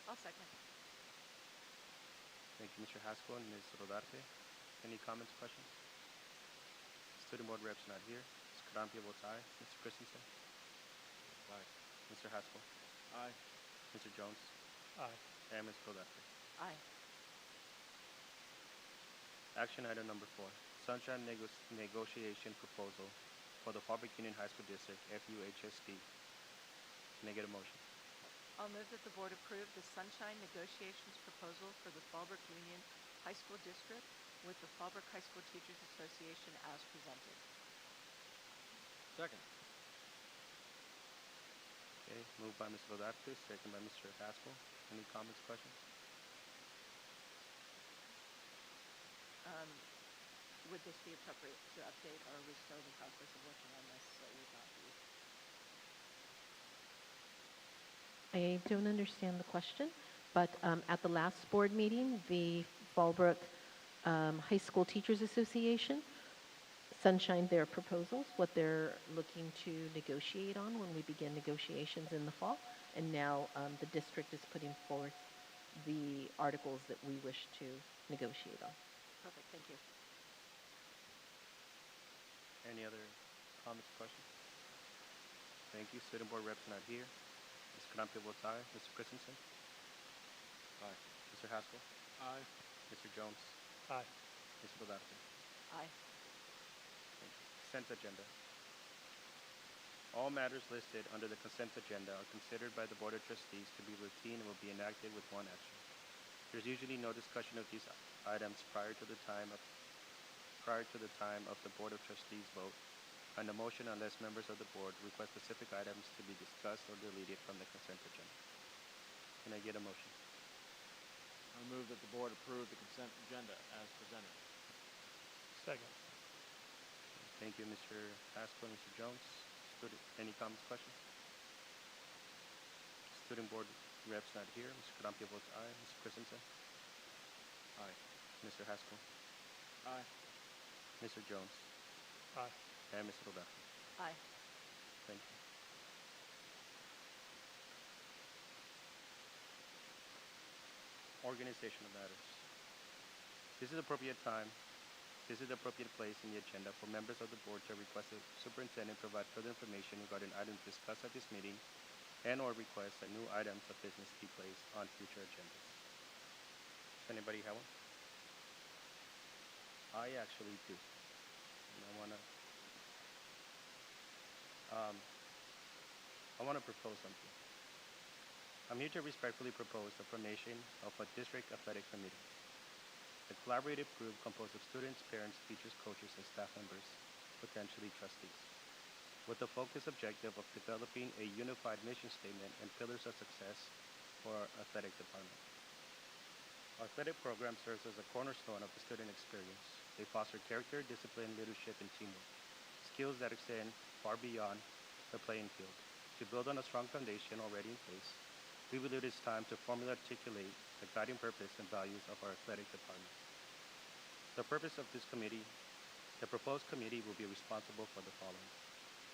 I'll second. Thank you, Mr. Haskell and Ms. Rodarte. Any comments, questions? Student board Board Reps not here. Ms. Carampio votes aye. Mr. Christensen? Aye. Mr. Haskell? Aye. Mr. Jones? Aye. And Ms. Goldaski? Aye. Action item number 4, Sunshine Negotiation Proposal for the Fallbrook Union High School District, FUHSD. Can I get a motion? I'll move that the board approve the Sunshine Negotiations Proposal for the Fallbrook Union High School District with the Fallbrook High School Teachers Association as presented. Second. Okay, moved by Ms. Goldaski, second by Mr. Haskell. Any comments, questions? Would this be appropriate to update, or are we still in the process of working on this, so it would not be? I don't understand the question, but at the last board meeting, the Fallbrook High School Teachers Association sunshined their proposals, what they're looking to negotiate on when we begin negotiations in the fall. And now the district is putting forth the articles that we wish to negotiate on. Perfect, thank you. Any other comments, questions? Thank you. Student Board Reps not here. Ms. Carampio votes aye. Mr. Christensen? Aye. Mr. Haskell? Aye. Mr. Jones? Aye. Ms. Goldaski? Aye. Thank you. Consent agenda. All matters listed under the consent agenda are considered by the Board of Trustees to be routine and will be enacted with one action. There's usually no discussion of these items prior to the time of the Board of Trustees vote, and a motion unless members of the board request specific items to be discussed or deleted from the consent agenda. Can I get a motion? I move that the board approve the consent agenda as presented. Second. Thank you, Mr. Haskell and Mr. Jones. Any comments, questions? Student Board Reps not here. Mr. Carampio votes aye. Mr. Christensen? Aye. Mr. Haskell? Aye. Mr. Jones? Aye. And Ms. Goldaski? Aye. Thank you. Organizational matters. This is the appropriate place in the agenda for members of the board to request the superintendent provide further information regarding items discussed at this meeting and or request that new items of business be placed on future agendas. Does anybody have one? I actually do. And I want to propose something. I'm here to respectfully propose the formation of a district athletic committee. A collaborative group composed of students, parents, teachers, coaches, and staff members, potentially trustees, with the focused objective of developing a unified mission statement and pillars of success for our athletic department. Our athletic program serves as a cornerstone of the student experience. They foster character, discipline, leadership, and teamwork, skills that extend far beyond the playing field. To build on a strong foundation already in place, we believe it is time to formally articulate the guiding purpose and values of our athletic department. The purpose of this committee, the proposed committee will be responsible for the following.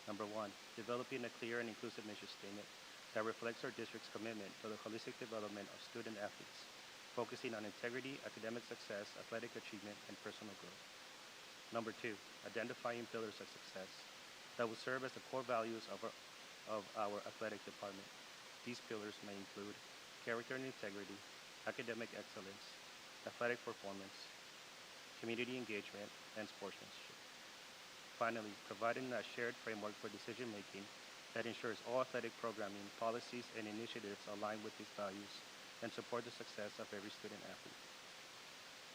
Number 1, developing a clear and inclusive mission statement that reflects our district's commitment to the holistic development of student athletes, focusing on integrity, academic success, athletic achievement, and personal growth. Number 2, identifying pillars of success that will serve as the core values of our athletic department. These pillars may include character and integrity, academic excellence, athletic performance, community engagement, and sportsmanship. Finally, providing a shared framework for decision-making that ensures all athletic programming, policies, and initiatives align with these values and support the success of every student athlete.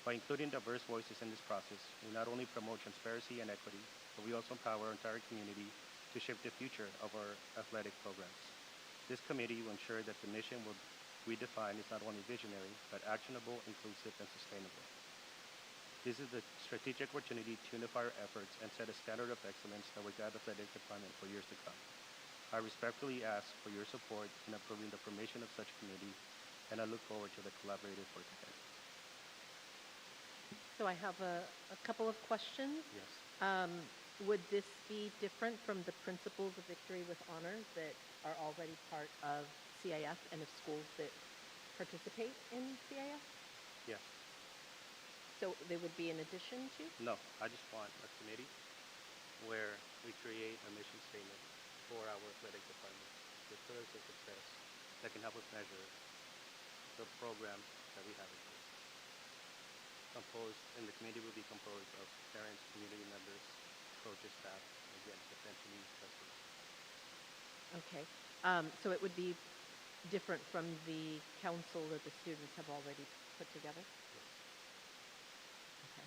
By including diverse voices in this process, we not only promote transparency and equity, but we also empower our entire community to shape the future of our athletic programs. This committee will ensure that the mission we define is not only visionary, but actionable, inclusive, and sustainable. This is the strategic opportunity to unify our efforts and set a standard of excellence that will guide the athletic department for years to come. I respectfully ask for your support in approving the formation of such committee, and I look forward to the collaborative work ahead. So I have a couple of questions. Yes. Would this be different from the Principles of Victory with Honor that are already part of CIF and of schools that participate in CIF? Yes. So they would be in addition to? No, I just want a committee where we create a mission statement for our athletic department with pillars of success that can help us measure the program that we have in place. And the committee will be composed of parents, community members, coaches, staff, and again, potentially trustees. Okay. So it would be different from the council that the students have already put together? Okay.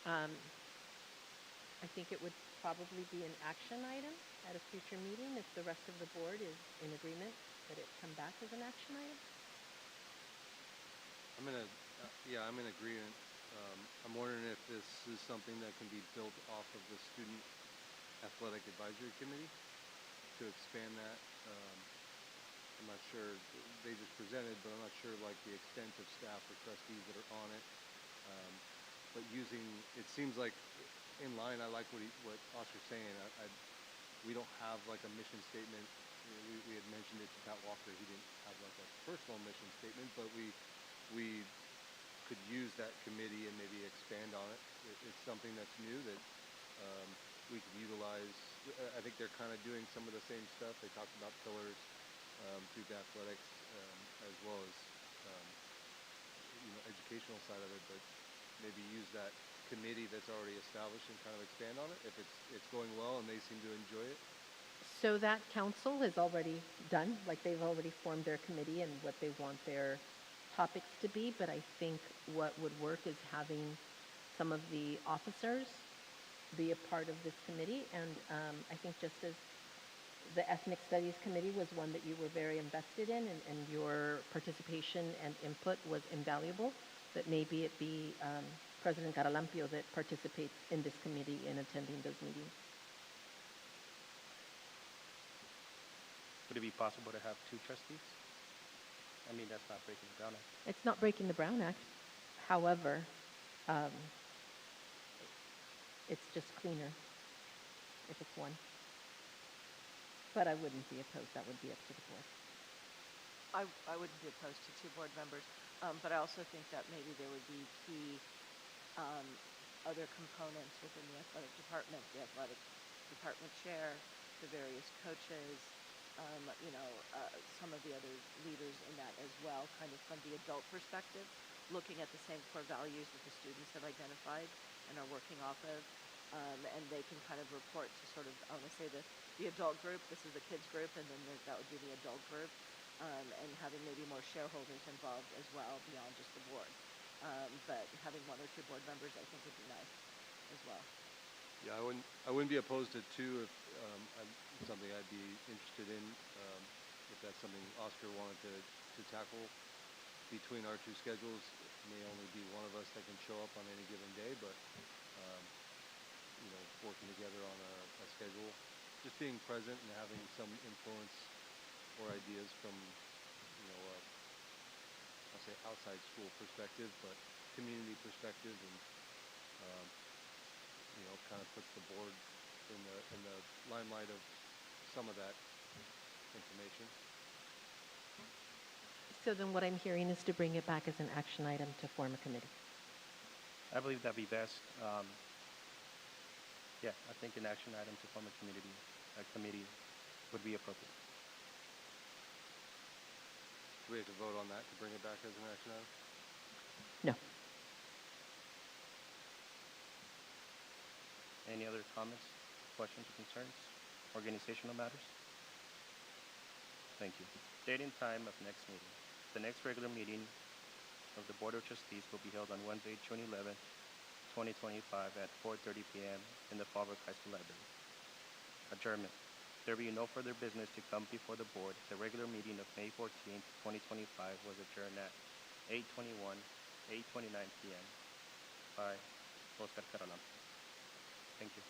I think it would probably be an action item at a future meeting if the rest of the board is in agreement that it come back as an action item. I'm in agreement. I'm wondering if this is something that can be built off of the Student Athletic Advisory Committee to expand that. I'm not sure, they just presented, but I'm not sure like the extent of staff or trustees that are on it. But it seems like in line, I like what Oscar's saying. We don't have like a mission statement. We had mentioned it to Pat Walker. He didn't have like a personal mission statement, but we could use that committee and maybe expand on it. It's something that's new that we could utilize. I think they're kind of doing some of the same stuff. They talked about pillars through the athletics as well as educational side of it, but maybe use that committee that's already established and kind of expand on it if it's going well and they seem to enjoy it. So that council is already done, like they've already formed their committee and what they want their topics to be, but I think what would work is having some of the officers be a part of this committee, and I think just as the Ethnic Studies Committee was one that you were very invested in and your participation and input was invaluable, that maybe it be President Garalampio that participates in this committee in attending those meetings. Would it be possible to have 2 trustees? I mean, that's not breaking the Brown Act. It's not breaking the Brown Act. However, it's just cleaner if it's one. But I wouldn't be opposed. That would be up to the board. I wouldn't be opposed to 2 board members, but I also think that maybe there would be key other components within the athletic department, the athletic department chair, the various coaches, some of the other leaders in that as well, kind of from the adult perspective, looking at the same core values that the students have identified and are working off of. And they can kind of report to sort of, I want to say the adult group, this is the kids group, and then that would be the adult group, and having maybe more shareholders involved as well beyond just the board. But having 1 or 2 board members, I think, would be nice as well. Yeah, I wouldn't be opposed to 2 if something I'd be interested in. If that's something Oscar wanted to tackle between our 2 schedules, it may only be one of us that can show up on any given day, but working together on a schedule, just being present and having some influence or ideas from I'll say outside school perspective, but community perspective, and kind of puts the board in the limelight of some of that information. So then what I'm hearing is to bring it back as an action item to form a committee. I believe that'd be best. Yeah, I think an action item to form a committee would be appropriate. Do we have to vote on that to bring it back as an action item? No. Any other comments, questions, or concerns? Organizational matters? Thank you. Date and time of next meeting. The next regular meeting of the Board of Trustees will be held on Wednesday, June 11th, 2025 at 4:30 p.m. in the Fallbrook High School Library. Adjournment. There being no further business to come before the board, the regular meeting of May 14th, 2025 was adjourned at 8:29 p.m. by Oscar Carolán. Thank you.